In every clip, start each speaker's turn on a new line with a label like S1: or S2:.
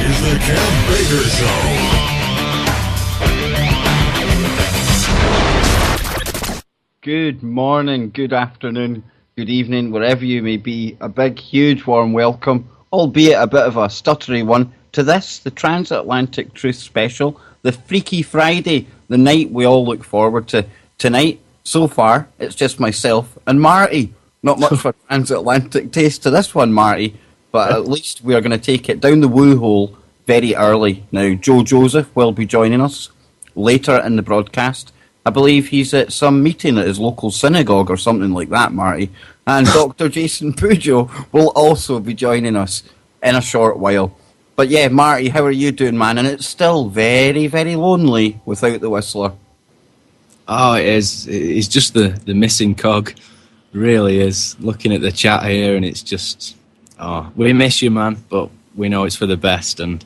S1: is the Camp Baker Show.
S2: Good morning, good afternoon, good evening, wherever you may be. A big, huge, warm welcome, albeit a bit of a stuttery one, to this, the Transatlantic Truth Special, the Freaky Friday, the night we all look forward to. Tonight, so far, it's just myself and Marty. Not much for transatlantic taste to this one, Marty, but at least we are going to take it down the woo hole very early. Now, Joe Joseph will be joining us later in the broadcast. I believe he's at some meeting at his local synagogue or something like that, Marty. And Dr. Jason Pujo will also be joining us in a short while. But yeah, Marty, how are you doing, man? And it's still very, very lonely without the Whistler.
S3: Oh, it is. It's just the missing cog. Really is. Looking at the chat here, and it's just, we miss you, man, but we know it's for the best, and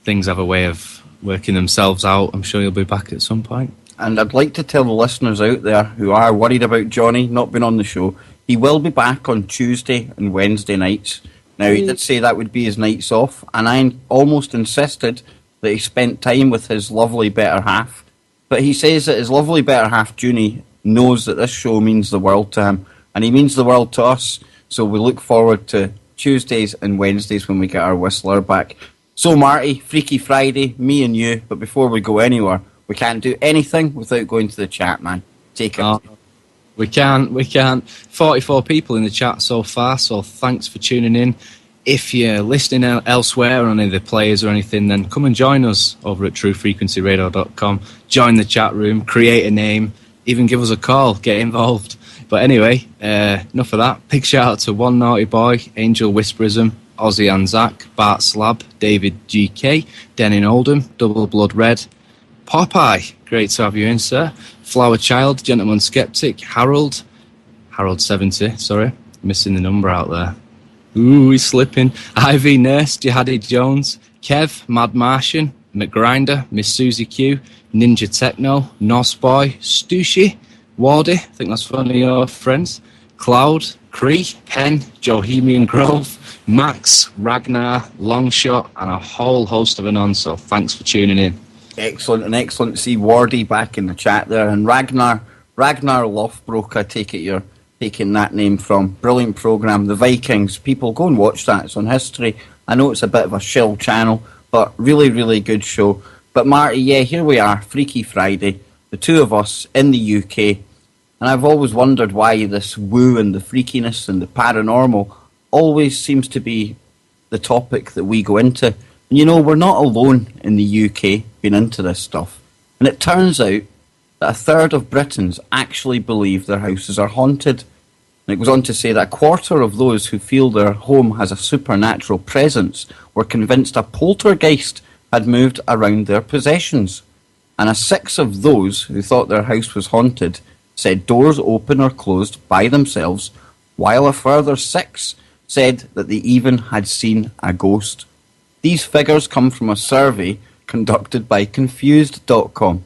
S3: things have a way of working themselves out. I'm sure you'll be back at some point.
S2: And I'd like to tell the listeners out there who are worried about Johnny not being on the show, he will be back on Tuesday and Wednesday nights. Now, he did say that would be his nights off, and I almost insisted that he spent time with his lovely better half. But he says that his lovely better half, Junie, knows that this show means the world to him, and he means the world to us. So we look forward to Tuesdays and Wednesdays when we get our Whistler back. So, Marty, Freaky Friday, me and you. But before we go anywhere, we can't do anything without going to the chat, man. Take it.
S3: We can't. 44 people in the chat so far, so thanks for tuning in. If you're listening elsewhere on any of the players or anything, then come and join us over at truefrequencyradio.com. Join the chat room, create a name, even give us a call, get involved. But anyway, enough of that. Big shout out to One Naughty Boy, Angel Whisperism, Ozzy and Zach, Bart Slab, David GK, Denning Oldham, Double Blood Red, Popeye, great to have you in, sir. Flower Child, Gentleman Skeptic, Harold 70, sorry, missing the number out there. Ooh, he's slipping. Ivy Nurse, Jihadi Jones, Kev, Mad Martian, McGrinder, Miss Susie Q, Ninja Techno, Nos Boy, Stushy, Wardy, I think that's one of your friends, Cloud, Cree, Pen, Johemian Grove, Max, Ragnar, Longshot, and a whole host of anons, so thanks for tuning in.
S2: Excellent, and excellent to see Wardy back in the chat there. And Ragnar Lothbrok, I take it you're taking that name from. Brilliant programme, The Vikings. People, go and watch that. It's on History. I know it's a bit of a shill channel, but really, really good show. But Marty, yeah, here we are, Freaky Friday, the two of us in the UK. And I've always wondered why this woo and the freakiness and the paranormal always seems to be the topic that we go into. And you know, we're not alone in the UK being into this stuff. And it turns out that a third of Britons actually believe their houses are haunted. And it goes on to say that a quarter of those who feel their home has a supernatural presence were convinced a poltergeist had moved around their possessions. And a sixth of those who thought their house was haunted said doors open or closed by themselves, while a further six said that they even had seen a ghost. These figures come from a survey conducted by Confused.com.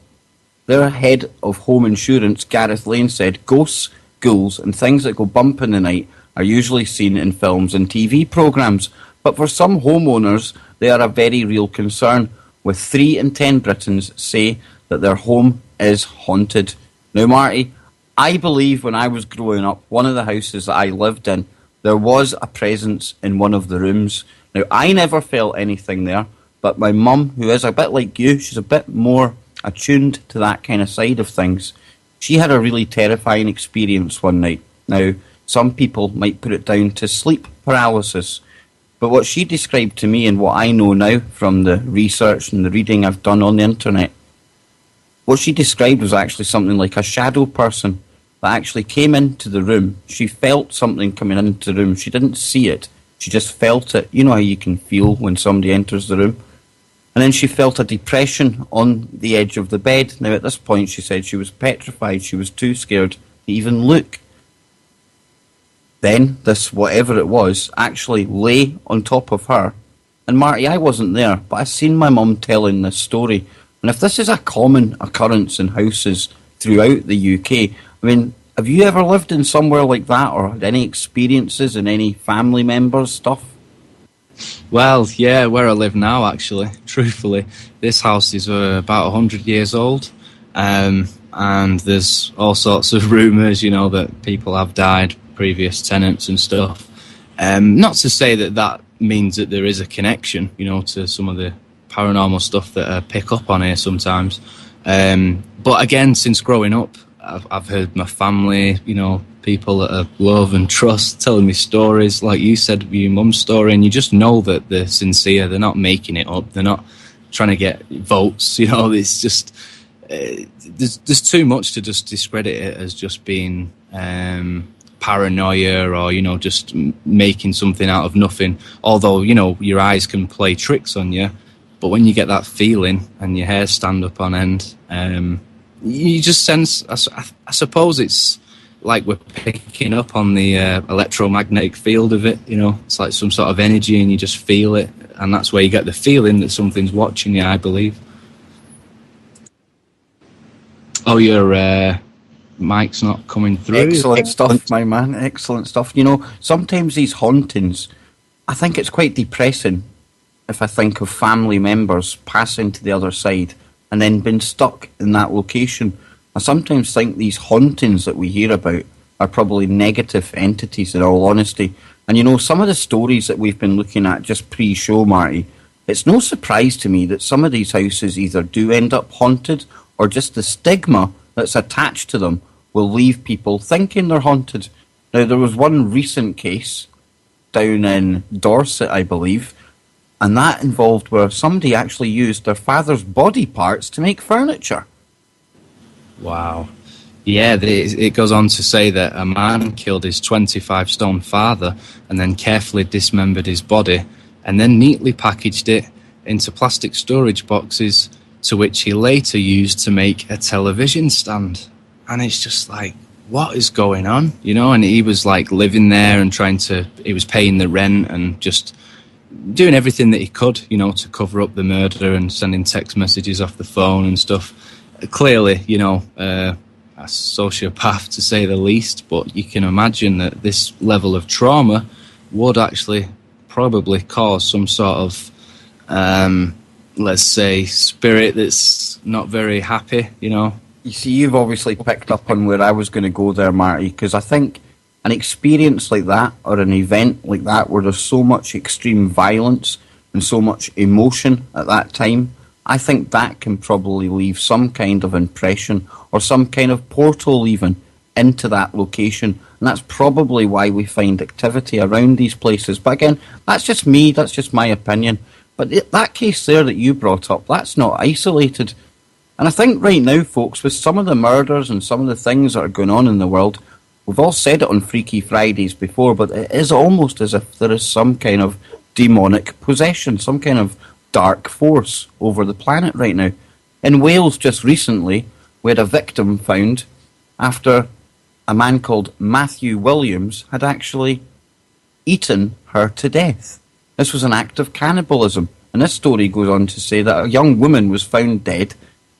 S2: Their head of home insurance, Gareth Lane, said ghosts, ghouls and things that go bump in the night are usually seen in films and TV programmes, but for some homeowners they are a very real concern, with 3 in 10 Britons say that their home is haunted. Now, Marty, I believe when I was growing up, one of the houses that I lived in, there was a presence in one of the rooms. Now, I never felt anything there, but my mum, who is a bit like you, she's a bit more attuned to that kind of side of things, she had a really terrifying experience one night. Now, some people might put it down to sleep paralysis, but what she described to me and what I know now from the research and the reading I've done on the internet, what she described was actually something like a shadow person that actually came into the room. She felt something coming into the room. She didn't see it. She just felt it. You know how you can feel when somebody enters the room? And then she felt a depression on the edge of the bed. Now, at this point, she said she was petrified. She was too scared to even look. Then, this whatever it was actually lay on top of her. And Marty, I wasn't there, but I seen my mum telling this story. And if this is a common occurrence in houses throughout the UK, I mean, have you ever lived in somewhere like that or had any experiences and any family members stuff?
S3: Well, yeah, where I live now, actually, truthfully, this house is about 100 years old, and there's all sorts of rumours, that people have died, previous tenants and stuff. Not to say that means that there is a connection, to some of the paranormal stuff that I pick up on here sometimes. But again, since growing up, I've heard my family, people that I love and trust telling me stories, like you said, your mum's story, and you just know that they're sincere. They're not making it up. They're not trying to get votes. It's just there's too much to just discredit it as just being paranoia or just making something out of nothing. Although your eyes can play tricks on you, but when you get that feeling and your hair stand up on end, you just sense. I suppose it's like we're picking up on the electromagnetic field of it. It's like some sort of energy, and you just feel it, and that's where you get the feeling that something's watching you, I believe. Oh, your mic's not coming through.
S2: Excellent stuff, my man. Excellent stuff. Sometimes these hauntings, I think it's quite depressing if I think of family members passing to the other side and then being stuck in that location. I sometimes think these hauntings that we hear about are probably negative entities, in all honesty. And some of the stories that we've been looking at just pre-show, Marty, it's no surprise to me that some of these houses either do end up haunted, or just the stigma that's attached to them will leave people thinking they're haunted. Now, there was one recent case down in Dorset, I believe, and that involved where somebody actually used their father's body parts to make furniture.
S3: Wow. Yeah, it goes on to say that a man killed his 25-stone father and then carefully dismembered his body and then neatly packaged it into plastic storage boxes, to which he later used to make a television stand. And it's just like, what is going on? And he was like living there and he was paying the rent and just doing everything that he could, to cover up the murder and sending text messages off the phone and stuff. Clearly, a sociopath to say the least, but you can imagine that this level of trauma would actually probably cause some sort of, let's say, spirit that's not very happy, You
S2: see, you've obviously picked up on where I was going to go there, Marty, because I think an experience like that or an event like that where there's so much extreme violence and so much emotion at that time, I think that can probably leave some kind of impression or some kind of portal even into that location. And that's probably why we find activity around these places. But again, that's just me, that's just my opinion. But that case there that you brought up, that's not isolated. And I think right now, folks, with some of the murders and some of the things that are going on in the world, we've all said it on Freaky Fridays before, but it is almost as if there is some kind of demonic possession, some kind of dark force over the planet right now. In Wales just recently, we had a victim found after a man called Matthew Williams had actually eaten her to death. This was an act of cannibalism, and this story goes on to say that a young woman was found dead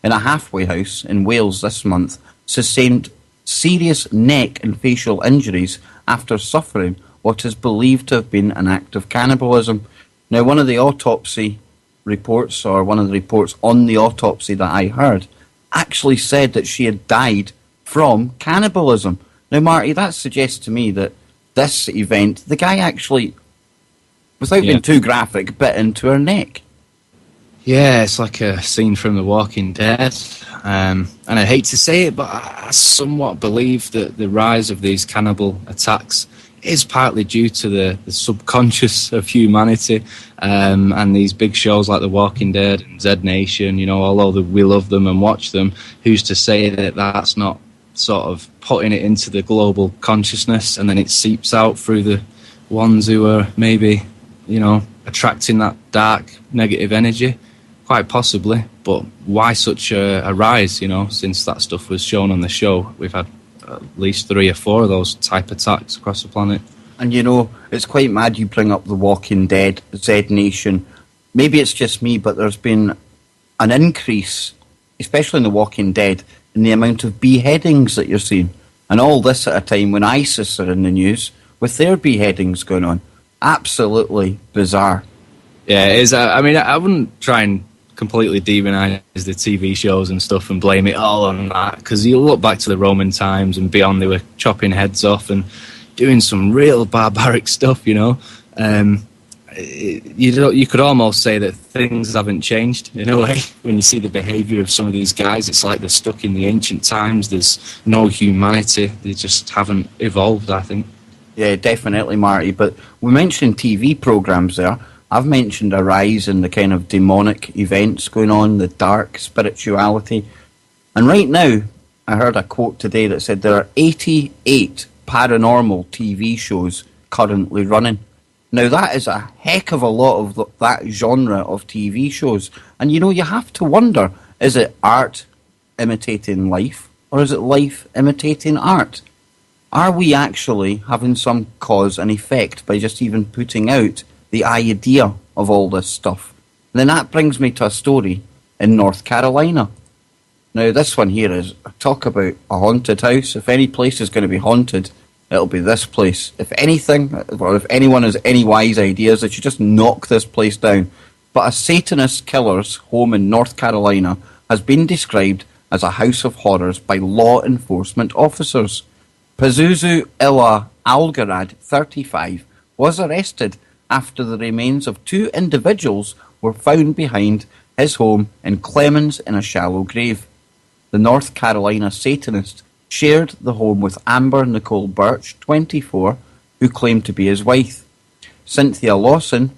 S2: in a halfway house in Wales this month, sustained serious neck and facial injuries after suffering what is believed to have been an act of cannibalism. Now, one of the autopsy reports, or one of the reports on the autopsy that I heard, actually said that she had died from cannibalism. Now, Marty, that suggests to me that this event, the guy actually, without being too graphic, bit into her neck.
S3: Yeah, it's like a scene from The Walking Dead. And I hate to say it, but I somewhat believe that the rise of these cannibal attacks is partly due to the subconscious of humanity, and these big shows like The Walking Dead and Z Nation, although we love them and watch them, who's to say that that's not sort of putting it into the global consciousness, and then it seeps out through the ones who are maybe, attracting that dark, negative energy? Quite possibly, but why such a rise, since that stuff was shown on the show? We've had at least 3 or 4 of those type attacks across the planet.
S2: And it's quite mad you bring up The Walking Dead, Z Nation. Maybe it's just me, but there's been an increase, especially in The Walking Dead, in the amount of beheadings that you're seeing. And all this at a time when ISIS are in the news with their beheadings going on. Absolutely bizarre.
S3: Yeah, it is. I mean, I wouldn't try and completely demonise the TV shows and stuff and blame it all on that, because you look back to the Roman times and beyond, they were chopping heads off and doing some real barbaric stuff, you know. You could almost say that things haven't changed in a way. When you see the behaviour of some of these guys, it's like they're stuck in the ancient times. There's no humanity. They just haven't evolved, I think.
S2: Yeah, definitely, Marty. But we mentioned TV programmes there. I've mentioned a rise in the kind of demonic events going on, the dark spirituality. And right now, I heard a quote today that said there are 88 paranormal TV shows currently running. Now, that is a heck of a lot of that genre of TV shows. And, you know, you have to wonder, is it art imitating life, or is it life imitating art? Are we actually having some cause and effect by just even putting out the idea of all this stuff? And then that brings me to a story in North Carolina. Now, this one here is talk about a haunted house. If any place is going to be haunted, it'll be this place. If anything, or if anyone has any wise ideas, they should just knock this place down. But a Satanist killer's home in North Carolina has been described as a house of horrors by law enforcement officers. Pazuzu Illa Algarad, 35, was arrested after the remains of two individuals were found behind his home in Clemens in a shallow grave. The North Carolina Satanist shared the home with Amber Nicole Birch, 24, who claimed to be his wife. Cynthia Lawson,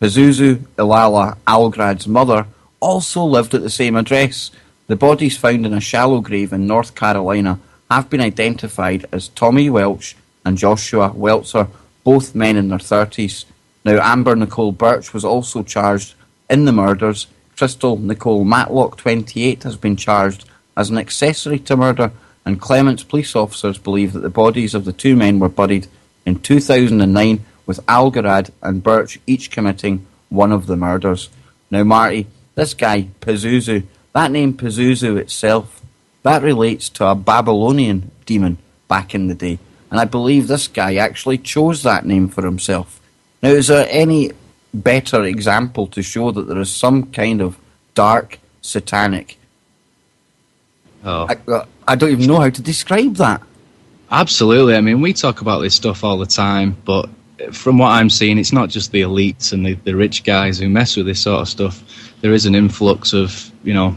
S2: Pazuzu Ilala Algrad's mother, also lived at the same address. The bodies found in a shallow grave in North Carolina have been identified as Tommy Welch and Joshua Welzer, both men in their 30s. Now, Amber Nicole Birch was also charged in the murders. Crystal Nicole Matlock, 28, has been charged as an accessory to murder, and Clements police officers believe that the bodies of the two men were buried in 2009, with Algarad and Birch each committing one of the murders. Now, Marty, this guy, Pazuzu, that name Pazuzu itself, that relates to a Babylonian demon back in the day. And I believe this guy actually chose that name for himself. Now, is there any better example to show that there is some kind of dark, satanic... I don't even know how to describe that.
S3: Absolutely. I mean, we talk about this stuff all the time, but from what I'm seeing, it's not just the elites and the rich guys who mess with this sort of stuff. There is an influx of, you know,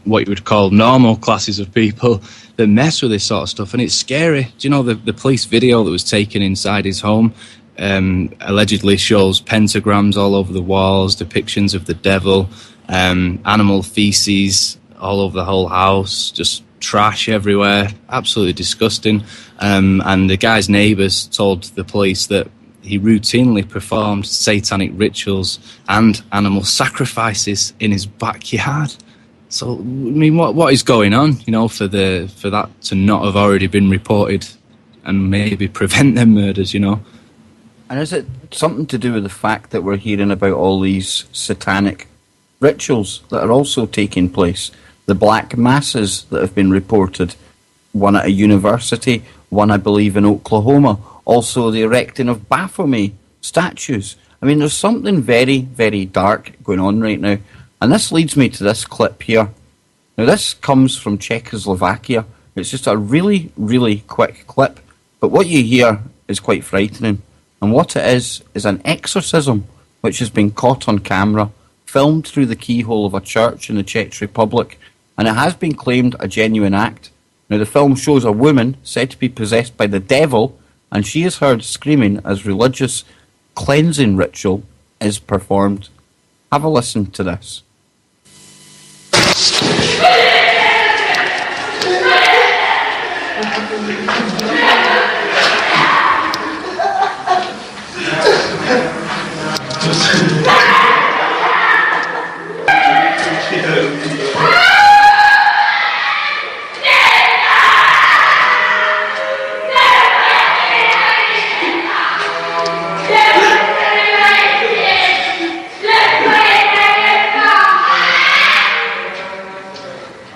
S3: what you would call normal classes of people that mess with this sort of stuff, and it's scary. Do you know the police video that was taken inside his home allegedly shows pentagrams all over the walls, depictions of the devil, animal feces all over the whole house, just trash everywhere, absolutely disgusting. And the guy's neighbours told the police that he routinely performed satanic rituals and animal sacrifices in his backyard. So, I mean, what is going on, you know, for that to not have already been reported and maybe prevent them murders, you know?
S2: And is it something to do with the fact that we're hearing about all these satanic rituals that are also taking place? The black masses that have been reported, one at a university, one I believe in Oklahoma, also the erecting of Baphomet statues. I mean, there's something very, very dark going on right now. And this leads me to this clip here. Now, this comes from Czechoslovakia. It's just a really, really quick clip. But what you hear is quite frightening. And what it is an exorcism which has been caught on camera, filmed through the keyhole of a church in the Czech Republic. And it has been claimed a genuine act. Now, the film shows a woman said to be possessed by the devil, and she is heard screaming as religious cleansing ritual is performed. Have a listen to this.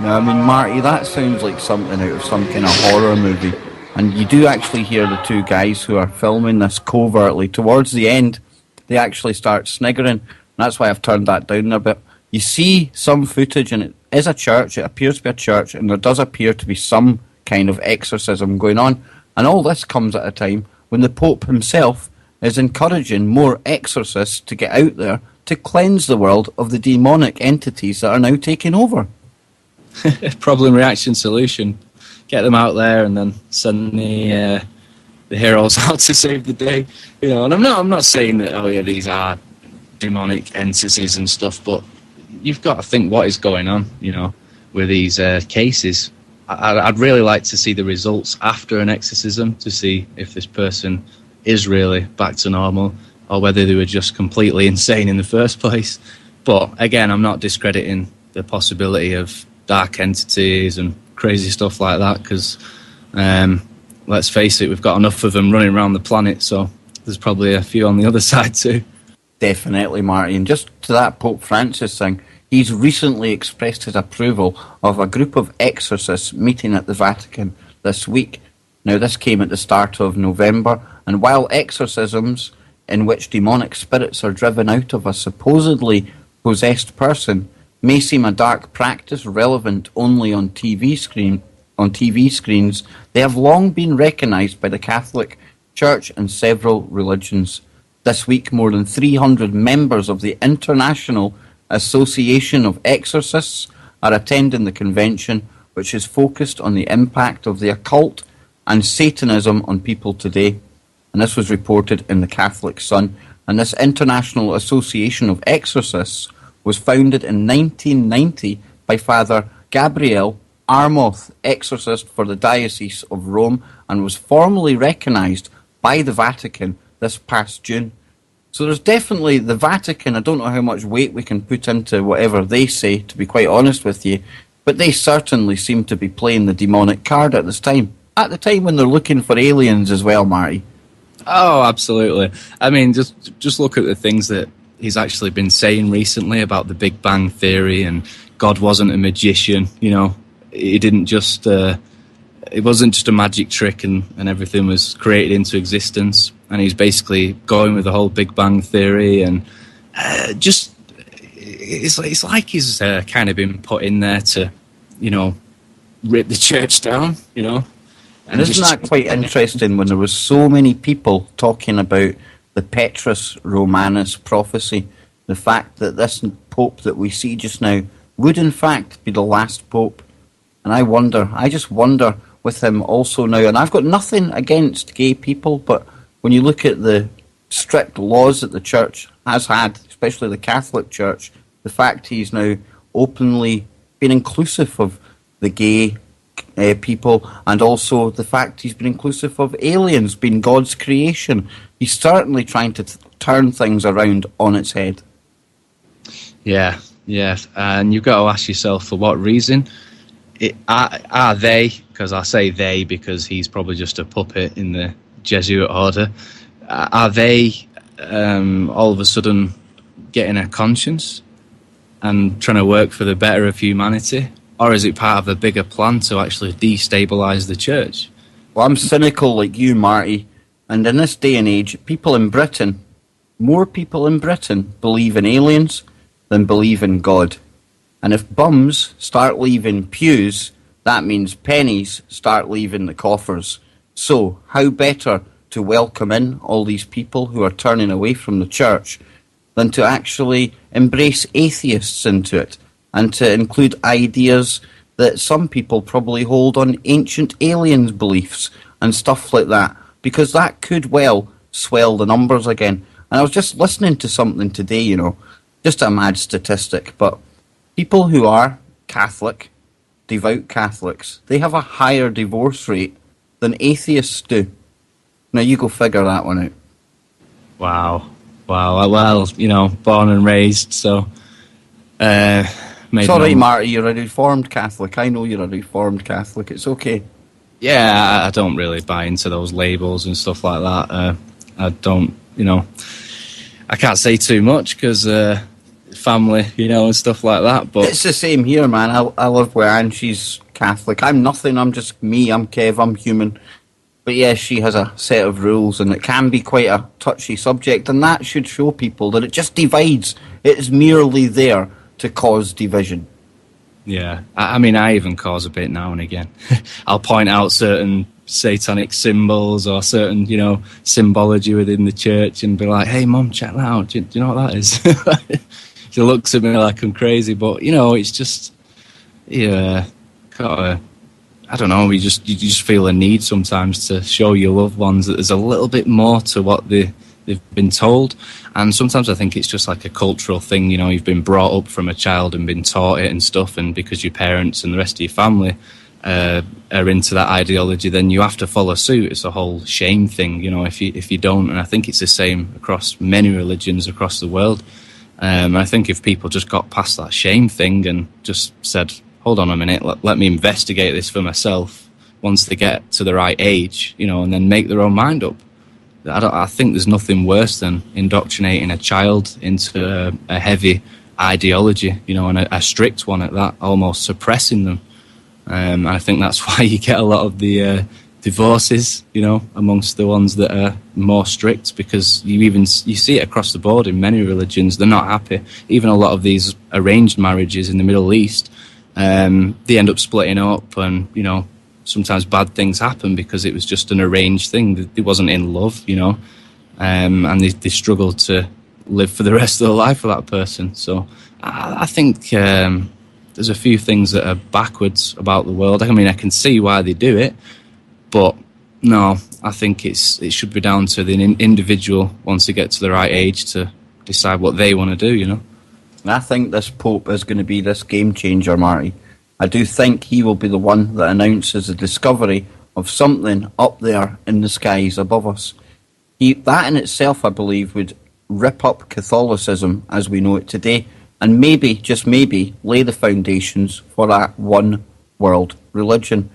S2: Now, I mean, Marty, that sounds like something out of some kind of horror movie. And you do actually hear the two guys who are filming this covertly. Towards the end, they actually start sniggering. That's why I've turned that down a bit. You see some footage, and it is a church. It appears to be a church, and there does appear to be some kind of exorcism going on. And all this comes at a time when the Pope himself is encouraging more exorcists to get out there to cleanse the world of the demonic entities that are now taking over.
S3: Problem, reaction, solution. Get them out there and then send the heroes out to save the day. You know, and I'm not saying that, oh yeah, these are demonic entities and stuff, but you've got to think what is going on, you know, with these cases. I'd really like to see the results after an exorcism to see if this person is really back to normal or whether they were just completely insane in the first place. But again, I'm not discrediting the possibility of dark entities and crazy stuff like that, because let's face it, we've got enough of them running around the planet, so there's probably a few on the other side too.
S2: Definitely, Marty. And just to that Pope Francis thing, he's recently expressed his approval of a group of exorcists meeting at the Vatican this week. Now, this came at the start of November, and while exorcisms in which demonic spirits are driven out of a supposedly possessed person may seem a dark practice relevant only on TV screens, they have long been recognised by the Catholic Church and several religions. This week, more than 300 members of the International Association of Exorcists are attending the convention, which is focused on the impact of the occult and Satanism on people today. And this was reported in the Catholic Sun. And this International Association of Exorcists was founded in 1990 by Father Gabriel Armoth, exorcist for the Diocese of Rome, and was formally recognised by the Vatican this past June. So there's definitely the Vatican. I don't know how much weight we can put into whatever they say, to be quite honest with you, but they certainly seem to be playing the demonic card at this time. At the time when they're looking for aliens as well, Marty.
S3: Oh, absolutely. I mean, just look at the things that he's actually been saying recently about the Big Bang Theory, and God wasn't a magician, you know. He didn't just... it wasn't just a magic trick and everything was created into existence. And he's basically going with the whole Big Bang Theory, and it's like he's kind of been put in there to, you know, rip the church down, you know.
S2: And isn't that quite interesting when there was so many people talking about the Petrus Romanus prophecy, the fact that this Pope that we see just now would in fact be the last Pope. And I just wonder with him also now, and I've got nothing against gay people, but when you look at the strict laws that the Church has had, especially the Catholic Church, the fact he's now openly been inclusive of the gay people, and also the fact he's been inclusive of aliens being God's creation, he's certainly trying to turn things around on its head.
S3: Yeah, and you've got to ask yourself for what reason. Are they, because I say they because he's probably just a puppet in the Jesuit order, are they all of a sudden getting a conscience and trying to work for the better of humanity? Or is it part of a bigger plan to actually destabilise the church?
S2: Well, I'm cynical like you, Marty, and in this day and age, more people in Britain believe in aliens than believe in God. And if bums start leaving pews, that means pennies start leaving the coffers. So, how better to welcome in all these people who are turning away from the church than to actually embrace atheists into it, and to include ideas that some people probably hold on ancient aliens beliefs and stuff like that, because that could well swell the numbers again. And I was just listening to something today, you know, just a mad statistic, but people who are Catholic, devout Catholics, they have a higher divorce rate than atheists do. Now you go figure that one out.
S3: Wow. Well, you know, born and raised, so...
S2: It's all right, Marty, you're a Reformed Catholic. I know you're a Reformed Catholic. It's okay.
S3: Yeah, I don't really buy into those labels and stuff like that. I don't, you know... I can't say too much because... family, you know, and stuff like that, but...
S2: It's the same here, man. I live with Anne, she's Catholic. I'm nothing, I'm just me, I'm Kev, I'm human. But yes, she has a set of rules, and it can be quite a touchy subject, and that should show people that it just divides. It is merely there to cause division.
S3: Yeah, I mean, I even cause a bit now and again. I'll point out certain satanic symbols or certain, symbology within the church and be like, hey, Mum, check that out. Do you know what that is? She looks at me like I'm crazy, but, it's just, gotta, I don't know, you just feel a need sometimes to show your loved ones that there's a little bit more to what they've been told. And sometimes I think it's just like a cultural thing, you've been brought up from a child and been taught it and stuff, and because your parents and the rest of your family are into that ideology, then you have to follow suit. It's a whole shame thing, if you don't. And I think it's the same across many religions across the world. I think if people just got past that shame thing and just said, hold on a minute, let me investigate this for myself once they get to the right age, and then make their own mind up. I think there's nothing worse than indoctrinating a child into a heavy ideology, and a strict one at that, almost suppressing them. And I think that's why you get a lot of the divorces, amongst the ones that are more strict, because you see it across the board in many religions. They're not happy. Even a lot of these arranged marriages in the Middle East, they end up splitting up, and sometimes bad things happen because it was just an arranged thing. It wasn't in love, and they struggle to live for the rest of their life with that person. So I think there's a few things that are backwards about the world. I mean, I can see why they do it, but no, I think it should be down to the individual once they get to the right age to decide what they want to do, And
S2: I think this Pope is going to be this game changer, Marty. I do think he will be the one that announces the discovery of something up there in the skies above us. That in itself, I believe, would rip up Catholicism as we know it today, and maybe, just maybe, lay the foundations for that one world religion.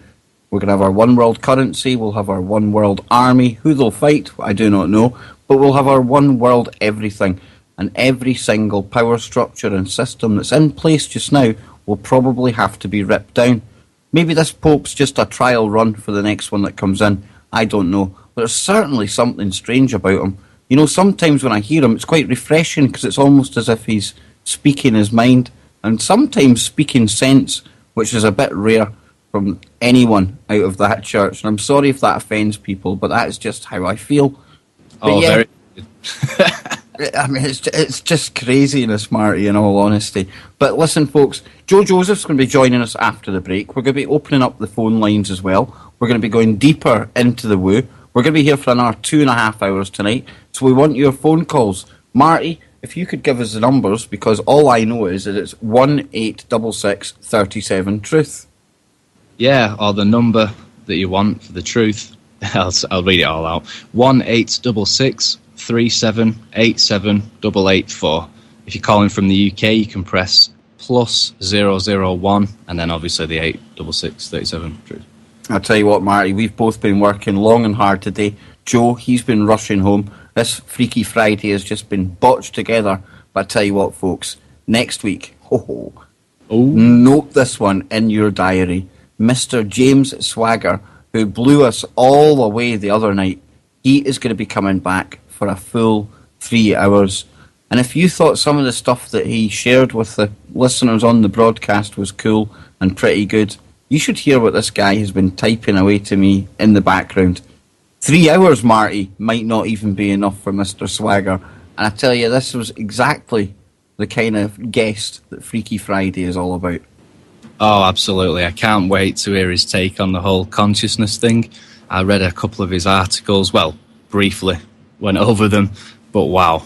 S2: We're going to have our one world currency, we'll have our one world army. Who they'll fight, I do not know, but we'll have our one world everything, and every single power structure and system that's in place just now will probably have to be ripped down. Maybe this Pope's just a trial run for the next one that comes in. I don't know. But there's certainly something strange about him. Sometimes when I hear him, it's quite refreshing because it's almost as if he's speaking his mind and sometimes speaking sense, which is a bit rare from anyone out of that church. And I'm sorry if that offends people, but that is just how I feel.
S3: Oh, very good.
S2: I mean, it's just craziness, Marty, in all honesty. But listen, folks, Joe Joseph's going to be joining us after the break. We're going to be opening up the phone lines as well. We're going to be going deeper into the woo. We're going to be here for another 2.5 hours tonight. So we want your phone calls. Marty, if you could give us the numbers, because all I know is that it's 1-866-37-TRUTH.
S3: Yeah, or the number that you want for the truth. I'll read it all out. 1-866-37-87-884. If you're calling from the UK, you can press +001 and then obviously the 866-37-TRUTH.
S2: I'll tell you what, Marty, we've both been working long and hard today. Joe, he's been rushing home. This Freaky Friday has just been botched together. But I tell you what, folks, next week, note this one in your diary. Mr. James Swagger, who blew us all away the other night, he is going to be coming back for a full 3 hours. And if you thought some of the stuff that he shared with the listeners on the broadcast was cool and pretty good, you should hear what this guy has been typing away to me in the background. 3 hours, Marty, might not even be enough for Mr. Swagger. And I tell you, this was exactly the kind of guest that Freaky Friday is all about.
S3: Oh, absolutely. I can't wait to hear his take on the whole consciousness thing. I read a couple of his articles, well, briefly went over them, but wow,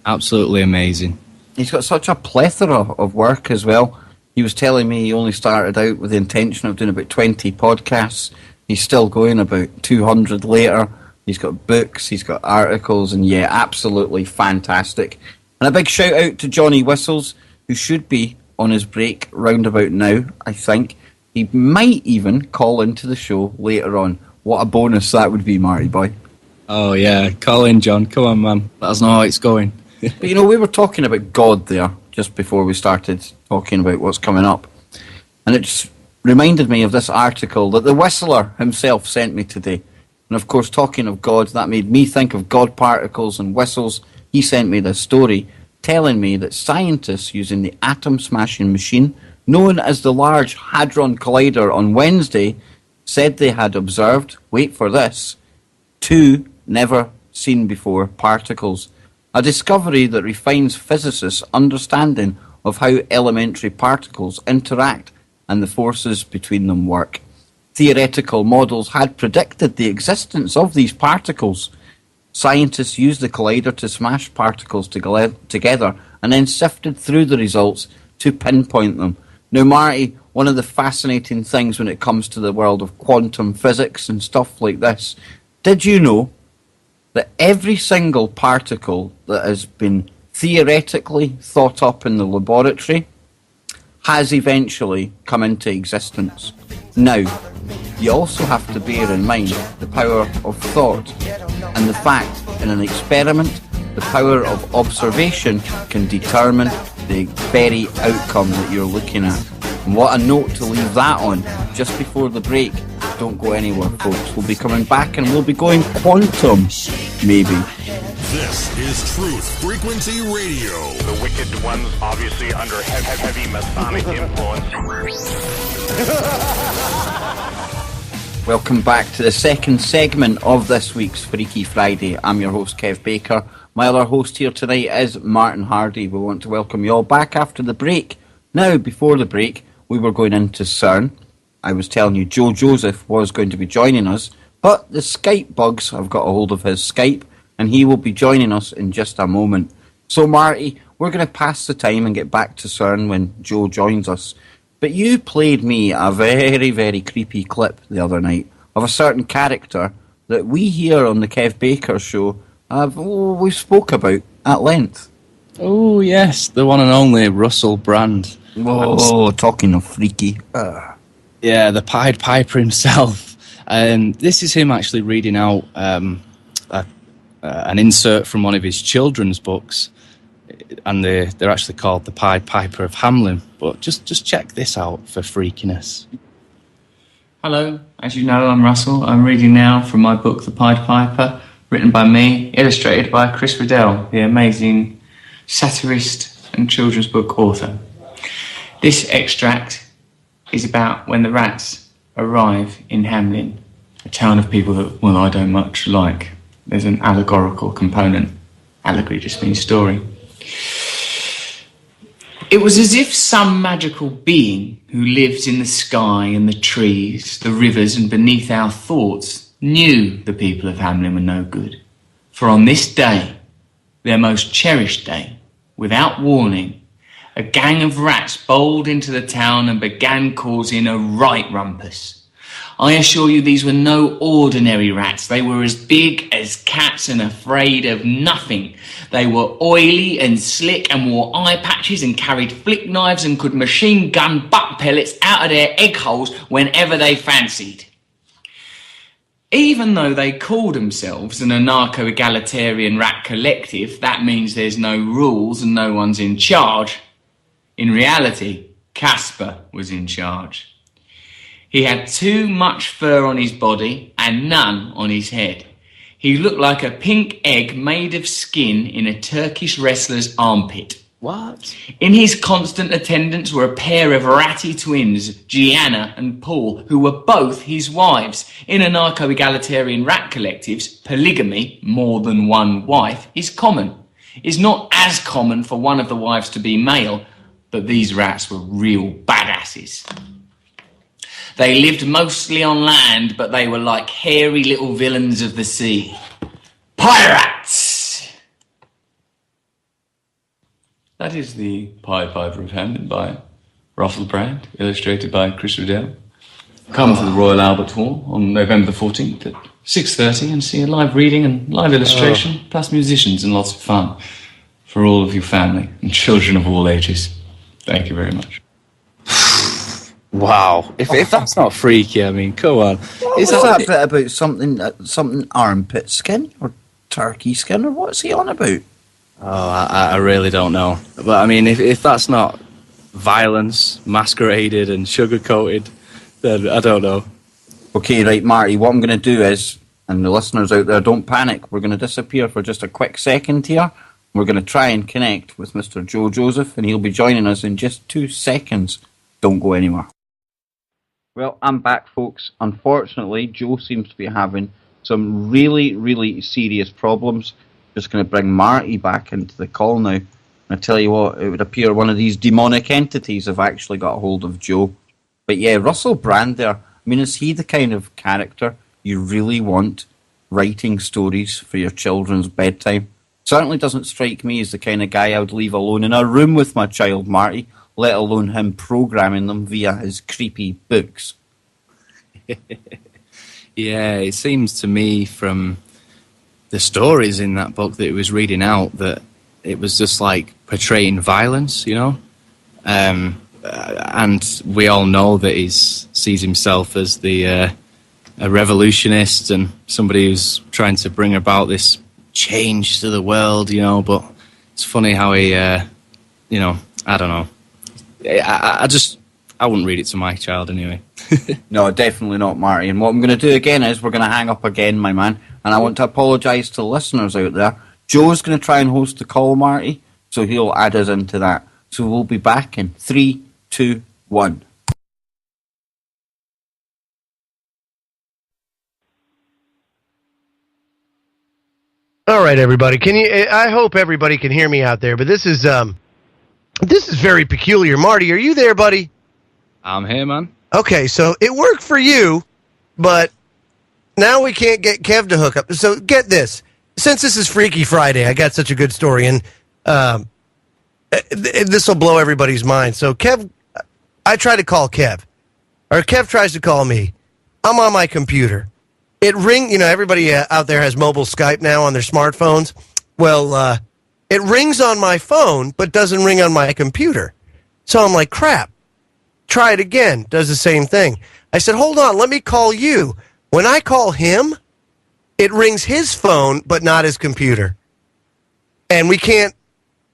S3: absolutely amazing.
S2: He's got such a plethora of work as well. He was telling me he only started out with the intention of doing about 20 podcasts. He's still going about 200 later. He's got books, he's got articles, and yeah, absolutely fantastic. And a big shout out to Johnny Whistles, who should be on his break round about now, I think. He might even call into the show later on. What a bonus that would be, Marty boy.
S3: Oh yeah, call in, John. Come on, man. Let us know how it's going.
S2: But we were talking about God there just before we started talking about what's coming up. And it just reminded me of this article that the Whistler himself sent me today. And of course, talking of God, that made me think of God particles and whistles. He sent me this story telling me that scientists using the atom smashing machine known as the Large Hadron Collider on Wednesday said they had observed, wait for this, 2 never seen before particles. A discovery that refines physicists' understanding of how elementary particles interact and the forces between them work. Theoretical models had predicted the existence of these particles. Scientists used the collider to smash particles together and then sifted through the results to pinpoint them. Now, Marty, one of the fascinating things when it comes to the world of quantum physics and stuff like this, did you know that every single particle that has been theoretically thought up in the laboratory has eventually come into existence? Now, you also have to bear in mind the power of thought and the fact in an experiment the power of observation can determine the very outcome that you're looking at. And what a note to leave that on just before the break. Don't go anywhere, folks. We'll be coming back and we'll be going quantum, maybe.
S1: This is Truth Frequency Radio.
S4: The wicked ones obviously under heavy Masonic influence.
S2: Welcome back to the second segment of this week's Freaky Friday. I'm your host, Kev Baker. My other host here tonight is Martin Hardy. We want to welcome you all back after the break. Now, before the break, we were going into CERN. I was telling you Joe Joseph was going to be joining us, but the Skype bugs have got a hold of his Skype, and he will be joining us in just a moment. So, Marty, we're going to pass the time and get back to CERN when Joe joins us. But you played me a very, very creepy clip the other night of a certain character that we here on the Kev Baker show we spoke about at length.
S3: Oh, yes, the one and only Russell Brand.
S2: Whoa, talking of freaky.
S3: Yeah, the Pied Piper himself. This is him actually reading out an insert from one of his children's books, and they're actually called The Pied Piper of Hamelin. But just check this out for freakiness.
S5: Hello, as you know, I'm Russell. I'm reading now from my book, The Pied Piper, written by me, illustrated by Chris Riddell, the amazing satirist and children's book author. This extract is about when the rats arrive in Hamelin, a town of people that, well, I don't much like. There's an allegorical component. Allegory just means story. It was as if some magical being who lives in the sky and the trees, the rivers and beneath our thoughts knew the people of Hamelin were no good. For on this day, their most cherished day, without warning, a gang of rats bowled into the town and began causing a right rumpus. I assure you these were no ordinary rats. They were as big as cats and afraid of nothing. They were oily and slick and wore eye patches and carried flick knives and could machine gun butt pellets out of their egg holes whenever they fancied. Even though they call themselves an anarcho-egalitarian rat collective, that means there's no rules and no one's in charge. In reality, Casper was in charge. He had too much fur on his body and none on his head. He looked like a pink egg made of skin in a Turkish wrestler's armpit.
S3: What?
S5: In his constant attendance were a pair of ratty twins, Gianna and Paul, who were both his wives. In anarcho-egalitarian rat collectives, polygamy, more than one wife, is common. It's not as common for one of the wives to be male, but these rats were real badasses. They lived mostly on land, but they were like hairy little villains of the sea. Pirates! That is The Pied Piper of Hamelin by Russell Brand, illustrated by Chris Riddell. Come to the Royal Albert Hall on November the 14th at 6:30 and see a live reading and live illustration, plus musicians and lots of fun for all of your family and children of all ages. Thank you very much.
S3: Wow. If that's not freaky, I mean, come on.
S2: Is that bit about something armpit skin or turkey skin, or what's he on about?
S3: Oh, I really don't know. But I mean, if that's not violence masqueraded and sugar-coated, then I don't know.
S2: Okay, right, Marty, what I'm going to do is And the listeners out there, don't panic. We're going to disappear for just a quick second here. We're going to try and connect with Mr. Joe Joseph, and he'll be joining us in just 2 seconds. Don't go anywhere. Well, I'm back, folks. Unfortunately, Joe seems to be having some really, really serious problems. Just going to bring Marty back into the call now. And I tell you what, it would appear one of these demonic entities have actually got a hold of Joe. But yeah, Russell Brand there, I mean, is he the kind of character you really want writing stories for your children's bedtime? Certainly doesn't strike me as the kind of guy I would leave alone in a room with my child, Marty, let alone him programming them via his creepy books.
S3: Yeah, it seems to me from the stories in that book that he was reading out that it was just like portraying violence, you know? And we all know that he sees himself as a revolutionist and somebody who's trying to bring about this change to the world, you know, but it's funny how he, you know, I don't know. I wouldn't read it to my child anyway.
S2: No, definitely not, Marty. And what I'm going to do again is we're going to hang up again, my man. And I want to apologise to listeners out there. Joe's going to try and host the call, Marty, so he'll add us into that. So we'll be back in 3, 2, 1.
S6: All right, everybody. I hope everybody can hear me out there, but this is very peculiar. Marty, are you there, buddy?
S3: I'm here, man.
S6: Okay, so it worked for you, but now we can't get Kev to hook up. So get this. Since this is Freaky Friday, I got such a good story, and this will blow everybody's mind. So Kev, I try to call Kev, or Kev tries to call me. I'm on my computer. It ring. You know, everybody out there has mobile Skype now on their smartphones. Well, it rings on my phone, but doesn't ring on my computer. So I'm like, crap. Try it again. Does the same thing. I said, hold on, let me call you. When I call him, it rings his phone, but not his computer. And we can't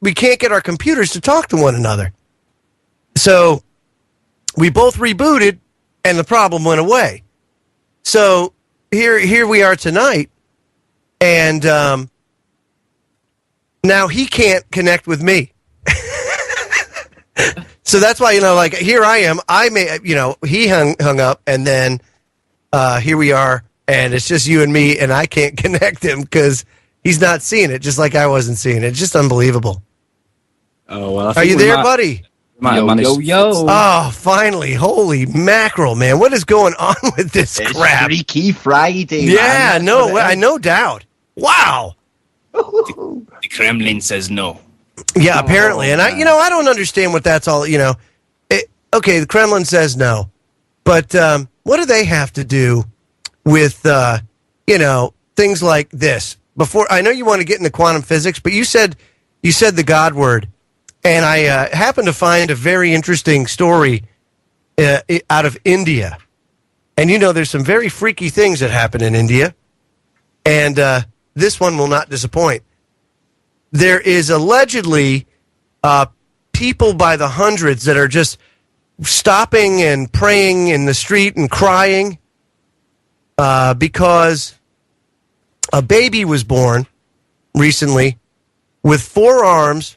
S6: get our computers to talk to one another. So we both rebooted, and the problem went away. So here we are tonight, and now he can't connect with me. So that's why, you know, like, here I am. He hung up, and then here we are, and it's just you and me, and I can't connect him because he's not seeing it, just like I wasn't seeing it. It's just unbelievable.
S3: Oh, well.
S6: Are you there, buddy?
S2: Yo.
S6: Oh, finally. Holy mackerel, man. What is going on with this crap?
S2: Freaky Friday,
S6: yeah,
S2: man.
S6: no doubt. Wow.
S3: The Kremlin says no.
S6: Yeah, apparently. And I don't understand what that's all, okay, the Kremlin says no. But what do they have to do with, things like this? Before, I know you want to get into quantum physics, but you said the God word. And I happened to find a very interesting story out of India. And, there's some very freaky things that happen in India. And this one will not disappoint. There is allegedly people by the hundreds that are just stopping and praying in the street and crying because a baby was born recently with 4 arms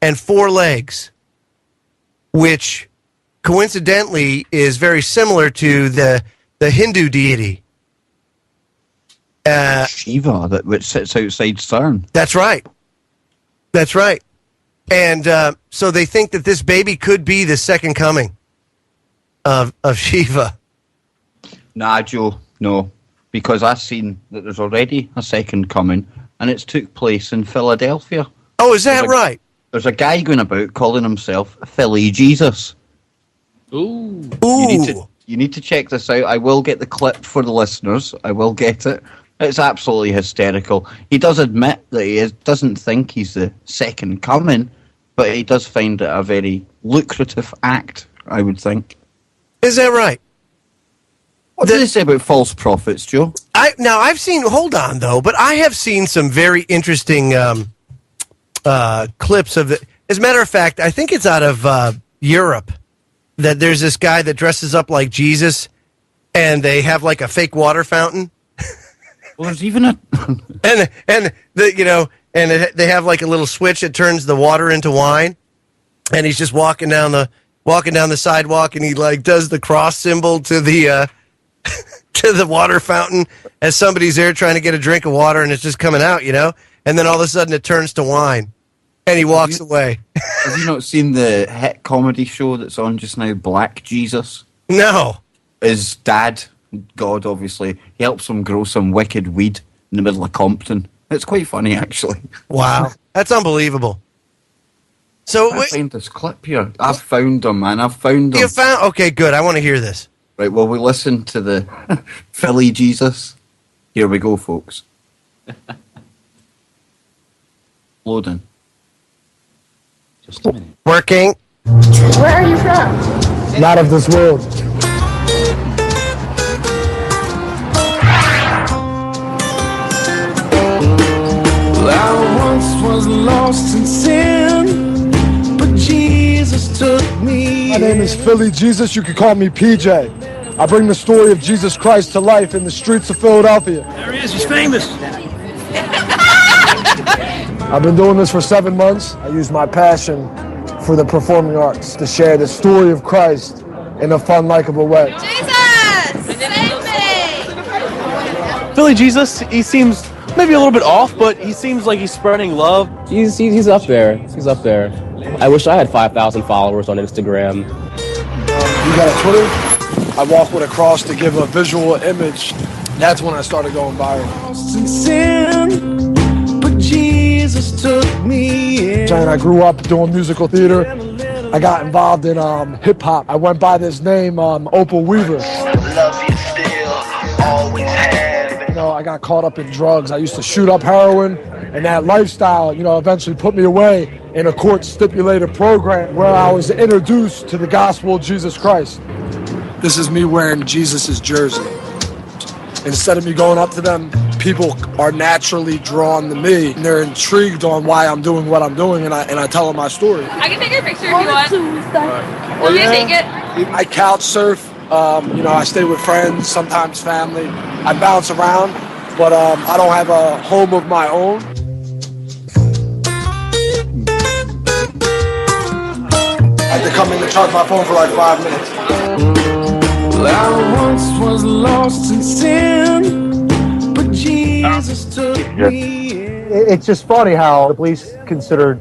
S6: and 4 legs, which coincidentally is very similar to the Hindu deity.
S2: Shiva, which sits outside CERN.
S6: That's right. That's right. And so they think that this baby could be the second coming of Shiva.
S2: Nah, Joe, no. Because I've seen that there's already a second coming, and it's took place in Philadelphia.
S6: Oh, is that right?
S2: There's a guy going about calling himself Philly Jesus.
S3: Ooh.
S2: You need to check this out. I will get the clip for the listeners. I will get it. It's absolutely hysterical. He does admit that he doesn't think he's the second coming, but he does find it a very lucrative act, I would think.
S6: Is that right?
S2: What do they say about false prophets, Joe?
S6: Hold on, though, but I have seen some very interesting clips of it. As a matter of fact, I think it's out of Europe, that there's this guy that dresses up like Jesus, and they have like a fake water fountain.
S2: Well, there's even a
S6: and they have like a little switch that turns the water into wine, and he's just walking down the sidewalk, and he like does the cross symbol to the to the water fountain as somebody's there trying to get a drink of water, and it's just coming out, and then all of a sudden it turns to wine, and he walks away.
S2: Have you not seen the hit comedy show that's on just now, Black Jesus?
S6: No.
S2: His dad, God obviously, he helps him grow some wicked weed in the middle of Compton. It's quite funny, actually.
S6: Wow. That's unbelievable. So
S2: I find this clip here. I've found them, man. I've found them.
S6: You found? Okay, good. I want to hear this.
S2: Right, well, we listen to the Philly Jesus. Here we go, folks. Loading.
S3: Just a minute.
S6: Working.
S7: Where are you from?
S8: Not of this world.
S9: I once was lost in sin, but Jesus took me.
S8: My name is Philly Jesus. You can call me PJ. I bring the story of Jesus Christ to life in the streets of Philadelphia.
S9: There he is, he's famous.
S8: I've been doing this for 7 months. I use my passion for the performing arts to share the story of Christ in a fun, likable way.
S7: Jesus! Save me!
S10: Philly Jesus, he seems maybe a little bit off, but he seems like he's spreading love.
S11: He's up there. He's up there. I wish I had 5,000 followers on Instagram.
S8: You got a Twitter? I walk with a cross to give a visual image. That's when I started going viral.
S9: Lost in sin, but Jesus took me in.
S8: And I grew up doing musical theater. I got involved in hip-hop. I went by this name, Opal Weaver.
S9: Love you still, always have.
S8: I got caught up in drugs. I used to shoot up heroin, and that lifestyle, eventually put me away in a court-stipulated program where I was introduced to the gospel of Jesus Christ. This is me wearing Jesus' jersey. Instead of me going up to them, people are naturally drawn to me. And they're intrigued on why I'm doing what I'm doing, and I tell them my story.
S7: I can take your picture if you want. Want me to take it?
S8: I couch surf. I stay with friends, sometimes family. I bounce around, but I don't have a home of my own. I had to come in to charge my phone for like 5 minutes.
S9: I once was lost in sin, but Jesus took me in.
S12: It's just funny how the police considered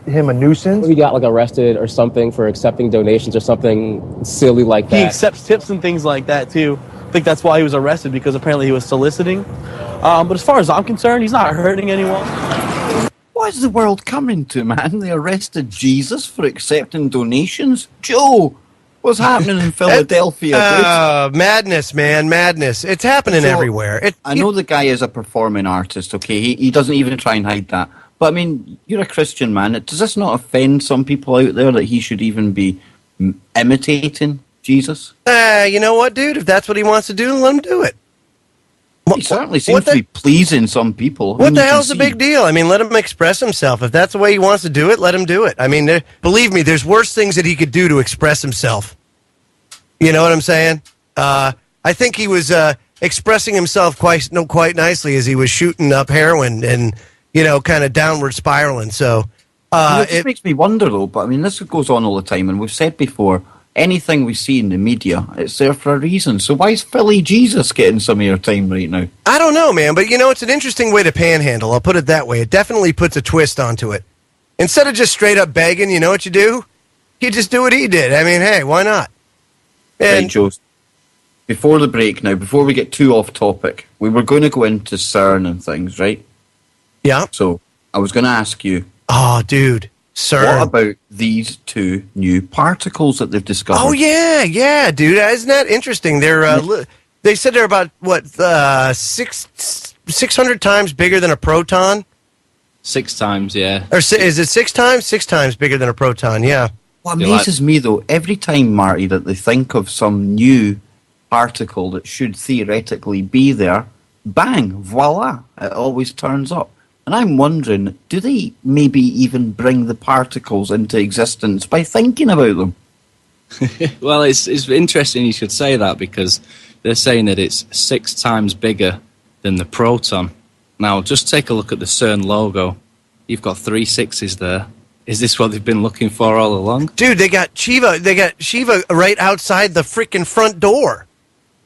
S12: him a nuisance.
S11: He got like arrested or something for accepting donations or something silly like that.
S10: He accepts tips and things like that too. I think that's why he was arrested, because apparently he was soliciting. But as far as I'm concerned, he's not hurting anyone.
S2: What is the world coming to, man? They arrested Jesus for accepting donations? Joe, what's happening in Philadelphia?
S6: Madness, man, madness. It's happening everywhere.
S2: I know the guy is a performing artist, okay? He doesn't even try and hide that. But, I mean, you're a Christian man. Does this not offend some people out there that he should even be imitating Jesus?
S6: You know what, dude? If that's what he wants to do, let him do it.
S2: He certainly seems to be pleasing some people.
S6: What the hell's the big deal? I mean, let him express himself. If that's the way he wants to do it, let him do it. I mean, believe me, there's worse things that he could do to express himself. You know what I'm saying? I think he was expressing himself quite nicely as he was shooting up heroin and, kind of downward spiraling. So
S2: it just makes me wonder, though. But I mean, this goes on all the time, and we've said before, anything we see in the media, it's there for a reason. So why is Philly Jesus getting some airtime right now?
S6: I don't know, man, but it's an interesting way to panhandle. I'll put it that way. It definitely puts a twist onto it. Instead of just straight up begging, you know what you do? You just do what he did. I mean, hey, why not?
S2: Right, Joe. Before the break now, before we get too off topic, we were going to go into CERN and things, right?
S6: Yeah.
S2: So I was going to ask you.
S6: Oh, dude. CERN.
S2: What about these two new particles that they've discovered?
S6: Oh, yeah, dude. Isn't that interesting? They said they're about, 600 times bigger than a proton?
S3: 6 times, yeah.
S6: Or is it 6 times? 6 times bigger than a proton, yeah.
S2: What amazes me, though, every time, Marty, that they think of some new particle that should theoretically be there, bang, voila, it always turns up. And I'm wondering, do they maybe even bring the particles into existence by thinking about them?
S3: Well, it's interesting you should say that, because they're saying that it's 6 times bigger than the proton. Now, just take a look at the CERN logo. You've got 3 6s there. Is this what they've been looking for all along?
S6: Dude, they got Shiva right outside the freaking front door.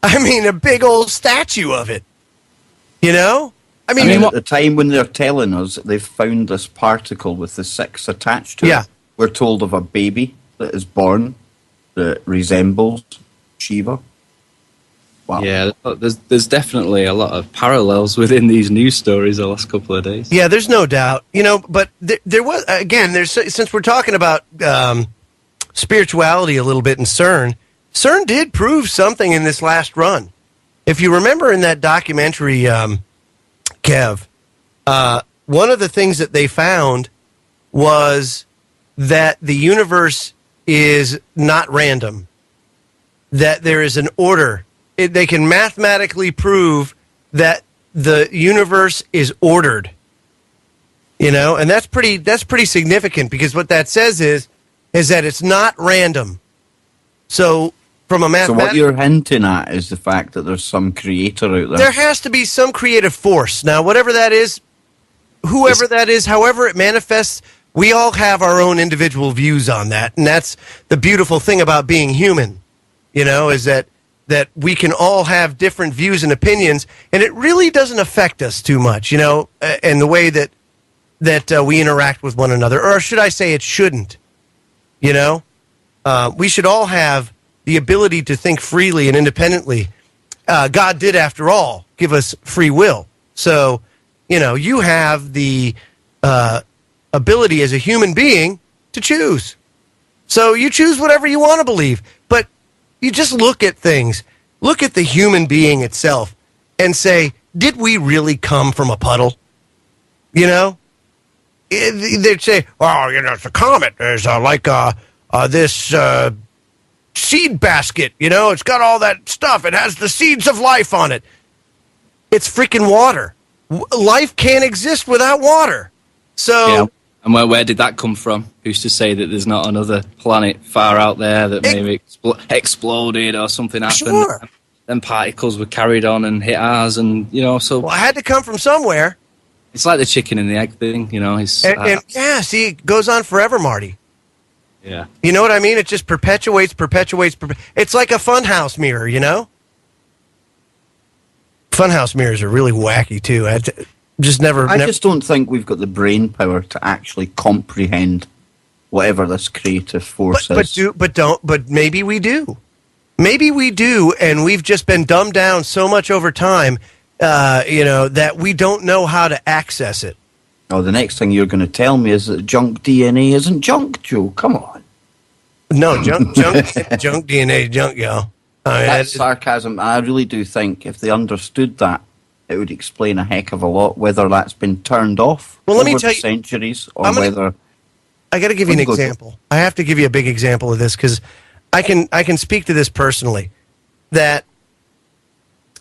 S6: I mean, a big old statue of it. You know?
S2: I mean, at the time when they're telling us that they've found this particle with the 6 attached to it, we're told of a baby that is born that resembles Shiva. Wow.
S3: Yeah, there's definitely a lot of parallels within these news stories the last couple of days.
S6: Yeah, there's no doubt. You know, but there was, again, since we're talking about spirituality a little bit in CERN, CERN did prove something in this last run. If you remember in that documentary, Kev, one of the things that they found was that the universe is not random, that there is an order. They can mathematically prove that the universe is ordered, you know, and that's pretty significant, because what that says is that it's not random. So from a mathematical...
S2: So what you're hinting at is the fact that there's some creator out there.
S6: There has to be some creative force. Now, whatever that is, whoever that is, however it manifests, we all have our own individual views on that, and that's the beautiful thing about being human, you know, is that we can all have different views and opinions, and it really doesn't affect us too much, you know, and the way that we interact with one another. Or should I say it shouldn't, you know? We should all have the ability to think freely and independently. God did, after all, give us free will. So, you know, you have the ability as a human being to choose. So you choose whatever you want to believe. But you just look at things, look at the human being itself, and say, did we really come from a puddle? You know? They'd say, well, you know, it's a comet. There's like this seed basket, you know? It's got all that stuff. It has the seeds of life on it. It's freaking water. Life can't exist without water. So...
S3: Yeah. And where did that come from? Who's to say that there's not another planet far out there that maybe exploded or something happened?
S6: Sure.
S3: Then particles were carried on and hit ours, and, you know, so...
S6: Well, it had to come from somewhere.
S3: It's like the chicken and the egg thing, you know.
S6: Yeah, see, it goes on forever, Marty.
S3: Yeah.
S6: You know what I mean? It just perpetuates. It's like a funhouse mirror, you know? Funhouse mirrors are really wacky, too. I just don't
S2: think we've got the brain power to actually comprehend whatever this creative force is.
S6: But maybe we do. Maybe we do, and we've just been dumbed down so much over time, you know, that we don't know how to access it.
S2: Oh, the next thing you're going to tell me is that junk DNA isn't junk, Joe. Come on.
S6: No, junk DNA, junk, yo.
S2: That's sarcasm. I really do think if they understood that, it would explain a heck of a lot, whether that's been turned off
S6: over
S2: centuries or whether...
S6: I got to give you an example. I have to give you a big example of this, because I can speak to this personally. That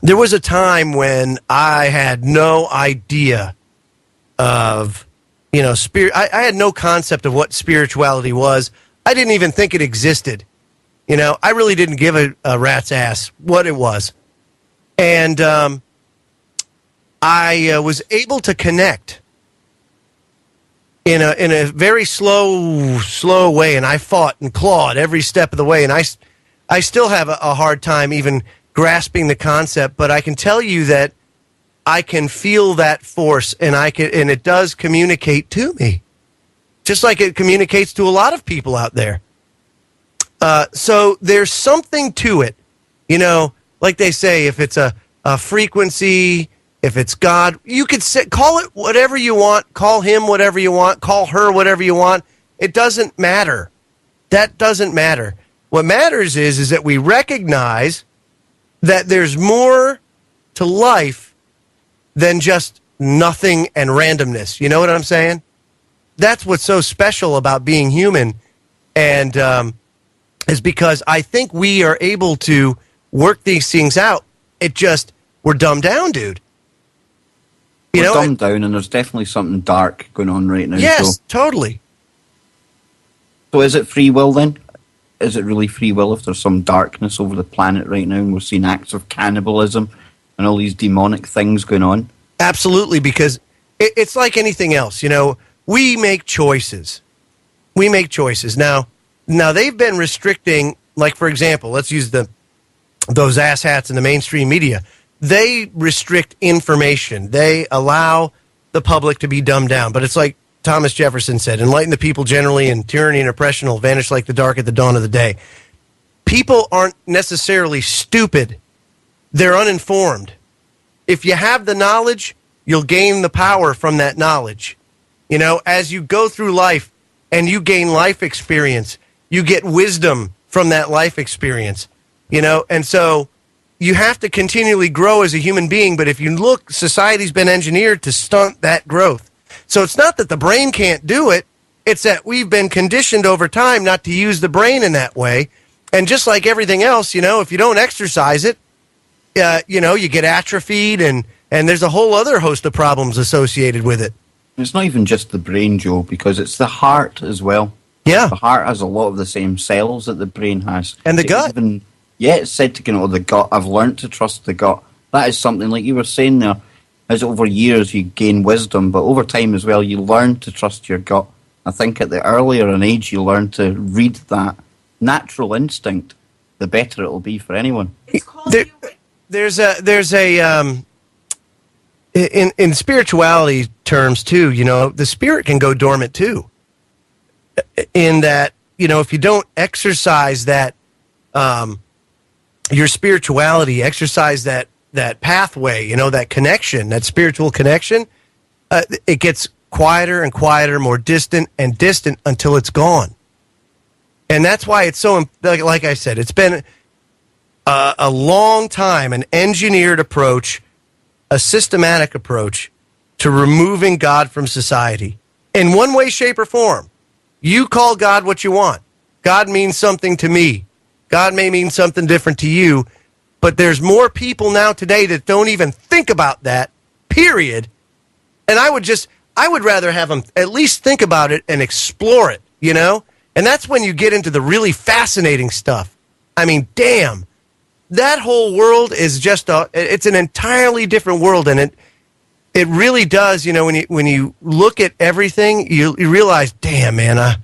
S6: there was a time when I had no idea of, you know, spirit. I had no concept of what spirituality was. I didn't even think it existed. You know, I really didn't give a rat's ass what it was. And I was able to connect in a very slow way, and I fought and clawed every step of the way, and I still have a hard time even grasping the concept, but I can tell you that I can feel that force, and it does communicate to me, just like it communicates to a lot of people out there. So there's something to it, you know, like they say, if it's a frequency, if it's God, you could call it whatever you want, call him whatever you want, call her whatever you want. It doesn't matter. That doesn't matter. What matters is that we recognize that there's more to life than just nothing and randomness. You know what I'm saying? That's what's so special about being human, and is because I think we are able to work these things out. We're dumbed down, dude.
S2: We're dumbed down, and there's definitely something dark going on right now.
S6: Yes, totally.
S2: So is it free will then? Is it really free will if there's some darkness over the planet right now and we're seeing acts of cannibalism and all these demonic things going on.
S6: Absolutely, because it's like anything else. We make choices. We make choices. Now they've been restricting, like, for example, let's use those asshats in the mainstream media. They restrict information. They allow the public to be dumbed down. But it's like Thomas Jefferson said, enlighten the people generally, and tyranny and oppression will vanish like the dark at the dawn of the day. People aren't necessarily stupid. They're uninformed. If you have the knowledge, you'll gain the power from that knowledge. As you go through life and you gain life experience, you get wisdom from that life experience, and so you have to continually grow as a human being. But if you look, society's been engineered to stunt that growth. So it's not that the brain can't do it. It's that we've been conditioned over time not to use the brain in that way. And just like everything else, if you don't exercise it, you get atrophied, and there's a whole other host of problems associated with it.
S2: It's not even just the brain, Joe, because it's the heart as well.
S6: Yeah.
S2: The heart has a lot of the same cells that the brain has.
S6: And the gut.
S2: It's said to the gut. I've learned to trust the gut. That is something, like you were saying there, as over years you gain wisdom, but over time as well you learn to trust your gut. I think at the earlier an age you learn to read that natural instinct, the better it will be for anyone.
S6: In spirituality terms too, the spirit can go dormant too. In that, if you don't exercise that, your spirituality, exercise that pathway, that connection, that spiritual connection, it gets quieter and quieter, more distant and distant until it's gone. And that's why it's so, like I said, it's been a long time, an engineered approach, a systematic approach to removing God from society in one way, shape, or form. You call God what you want. God means something to me. God may mean something different to you, but there's more people now today that don't even think about that, period. And I would rather have them at least think about it and explore it, And that's when you get into the really fascinating stuff. I mean, damn, that whole world is it's an entirely different world. And it really does, when you look at everything, you realize, damn, man,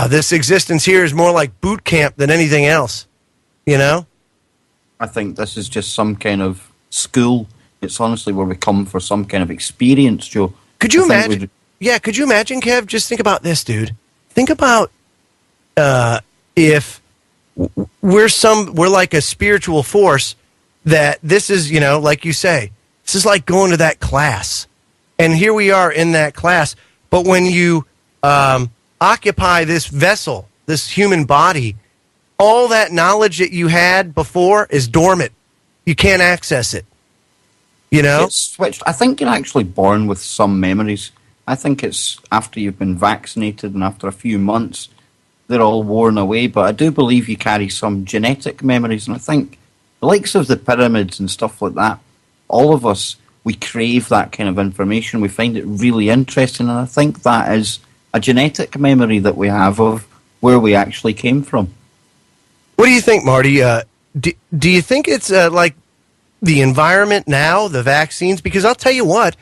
S6: this existence here is more like boot camp than anything else,
S2: I think this is just some kind of school. It's honestly where we come for some kind of experience, Joe.
S6: Could you imagine? Yeah, could you imagine, Kev? Just think about this, dude. Think about if we're like a spiritual force that this is, like you say, this is like going to that class. And here we are in that class. But when you occupy this vessel, this human body, all that knowledge that you had before is dormant. You can't access it.
S2: It's switched. I think you're actually born with some memories. I think it's after you've been vaccinated and after a few months, they're all worn away. But I do believe you carry some genetic memories. And I think the likes of the pyramids and stuff like that, all of us, we crave that kind of information. We find it really interesting. And I think that is a genetic memory that we have of where we actually came from.
S6: What do you think, Marty? Do you think it's like the environment now, the vaccines? Because I'll tell you what,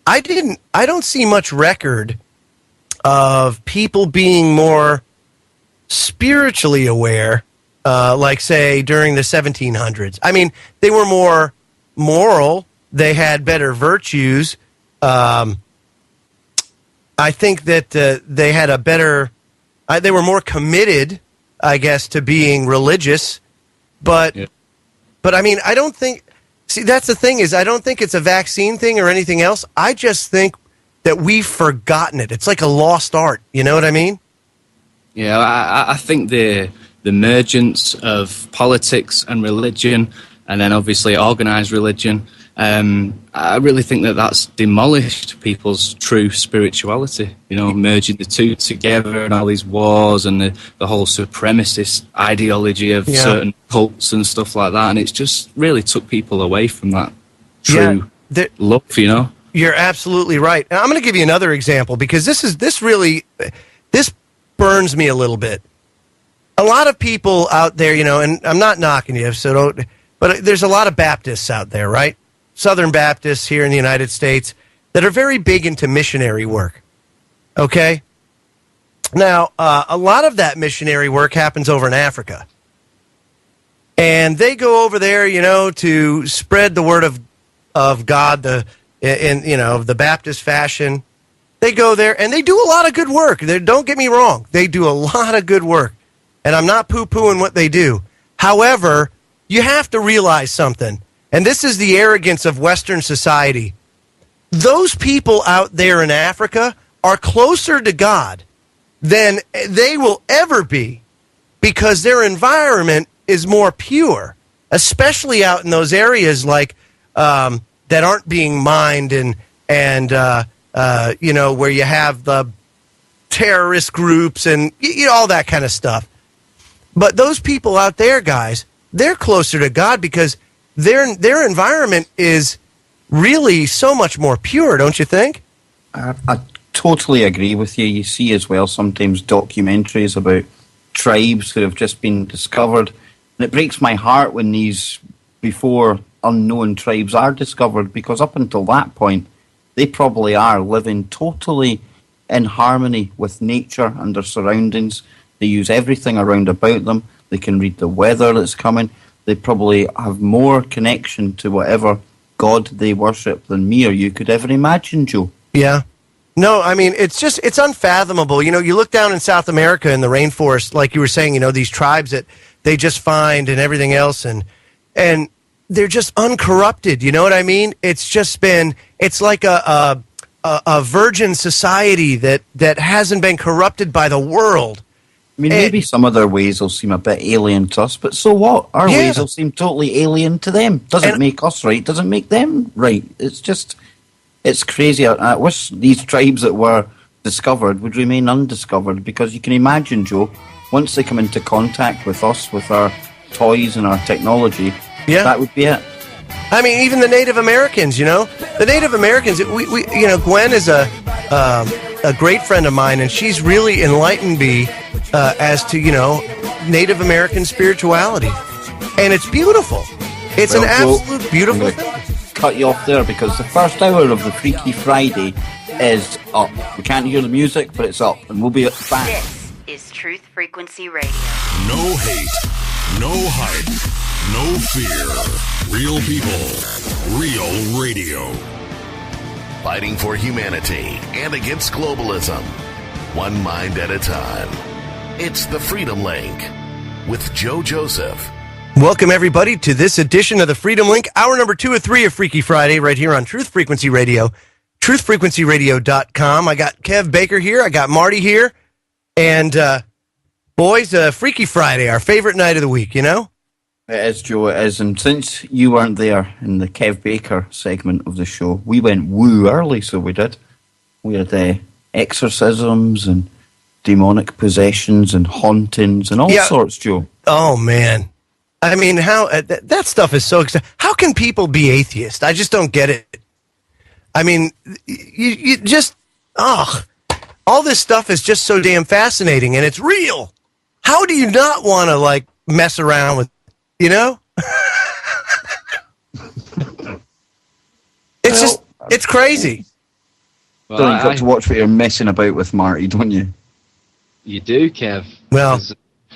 S6: I don't see much record of people being more spiritually aware, like say during the 1700s. I mean, they were more moral. They had better virtues. I think that they had a better. They were more committed, I guess, to being religious. But I mean, I don't think. See, that's the thing is, I don't think it's a vaccine thing or anything else. I just think that we've forgotten it. It's like a lost art. You know what I mean?
S3: Yeah, I think the emergence of politics and religion, and then obviously organised religion, I really think that that's demolished people's true spirituality. Merging the two together and all these wars and the whole supremacist ideology of certain cults and stuff like that. And it's just really took people away from that true love,
S6: You're absolutely right. And I'm going to give you another example because this really burns me a little bit. A lot of people out there, and I'm not knocking you, so don't. but there's a lot of Baptists out there, right? Southern Baptists here in the United States that are very big into missionary work. Okay? Now, a lot of that missionary work happens over in Africa. And they go over there, to spread the word of God in the Baptist fashion. They go there and they do a lot of good work. Don't get me wrong. They do a lot of good work. And I'm not poo-pooing what they do. However, you have to realize something. And this is the arrogance of Western society. Those people out there in Africa are closer to God than they will ever be because their environment is more pure, especially out in those areas like that aren't being mined and where you have the terrorist groups and all that kind of stuff. But those people out there, guys, they're closer to God because their environment is really so much more pure, don't you think?
S2: I totally agree with you. You see as well sometimes documentaries about tribes that have just been discovered. And it breaks my heart when these before unknown tribes are discovered because up until that point, they probably are living totally in harmony with nature and their surroundings. They use everything around about them. They can read the weather that's coming. They probably have more connection to whatever God they worship than me or you could ever imagine, Joe.
S6: Yeah. No, I mean, it's unfathomable. You look down in South America in the rainforest, like you were saying, these tribes that they just find and everything else, and they're just uncorrupted. You know what I mean? It's like a virgin society that hasn't been corrupted by the world.
S2: I mean, maybe some of their ways will seem a bit alien to us, but so what? Our ways will seem totally alien to them. Doesn't make us right, doesn't make them right. It's crazy. I wish these tribes that were discovered would remain undiscovered because you can imagine, Joe, once they come into contact with us, with our toys and our technology, that would be it.
S6: I mean, even the Native Americans, the Native Americans, Gwen is a great friend of mine, and she's really enlightened me as to, Native American spirituality. And it's beautiful. It's an absolute beautiful thing.
S2: Cut you off there because the first hour of the Freaky Friday is up. We can't hear the music, but it's up, and we'll be back.
S13: This is Truth Frequency Radio.
S1: No hate, no hype, no fear. Real people, real radio.
S14: Fighting for humanity and against globalism. One mind at a time. It's the Freedom Link with Joe Joseph.
S6: Welcome, everybody, to this edition of the Freedom Link, hour number 2 or 3 of Freaky Friday, right here on Truth Frequency Radio, truthfrequencyradio.com. I got Kev Baker here. I got Marty here. And, boys, Freaky Friday, our favorite night of the week, It
S2: is, Joe, it is. And since you weren't there in the Kev Baker segment of the show, we went woo early, so we did. We had exorcisms and demonic possessions and hauntings and all sorts, Joe.
S6: Oh, man. I mean, how that stuff is so exciting. How can people be atheist? I just don't get it. I mean, you just, all this stuff is just so damn fascinating, and it's real. How do you not want to, mess around with, it's crazy.
S2: Well, you've got to watch what you're messing about with, Marty, don't you?
S3: You do, Kev.
S6: Well,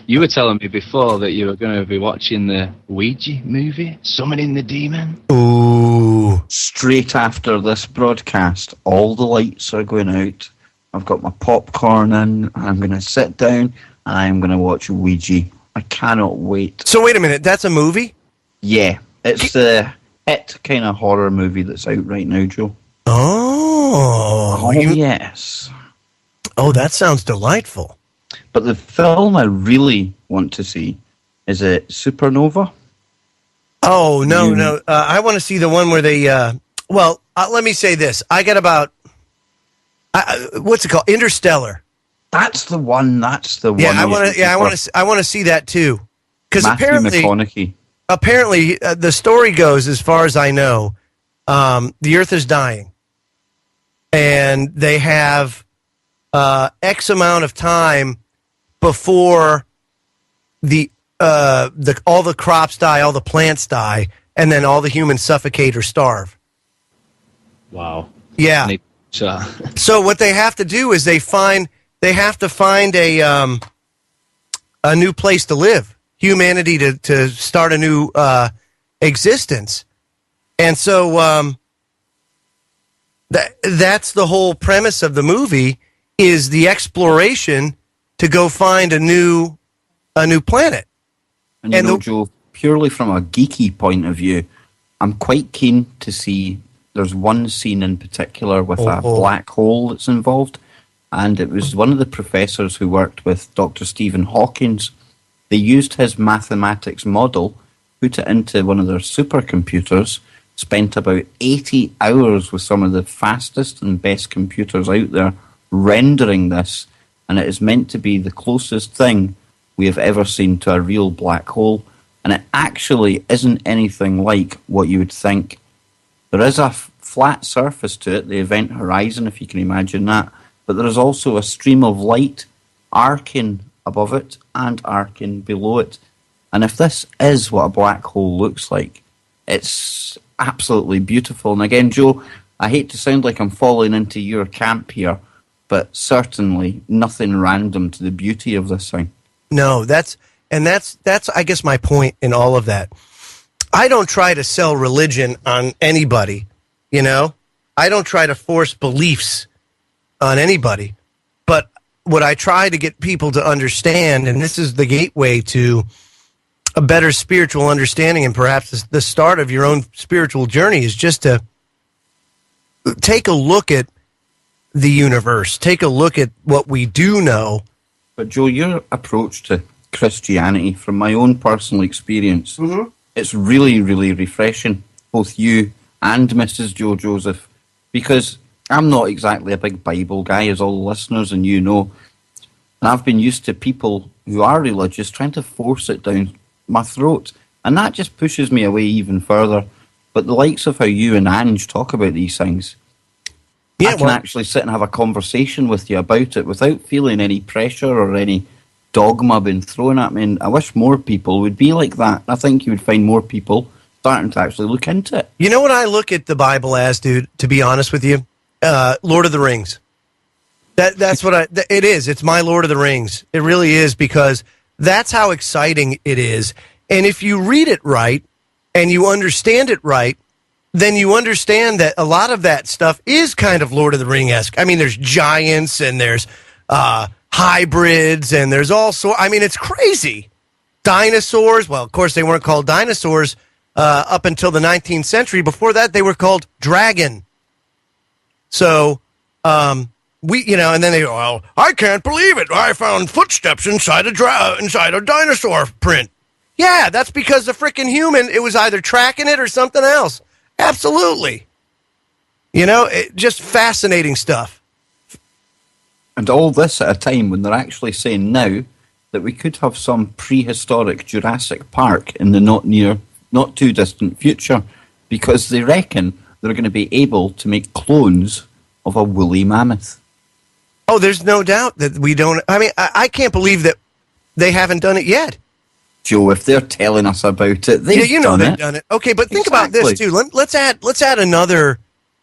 S3: you were telling me before that you were going to be watching the Ouija movie, Summoning the Demon.
S6: Ooh.
S2: Straight after this broadcast, all the lights are going out. I've got my popcorn in. I'm going to sit down and I'm going to watch Ouija. I cannot wait.
S6: So wait a minute, that's a movie?
S2: Yeah. It's the hit kind of horror movie that's out right now, Joe.
S6: Oh.
S2: Yes.
S6: Oh, that sounds delightful.
S2: But the film I really want to see is it Supernova?
S6: Oh, no. I want to see the one where they, let me say this. I got about, what's it called? Interstellar.
S2: That's the one.
S6: Yeah, I want to see that too. Because apparently the story goes, as far as I know, the Earth is dying. And they have X amount of time before the all the crops die, all the plants die, and then all the humans suffocate or starve.
S3: Wow.
S6: Yeah. So what they have to do is they have to find a new place to live. Humanity to start a new existence. And so that's the whole premise of the movie, is the exploration to go find a new planet.
S2: And you know, Joe, purely from a geeky point of view, I'm quite keen to see. There's one scene in particular with a black hole that's involved, and it was one of the professors who worked with Dr. Stephen Hawking. They used his mathematics model, put it into one of their supercomputers, spent about 80 hours with some of the fastest and best computers out there rendering this, and it is meant to be the closest thing we have ever seen to a real black hole, and it actually isn't anything like what you would think. There is a flat surface to it, the event horizon, if you can imagine that, but there is also a stream of light arcing above it and arcing below it. And if this is what a black hole looks like, it's absolutely beautiful. And again, Joe, I hate to sound like I'm falling into your camp here, but certainly nothing random to the beauty of this thing.
S6: No, that's I guess my point in all of that. I don't try to sell religion on anybody, you know? I don't try to force beliefs on anybody. But what I try to get people to understand, and this is the gateway to a better spiritual understanding and perhaps the start of your own spiritual journey, is just to take a look at the universe, take a look at what we do know.
S2: But Joe, your approach to Christianity, from my own personal experience, it's really, really refreshing, both you and Mrs. Joe Joseph, because I'm not exactly a big Bible guy, as all the listeners and you know, and I've been used to people who are religious trying to force it down my throat, and that just pushes me away even further. But the likes of how you and Ange talk about these things, I can actually sit and have a conversation with you about it without feeling any pressure or any dogma being thrown at me. And I wish more people would be like that. I think you would find more people starting to actually look into it.
S6: You know what I look at the Bible as, dude, to be honest with you? Lord of the Rings. That's what it is. It's my Lord of the Rings. It really is, because that's how exciting it is. And if you read it right and you understand it right, then you understand that a lot of that stuff is kind of Lord of the Ring-esque. I mean, there's giants and there's hybrids and there's also, I mean, it's crazy. Dinosaurs, well, of course, they weren't called dinosaurs up until the 19th century. Before that, they were called dragon. So, and then they go, well, I can't believe it. I found footsteps inside a dinosaur print. Yeah, that's because the freaking human, it was either tracking it or something else. Absolutely. Just fascinating stuff.
S2: And all this at a time when they're actually saying now that we could have some prehistoric Jurassic Park in the not too distant future, because they reckon they're going to be able to make clones of a woolly mammoth.
S6: Oh, there's no doubt that we don't. I mean, I can't believe that they haven't done it yet.
S2: Joe, if they're telling us about it, they've done it.
S6: Okay, but think about this too. Let's add another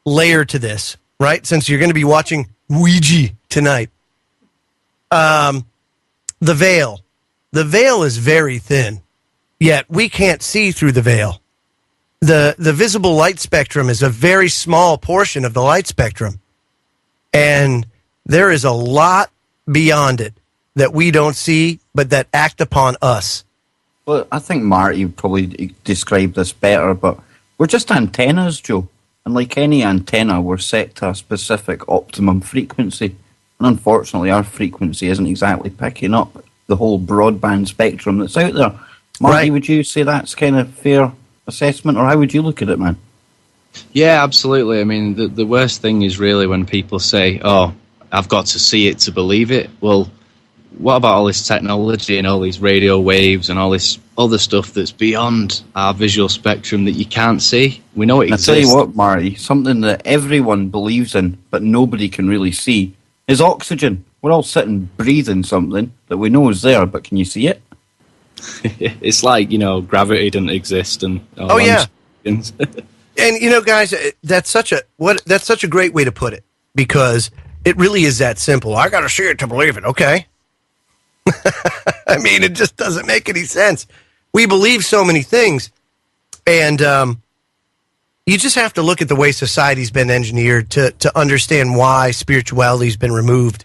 S6: layer to this, right? Since you're going to be watching Ouija tonight. The veil. The veil is very thin, yet we can't see through the veil. The visible light spectrum is a very small portion of the light spectrum. And there is a lot beyond it that we don't see, but that act upon us.
S2: Well, I think Marty would probably describe this better, but we're just antennas, Joe. And like any antenna, we're set to a specific optimum frequency. And unfortunately, our frequency isn't exactly picking up the whole broadband spectrum that's out there. Marty, would you say that's kind of fair assessment, or how would you look at it, man?
S3: Yeah, absolutely. I mean, the worst thing is really when people say, oh, I've got to see it to believe it. Well, what about all this technology and all these radio waves and all this other stuff that's beyond our visual spectrum that you can't see? We know it exists.
S2: I'll tell you what, Marty, something that everyone believes in but nobody can really see is oxygen. We're all sitting breathing something that we know is there, but can you see it?
S3: It's like, gravity didn't exist and
S6: Oh yeah. And guys, that's such a great way to put it, because it really is that simple. I got to see it to believe it. Okay. I mean, it just doesn't make any sense. We believe so many things, and you just have to look at the way society's been engineered to understand why spirituality's been removed.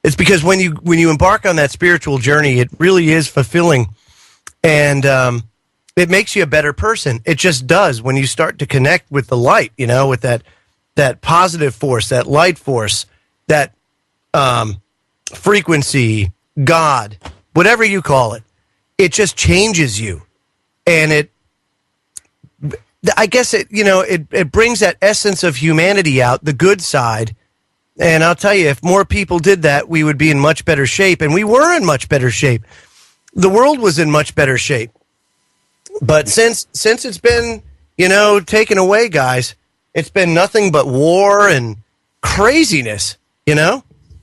S6: It's because when you embark on that spiritual journey, it really is fulfilling, and it makes you a better person. It just does when you start to connect with the light, with that positive force, that light force, that frequency, God, whatever you call it. It just changes you, and I guess it brings that essence of humanity out, the good side. And I'll tell you, if more people did that, we would be in much better shape. And we were in much better shape. The world was in much better shape. But since it's been, taken away, guys, it's been nothing but war and craziness,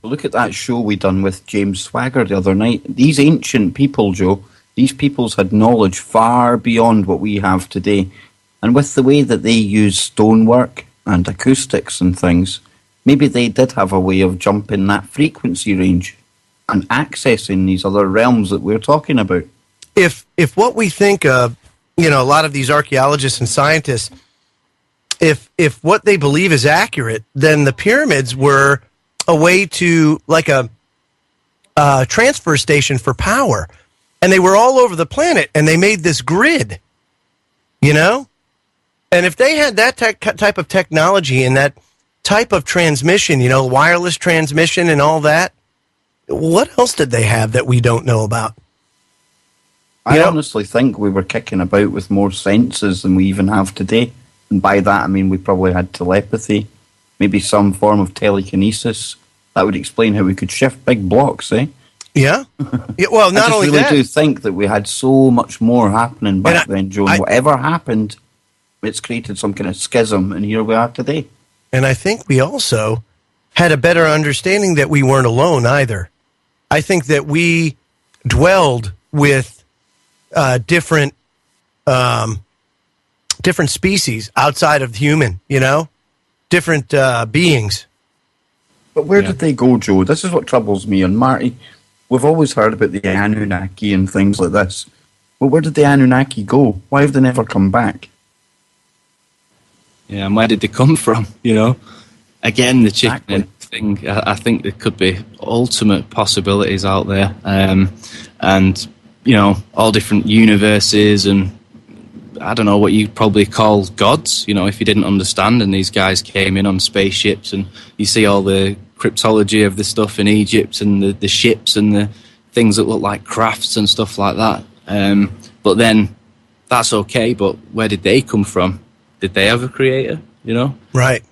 S2: Look at that show we done with James Swagger the other night. These ancient people, Joe, these peoples had knowledge far beyond what we have today. And with the way that they use stonework and acoustics and things, maybe they did have a way of jumping that frequency range and accessing these other realms that we're talking about.
S6: If what we think of, a lot of these archaeologists and scientists, if what they believe is accurate, then the pyramids were a way to, like a transfer station for power. And they were all over the planet, and they made this grid, And if they had that type of technology and that type of transmission, wireless transmission and all that, what else did they have that we don't know about?
S2: I honestly think we were kicking about with more senses than we even have today. And by that, I mean we probably had telepathy, maybe some form of telekinesis. That would explain how we could shift big blocks, eh?
S6: Yeah. Well, not only that.
S2: I really do think that we had so much more happening back then, Joe. Whatever happened, it's created some kind of schism, and here we are today.
S6: And I think we also had a better understanding that we weren't alone either. I think that we dwelled with different species outside of human, different beings.
S2: But where did they go, Joe? This is what troubles me. And Marty, we've always heard about the Anunnaki and things like this. Well, where did the Anunnaki go? Why have they never come back?
S3: Yeah, and where did they come from, Again, the chicken thing, I think there could be ultimate possibilities out there. And, all different universes, and I don't know what you'd probably call gods, if you didn't understand, and these guys came in on spaceships, and you see all the cryptology of the stuff in Egypt, and the ships and the things that look like crafts and stuff like that. But then that's okay, but where did they come from? Did they have a creator,
S6: Right.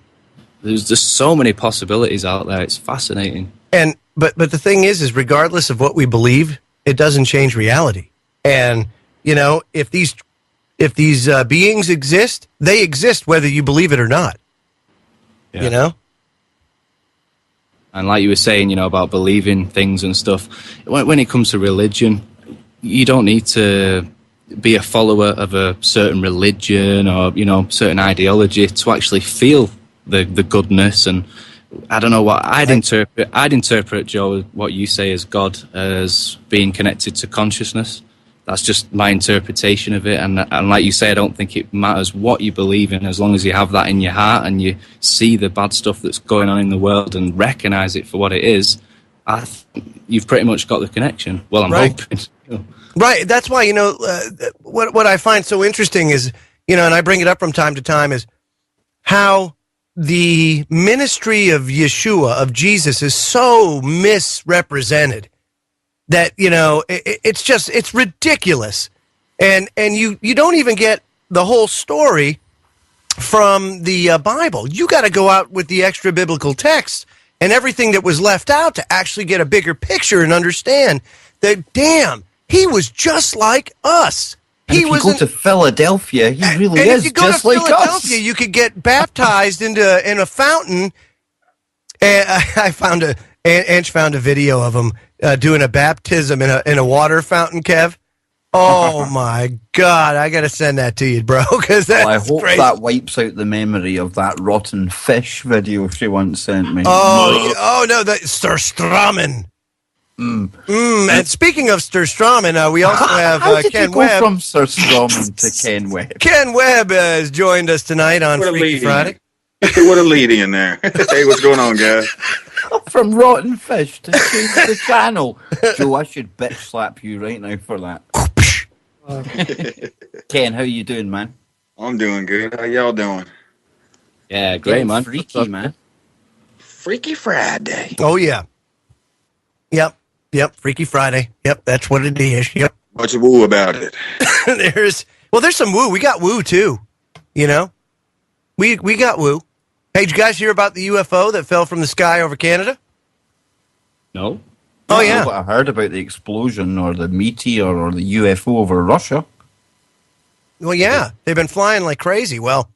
S6: There's
S3: just so many possibilities out there. It's fascinating.
S6: And but the thing is regardless of what we believe, it doesn't change reality. And if these beings exist, they exist whether you believe it or not.
S3: Yeah. And like you were saying, about believing things and stuff, when it comes to religion, you don't need to be a follower of a certain religion or, certain ideology to actually feel the goodness. And I don't know what I'd interpret, Joe, what you say as God, as being connected to consciousness. That's just my interpretation of it. And like you say, I don't think it matters what you believe in, as long as you have that in your heart and you see the bad stuff that's going on in the world and recognize it for what it is. You've pretty much got the connection. Well, I'm hoping.
S6: Right. That's why, what I find so interesting is, and I bring it up from time to time, is how the ministry of Yeshua, of Jesus, is so misrepresented that, it's ridiculous. And you don't even get the whole story from the Bible. You got to go out with the extra biblical text and everything that was left out to actually get a bigger picture and understand that, damn, he was just like us.
S2: If you go to Philadelphia, he really is just like us. If you go to Philadelphia,
S6: you could get baptized in a fountain. And I found Ange found a video of him doing a baptism in a water fountain, Kev. Oh my God! I gotta send that to you, bro. Because that's
S2: I hope
S6: crazy.
S2: that wipes out the memory of that rotten fish video she once sent me.
S6: Oh no, that Sturstramen. And speaking of Sturstramen, we also have
S2: How did
S6: Ken
S2: you go
S6: Webb.
S2: from Sturstramen to Ken Webb?
S6: Ken Webb has joined us tonight on
S15: What a
S6: Freaky
S15: lead
S6: Friday.
S15: What a lead in there. Hey, what's going on, guys?
S2: From rotten fish to change the channel. Joe, I should bitch slap you right now for that. Ken, how you doing, man?
S15: I'm doing good. How y'all doing?
S3: Yeah, great, man.
S2: Freaky, man.
S15: Freaky Friday.
S6: Oh yeah. Yep. Freaky Friday. Yep, that's what it is. Yep.
S15: What's woo about it?
S6: there's some woo. We got woo too. You know, we got woo. Hey, did you guys hear about the UFO that fell from the sky over Canada?
S3: No.
S6: Oh yeah.
S2: But I heard about the explosion or the meteor or the UFO over Russia.
S6: Well, yeah, they've been flying like crazy. Well,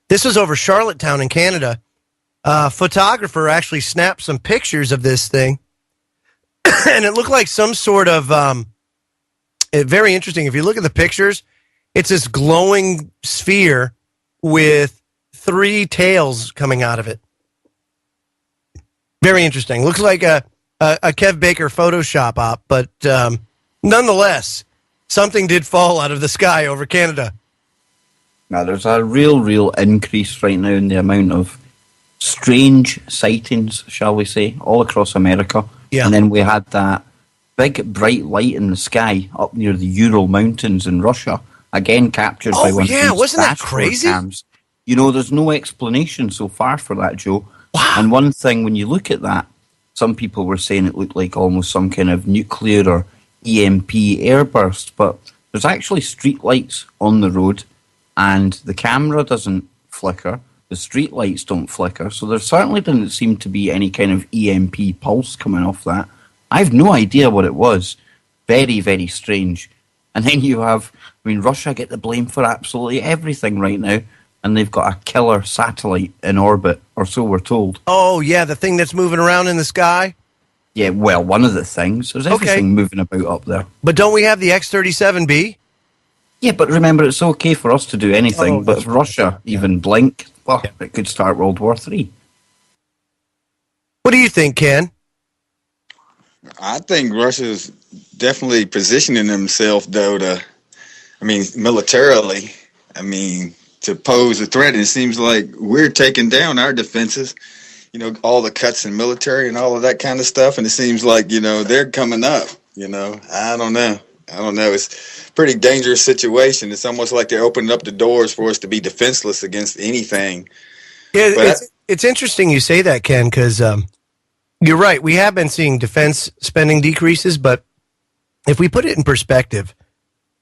S6: this was over Charlottetown in Canada. A photographer actually snapped some pictures of this thing, and it looked like some sort of very interesting. If you look at the pictures, it's this glowing sphere with 3 tails coming out of it. Very interesting. Looks like a Kev Baker Photoshop op, but nonetheless, something did fall out of the sky over Canada.
S2: Now, there's a real increase right now in the amount of strange sightings, shall we say, all across America.
S6: Yeah.
S2: And then we had that big bright light in the sky up near the Ural Mountains in Russia, again captured by one of these
S6: wasn't that
S2: dashboard
S6: crazy?
S2: cams. You know, there's no explanation so far for that, Joe.
S6: Wow.
S2: And one thing, when you look at that, some people were saying it looked like almost some kind of nuclear or EMP airburst, but there's actually street lights on the road, and the camera doesn't flicker, the street lights don't flicker, so there certainly didn't seem to be any kind of EMP pulse coming off that. I have no idea what it was. Very strange. And then you have, Russia get the blame for absolutely everything right now, and they've got a killer satellite in orbit, or so we're told.
S6: Oh, yeah, the thing that's moving around in the sky?
S2: Yeah, well, one of the things. There's everything moving about up there.
S6: But don't we have the X-37B?
S2: Yeah, but remember, it's okay for us to do anything, but if Russia even blink, well, it could start World War III.
S6: What do you think, Ken?
S15: I think Russia's definitely positioning themselves, though, militarily, to pose a threat. And it seems like we're taking down our defenses, all the cuts in military and all of that kind of stuff. And it seems like, they're coming up, I don't know. It's a pretty dangerous situation. It's almost like they're opening up the doors for us to be defenseless against anything.
S6: Yeah, it's interesting you say that, Ken, because you're right. We have been seeing defense spending decreases, but if we put it in perspective,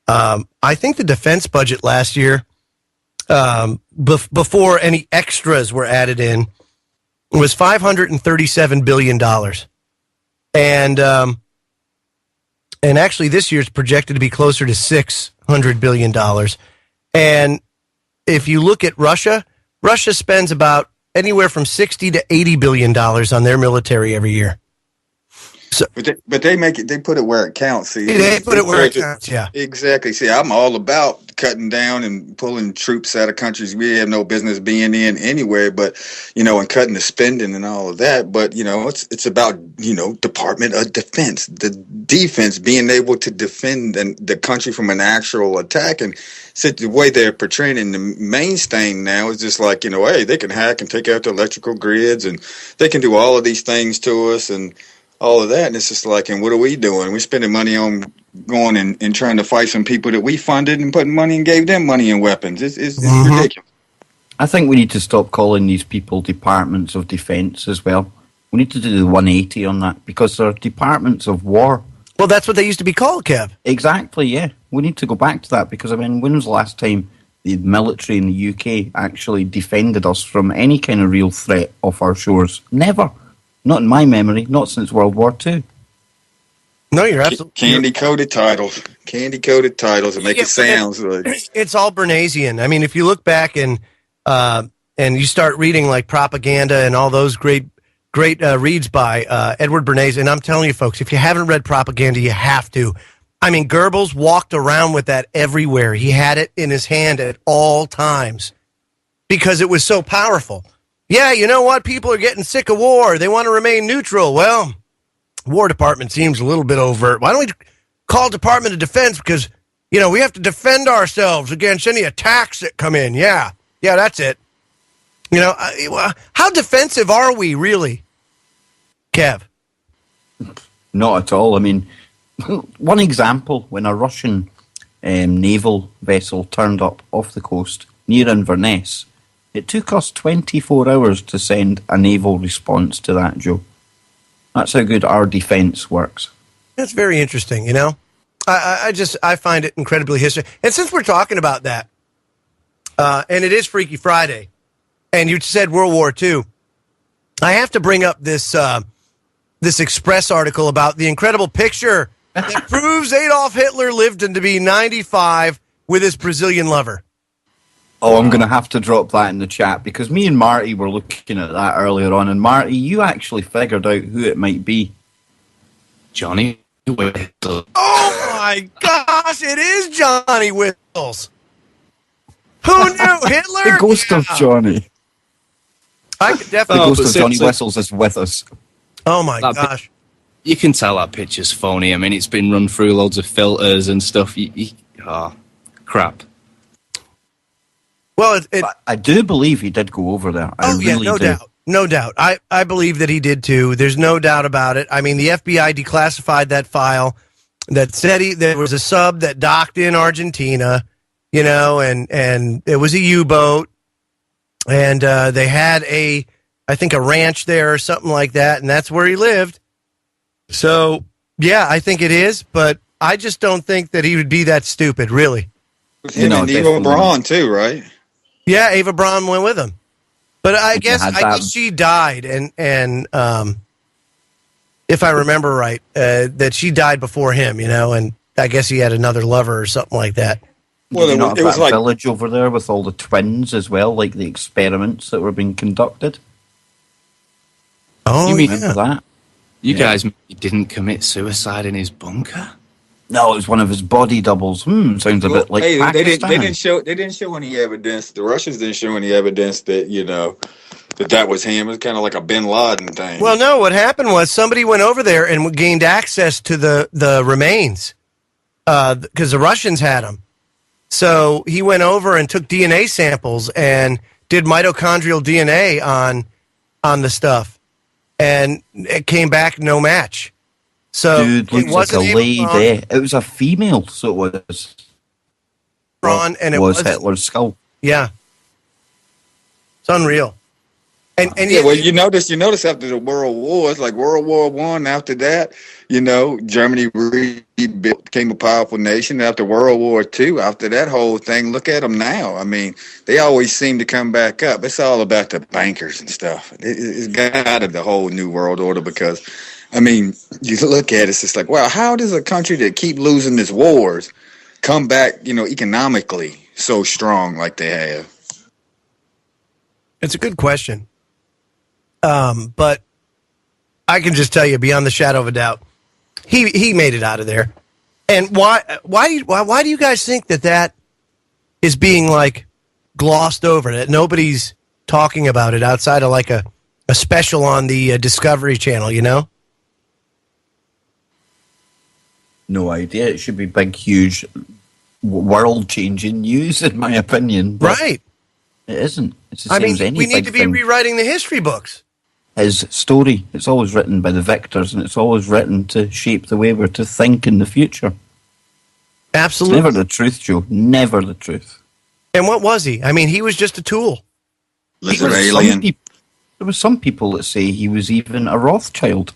S6: I think the defense budget last year, before any extras were added in, was $537 billion. And actually this year's projected to be closer to $600 billion. And if you look at Russia spends about anywhere from $60 to $80 billion on their military every year. So,
S15: but they put it where it counts. See,
S6: they put it where it counts. Yeah,
S15: exactly. See, I'm all about cutting down and pulling troops out of countries we have no business being in anyway. But and cutting the spending and all of that. But it's about Department of Defense, the defense being able to defend the country from an actual attack. And the way they're portraying in the mainstream now is just like hey, they can hack and take out the electrical grids and they can do all of these things to us and all of that, and it's just like, and what are we doing? We're spending money on going and trying to fight some people that we funded and putting money and gave them money and weapons. It's ridiculous.
S2: I think we need to stop calling these people departments of defense as well. We need to do the 180 on that because they're departments of war.
S6: Well, that's what they used to be called, Kev.
S2: Exactly, yeah. We need to go back to that because, when was the last time the military in the UK actually defended us from any kind of real threat off our shores? Never. Not in my memory, not since World War II.
S6: No, you're absolutely...
S15: Candy-coated titles that make it sound like...
S6: It's all Bernaysian. If you look back and you start reading like Propaganda and all those great reads by Edward Bernays, and I'm telling you folks, if you haven't read Propaganda, you have to. I mean, Goebbels walked around with that everywhere. He had it in his hand at all times because it was so powerful. Yeah, you know what? People are getting sick of war. They want to remain neutral. Well, War Department seems a little bit overt. Why don't we call Department of Defense? Because, we have to defend ourselves against any attacks that come in. Yeah, that's it. How defensive are we, really, Kev?
S2: Not at all. I mean, one example, when a Russian naval vessel turned up off the coast near Inverness, it took us 24 hours to send a naval response to that, Joe. That's how good our defense works.
S6: That's very interesting, I find it incredibly history. And since we're talking about that, and it is Freaky Friday, and you said World War II, I have to bring up this Express article about the incredible picture that proves Adolf Hitler lived to be 95 with his Brazilian lover.
S2: Oh, I'm going to have to drop that in the chat because me and Marty were looking at that earlier on. And Marty, you actually figured out who it might be.
S3: Johnny Whistles.
S6: Oh my gosh, it is Johnny Whistles. Who knew? Hitler?
S2: The ghost of Johnny.
S6: I could definitely.
S2: The ghost of Johnny Whistles is with us.
S6: Oh my gosh.
S3: You can tell that picture's phony. I mean, it's been run through loads of filters and stuff. Crap.
S6: Well,
S2: I do believe he did go over there.
S6: No doubt. I believe that he did too. There's no doubt about it. I mean, the FBI declassified that file that said there was a sub that docked in Argentina, and it was a U-boat, and they had I think a ranch there or something like that, and that's where he lived. So, yeah, I think it is, but I just don't think that he would be that stupid, really.
S15: Him and Eva Braun, too, right?
S6: Yeah, Eva Braun went with him. But I guess she died, and if I remember right, that she died before him, and I guess he had another lover or something like that.
S2: Well, it was like village over there with all the twins as well, like the experiments that were being conducted.
S6: Oh,
S2: you remember that?
S3: You guys didn't commit suicide in his bunker?
S2: No, it was one of his body doubles. Sounds a bit like Pakistan.
S15: They didn't show any evidence. The Russians didn't show any evidence that that was him. It was kind of like a Bin Laden thing.
S6: Well, no. What happened was somebody went over there and gained access to the remains because the Russians had them. So he went over and took DNA samples and did mitochondrial DNA on the stuff, and it came back no match. So
S2: dude, looks like a lady. It was a female, so it was.
S6: And it
S2: was Hitler's skull.
S6: Yeah, it's unreal. And
S15: well, you notice after the World Wars, like World War I, after that, Germany became a powerful nation. After World War II, after that whole thing, look at them now. I mean, they always seem to come back up. It's all about the bankers and stuff. It's got out of the whole New World Order because, I mean, you look at it, it's just like, wow, how does a country that keep losing its wars come back, economically so strong like they have?
S6: It's a good question. But I can just tell you beyond the shadow of a doubt, he made it out of there. And why do you guys think that is being like glossed over, that nobody's talking about it outside of like a special on the Discovery Channel,
S2: No idea. It should be big, huge, world-changing news, in my opinion.
S6: Right.
S2: It isn't. It's the same as any
S6: we need to be
S2: thing.
S6: rewriting the history books.
S2: His story, it's always written by the victors, and it's always written to shape the way we're to think in the future.
S6: Absolutely.
S2: It's never the truth, Joe. Never the truth.
S6: And what was he? I mean, he was just a tool.
S15: Alien.
S2: There were some people that say he was even a Rothschild.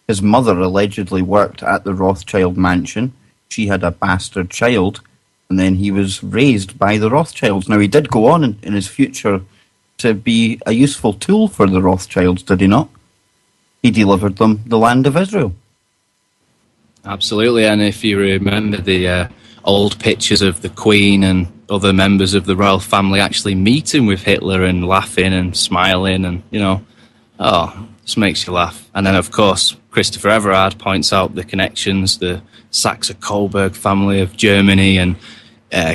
S2: His mother allegedly worked at the Rothschild mansion. She had a bastard child, and then he was raised by the Rothschilds. Now, he did go on in his future to be a useful tool for the Rothschilds, did he not? He delivered them the land of Israel.
S3: Absolutely, and if you remember the old pictures of the Queen and other members of the royal family actually meeting with Hitler and laughing and smiling and, this makes you laugh. And then, of course, Christopher Everard points out the connections, the Saxe-Coburg family of Germany, and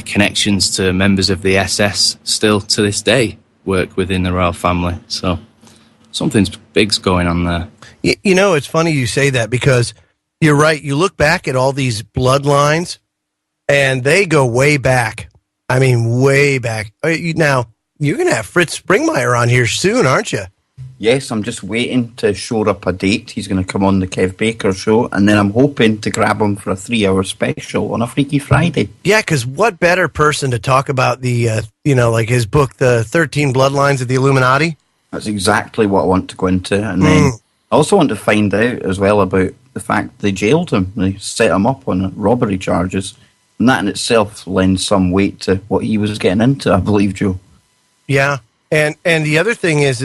S3: connections to members of the SS still to this day work within the royal family. So something's big's going on there.
S6: You know, it's funny you say that, because you're right. You look back at all these bloodlines, and they go way back. I mean, way back. Now, you're going to have Fritz Springmeier on here soon, aren't you?
S2: Yes, I'm just waiting to shore up a date. He's going to come on the Kev Baker show, and then I'm hoping to grab him for a 3-hour special on a Freaky Friday.
S6: Yeah, because what better person to talk about the, like his book, The 13 Bloodlines of the Illuminati?
S2: That's exactly what I want to go into. And then I also want to find out as well about the fact they jailed him. They set him up on robbery charges. And that in itself lends some weight to what he was getting into, I believe, Joe.
S6: Yeah, and the other thing is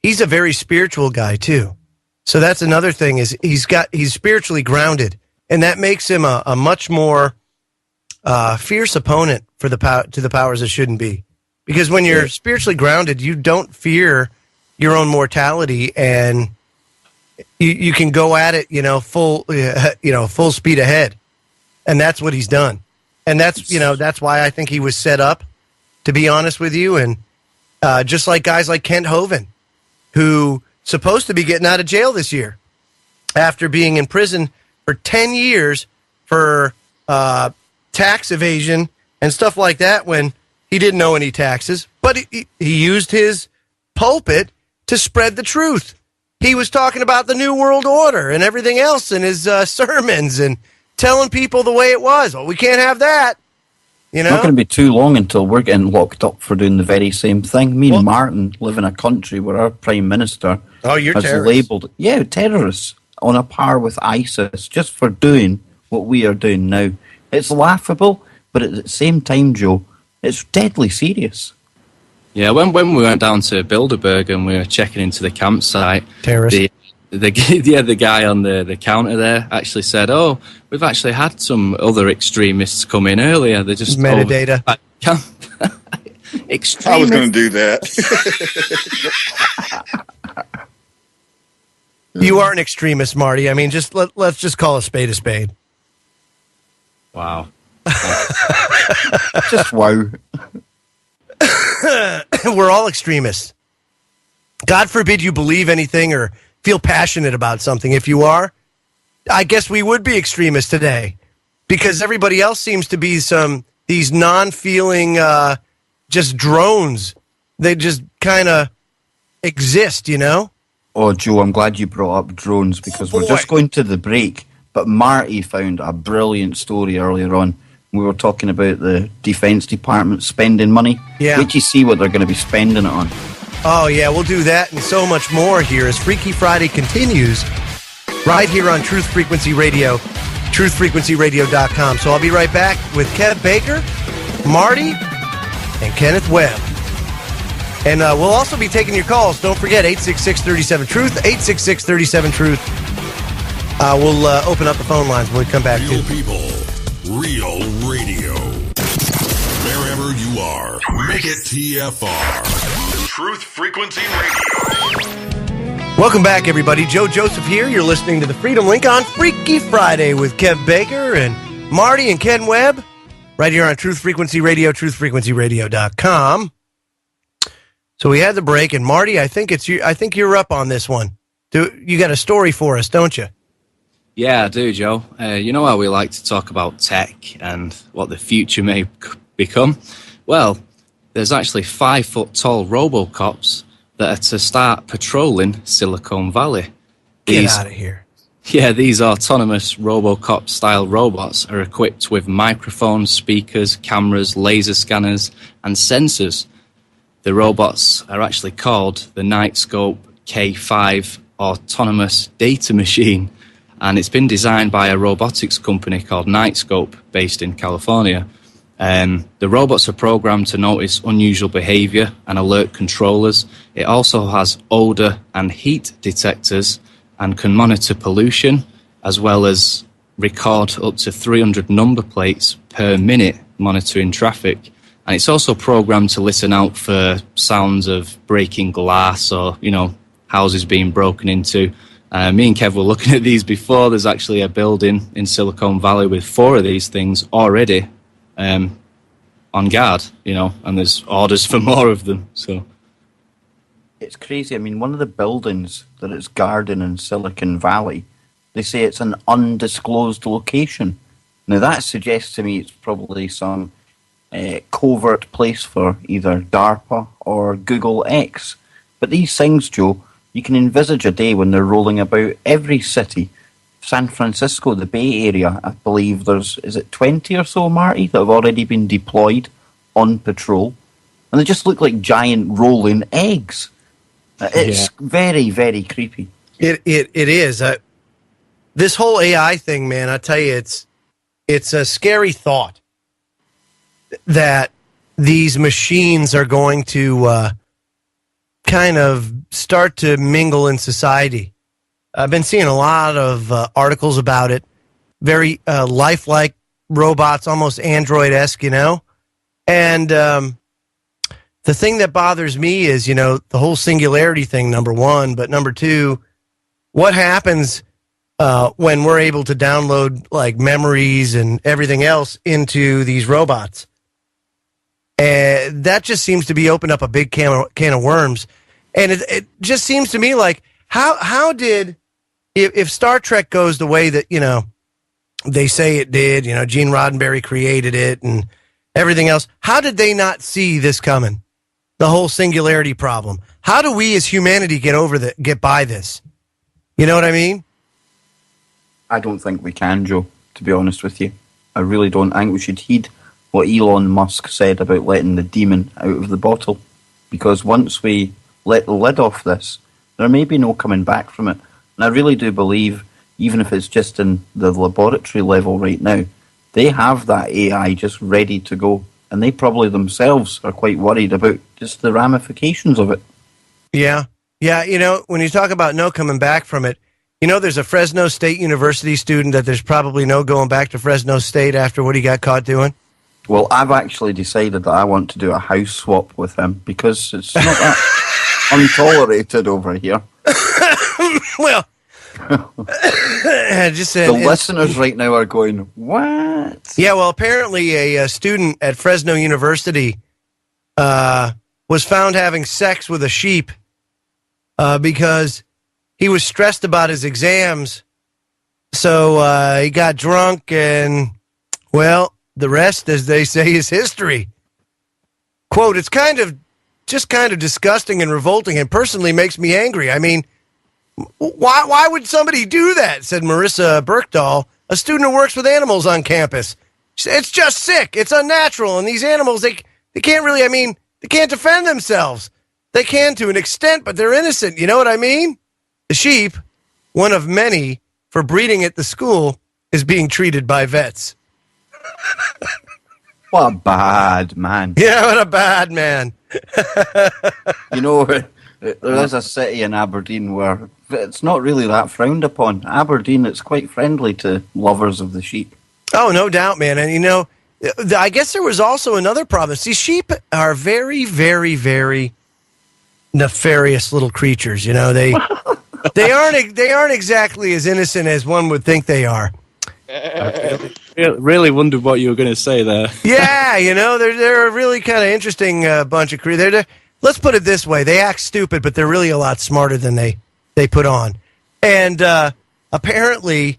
S6: he's a very spiritual guy too. So that's another thing, is he's spiritually grounded, and that makes him a much more fierce opponent for to the powers that shouldn't be. Because when you're spiritually grounded, you don't fear your own mortality, and you can go at it, full speed ahead. And that's what he's done. And that's why I think he was set up, to be honest with you. And just like guys like Kent Hovind, who supposed to be getting out of jail this year after being in prison for 10 years for tax evasion and stuff like that, when he didn't know any taxes. But he used his pulpit to spread the truth. He was talking about the New World Order and everything else in his sermons, and telling people the way it was. Well, we can't have that. You know?
S2: It's not going to be too long until we're getting locked up for doing the very same thing. Me and Martin live in a country where our Prime Minister has labelled terrorists on a par with ISIS just for doing what we are doing now. It's laughable, but at the same time, Joe, it's deadly serious.
S3: Yeah, when we went down to Bilderberg and we were checking into the campsite, the guy on the counter there actually said, "Oh, we've actually had some other extremists come in earlier. They just
S6: metadata."
S15: Extremists. I was going to do that.
S6: You are an extremist, Marty. I mean, let's just call a spade a spade.
S3: Wow.
S2: Just wow.
S6: We're all extremists. God forbid you believe anything or feel passionate about something. If you are, I guess we would be extremists today, because everybody else seems to be these non-feeling just drones. They just kind of exist, you know?
S2: Oh, Joe, I'm glad you brought up drones, because we're just going to the break, but Marty found a brilliant story earlier on. We were talking about the Defense Department spending money.
S6: Yeah.
S2: Wait till you see what they're going to be spending it on.
S6: Oh, yeah, we'll do that and so much more here as Freaky Friday continues right here on Truth Frequency Radio, truthfrequencyradio.com. So I'll be right back with Kev Baker, Marty, and Kenneth Webb. And we'll also be taking your calls. Don't forget, 866-37-TRUTH, 866-37-TRUTH. We'll open up the phone lines when we come back.
S1: Real people, real radio. Wherever you are, make it TFR. Truth Frequency Radio.
S6: Welcome back, everybody. Joe Joseph here. You're listening to the Freedom Link on Freaky Friday with Kev Baker and Marty and Ken Webb, right here on Truth Frequency Radio, truthfrequencyradio.com. So we had the break, and Marty, I think you're up on this one. You got a story for us, don't you?
S3: Yeah, I do, Joe. You know how we like to talk about tech and what the future may become? Well, there's actually 5-foot-tall Robocops that are to start patrolling Silicon Valley.
S6: Get out of here.
S3: Yeah, these autonomous Robocop-style robots are equipped with microphones, speakers, cameras, laser scanners, and sensors. The robots are actually called the Nightscope K5 Autonomous Data Machine, and it's been designed by a robotics company called Nightscope, based in California. The robots are programmed to notice unusual behavior and alert controllers. It also has odor and heat detectors and can monitor pollution, as well as record up to 300 number plates per minute, monitoring traffic. And it's also programmed to listen out for sounds of breaking glass or, houses being broken into. Me and Kev were looking at these before. There's actually a building in Silicon Valley with 4 of these things already on guard, and there's orders for more of them. So
S2: it's crazy. I mean, one of the buildings that it's guarding in Silicon Valley, they say it's an undisclosed location. Now that suggests to me it's probably some covert place for either DARPA or Google X. But these things, Joe, you can envisage a day when they're rolling about every city. San Francisco, the Bay Area, I believe is it 20 or so, Marty, that have already been deployed on patrol. And they just look like giant rolling eggs. It's very, very creepy.
S6: It is. This whole AI thing, man, I tell you, it's a scary thought that these machines are going to kind of start to mingle in society. I've been seeing a lot of articles about it. Very lifelike robots, almost android-esque, And the thing that bothers me is, the whole singularity thing, number one. But number two, what happens when we're able to download like memories and everything else into these robots? That just seems to be opened up a big can of worms. And it just seems to me like, how did, if Star Trek goes the way that, they say it did, Gene Roddenberry created it and everything else, how did they not see this coming? The whole singularity problem. How do we as humanity get by this? You know what I mean?
S2: I don't think we can, Joe, to be honest with you. I really don't. I think we should heed what Elon Musk said about letting the demon out of the bottle. Because once we let the lid off this, there may be no coming back from it. And I really do believe, even if it's just in the laboratory level right now, they have that AI just ready to go. And they probably themselves are quite worried about just the ramifications of it.
S6: Yeah. Yeah, when you talk about no coming back from it, there's a Fresno State University student that there's probably no going back to Fresno State after what he got caught doing.
S2: Well, I've actually decided that I want to do a house swap with him because it's not that untolerated over here.
S6: Well, just
S2: the listeners right now are going, what?
S6: Yeah, well, apparently a student at Fresno University was found having sex with a sheep because he was stressed about his exams. So he got drunk and, well, the rest, as they say, is history. Quote, it's kind of disgusting and revolting and personally makes me angry. I mean, why would somebody do that? Said Marissa Berkdahl, a student who works with animals on campus. She said, it's just sick. It's unnatural. And these animals, they can't really, they can't defend themselves. They can to an extent, but they're innocent. You know what I mean? The sheep, one of many for breeding at the school, is being treated by vets.
S2: What a bad man.
S6: Yeah, what a bad man.
S2: There is a city in Aberdeen where it's not really that frowned upon. Aberdeen, it's quite friendly to lovers of the sheep. Oh,
S6: no doubt, man. And, I guess there was also another problem. See, sheep are very, very, very nefarious little creatures. They aren't exactly as innocent as one would think they are.
S3: Really wondered what you were going to say there.
S6: Yeah, they're a really kind of interesting bunch of creatures. Let's put it this way. They act stupid, but they're really a lot smarter than they put on. And apparently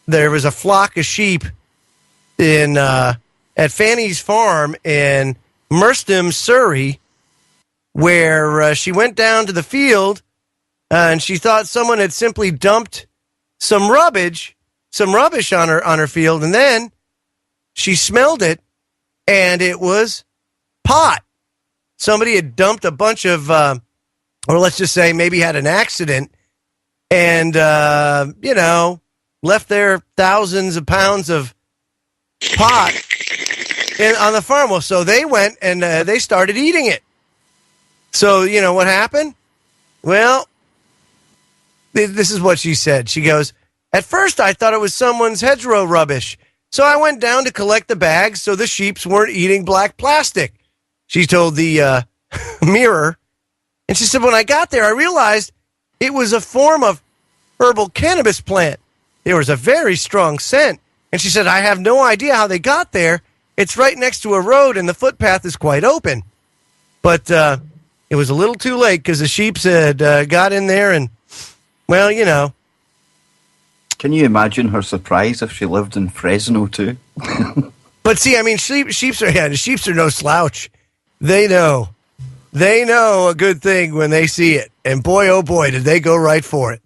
S6: there was a flock of sheep at Fanny's farm in Merstham, Surrey, where she went down to the field and she thought someone had simply dumped some rubbish on her field, and then she smelled it, and it was pot. Somebody had dumped a bunch of, or let's just say maybe had an accident, and, left there thousands of pounds of pot on the farm. Well, so they went and they started eating it. So, what happened? Well, this is what she said. She goes, at first, I thought it was someone's hedgerow rubbish, so I went down to collect the bags so the sheeps weren't eating black plastic. She told the Mirror, and she said, when I got there, I realized it was a form of herbal cannabis plant. There was a very strong scent. And she said, I have no idea how they got there. It's right next to a road, and the footpath is quite open. But it was a little too late because the sheeps had got in there and, well, you know.
S2: Can you imagine her surprise if she lived in Fresno, too?
S6: But see, I mean, sheeps are no slouch. They know a good thing when they see it. And boy, oh boy, did they go right for it.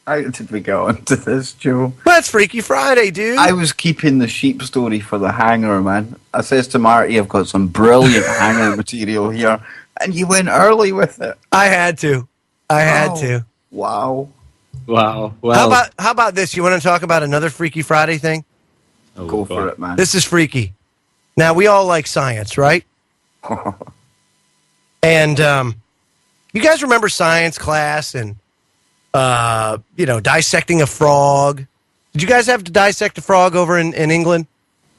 S2: How did we get onto this, Joe?
S6: Well, it's Freaky Friday, dude.
S2: I was keeping the sheep story for the hanger, man. I says to Marty, I've got some brilliant hanger material here. And you went early with it.
S6: I had to.
S2: Wow.
S3: Wow. Well,
S6: How about this? You want to talk about another Freaky Friday thing?
S2: Go for it, man.
S6: This is freaky. Now, we all like science, right? And you guys remember science class and, dissecting a frog? Did you guys have to dissect a frog over in England?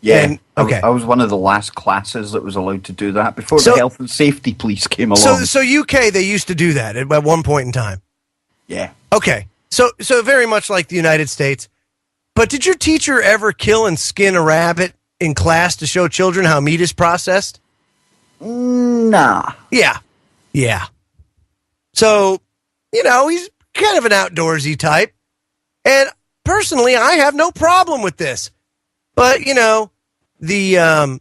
S2: Yeah.
S6: Okay.
S2: I was one of the last classes that was allowed to do that before the health and safety police came along.
S6: So UK, they used to do that at one point in time.
S2: Yeah.
S6: Okay. So very much like the United States. But did your teacher ever kill and skin a rabbit in class to show children how meat is processed?
S2: Nah.
S6: Yeah. So, he's kind of an outdoorsy type. And personally, I have no problem with this. But, the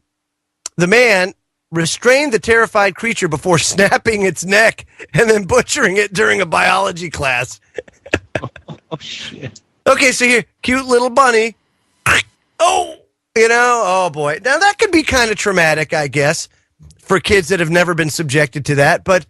S6: man restrained the terrified creature before snapping its neck and then butchering it during a biology class.
S3: Oh, shit.
S6: Okay, so here, cute little bunny. Oh boy. Now that could be kind of traumatic, I guess, for kids that have never been subjected to that. But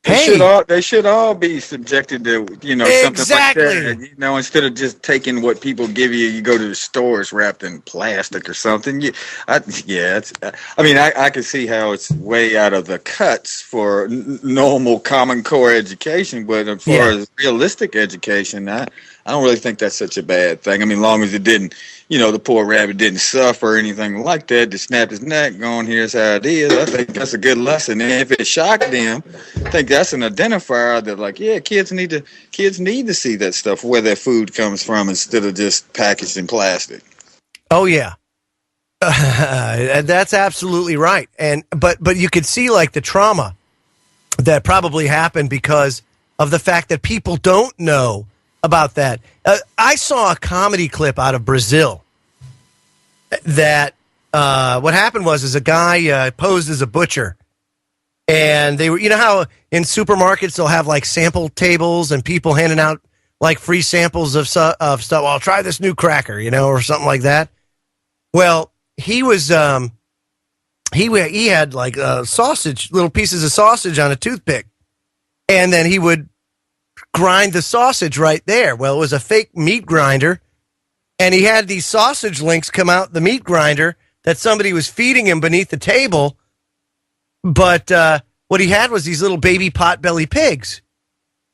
S15: they should all be subjected to something like that. Instead of just taking what people give you, you go to the stores wrapped in plastic or something. I can see how it's way out of the cuts for normal Common Core education, but as far as realistic education, I don't really think that's such a bad thing. I mean, as long as it didn't, the poor rabbit didn't suffer or anything like that, to snap his neck, going, here's how it is. I think that's a good lesson. And if it shocked them, I think that's an identifier that, kids need to see that stuff, where their food comes from, instead of just packaged in plastic.
S6: Oh, yeah. That's absolutely right. But you could see, the trauma that probably happened because of the fact that people don't know about that. I saw a comedy clip out of Brazil that what happened was a guy posed as a butcher, and they were, how in supermarkets they'll have sample tables and people handing out free samples of stuff. Well, I'll try this new cracker, or something like that. Well, he was he had sausage, little pieces of sausage on a toothpick, and then he would grind the sausage right there. Well, it was a fake meat grinder, and he had these sausage links come out the meat grinder that somebody was feeding him beneath the table. But what he had was these little baby potbelly pigs.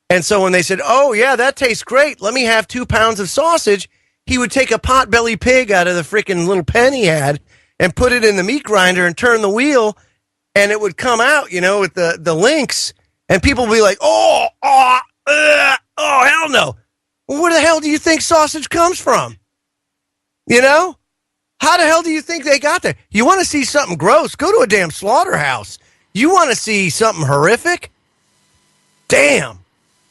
S6: And so when they said, oh, yeah, that tastes great, let me have 2 pounds of sausage, he would take a potbelly pig out of the freaking little pen he had and put it in the meat grinder and turn the wheel, and it would come out, with the links, and people would be like, oh, hell no. Where the hell do you think sausage comes from? How the hell do you think they got there? You want to see something gross? Go to a damn slaughterhouse. You want to see something horrific? Damn.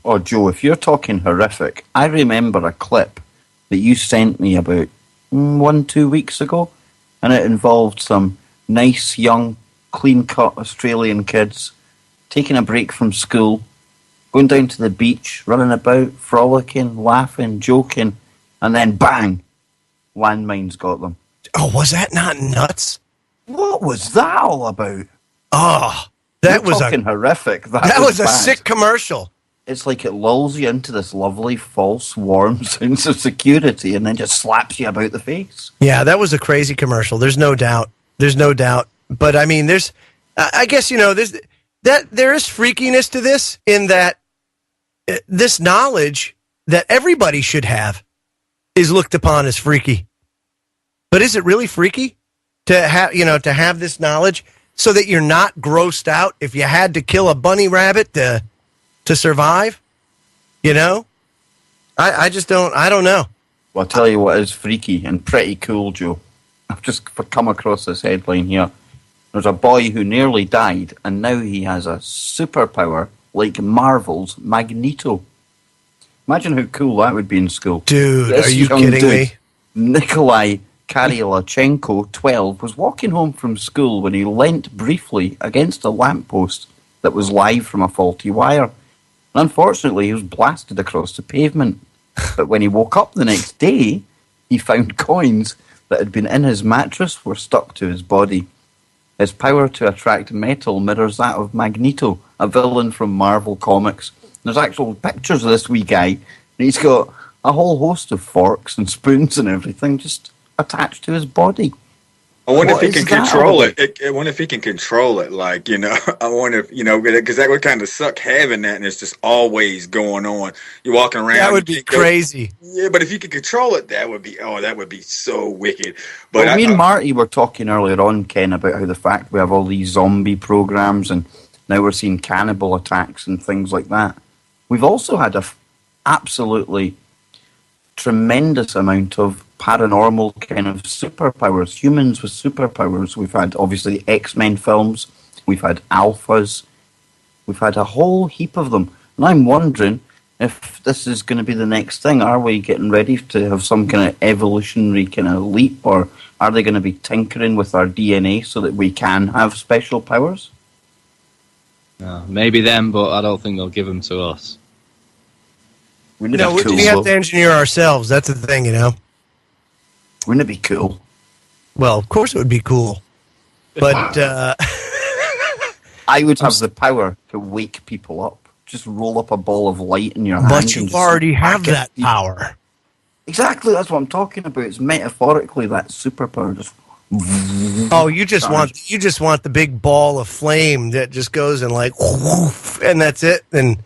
S2: Oh, Joe, if you're talking horrific, I remember a clip that you sent me about 1-2 weeks ago, and it involved some nice, young, clean-cut Australian kids taking a break from school, going down to the beach, running about, frolicking, laughing, joking, and then bang, landmines got them.
S6: Oh, was that not nuts?
S2: What was that all about?
S6: Oh, that was
S2: horrific.
S6: That was a sick commercial.
S2: It's like it lulls you into this lovely, false, warm sense of security and then just slaps you about the face.
S6: Yeah, that was a crazy commercial. There's no doubt. But I mean, I guess, there is freakiness to this, in that this knowledge that everybody should have is looked upon as freaky. But is it really freaky to have this knowledge so that you're not grossed out if you had to kill a bunny rabbit to survive? I just don't. I don't know.
S2: Well, I'll tell you what is freaky and pretty cool, Joe. I've just come across this headline here. There's a boy who nearly died, and now he has a superpower like Marvel's Magneto. Imagine how cool that would be in school.
S6: Dude, are you kidding me?
S2: Nikolai Karilachenko, 12, was walking home from school when he leant briefly against a lamppost that was live from a faulty wire. And unfortunately, he was blasted across the pavement. But when he woke up the next day, he found coins that had been in his mattress were stuck to his body. His power to attract metal mirrors that of Magneto, a villain from Marvel Comics. There's actual pictures of this wee guy, and he's got a whole host of forks and spoons and everything just attached to his body.
S15: I wonder if he can control it. I wonder if he can control it. Like, I wonder if, because that would kind of suck having that and it's just always going on. You're walking around.
S6: That would be crazy.
S15: Yeah, but if you could control it, that would be so wicked. But
S2: me and Marty were talking earlier on, Ken, about how the fact we have all these zombie programs and now we're seeing cannibal attacks and things like that. We've also had a absolutely tremendous amount of paranormal kind of superpowers, humans with superpowers. We've had, obviously, X-Men films. We've had alphas. We've had a whole heap of them. And I'm wondering if this is going to be the next thing. Are we getting ready to have some kind of evolutionary kind of leap, or are they going to be tinkering with our DNA so that we can have special powers?
S3: No, maybe them, but I don't think they'll give them to us.
S6: We have to engineer ourselves. That's the thing,
S2: Wouldn't it be cool?
S6: Well, of course it would be cool. But
S2: I would have the power to wake people up. Just roll up a ball of light in your hand.
S6: But you already have that power.
S2: Exactly, that's what I'm talking about. It's metaphorically that superpower. Just
S6: you just want the big ball of flame that just goes and whoof, and that's it. And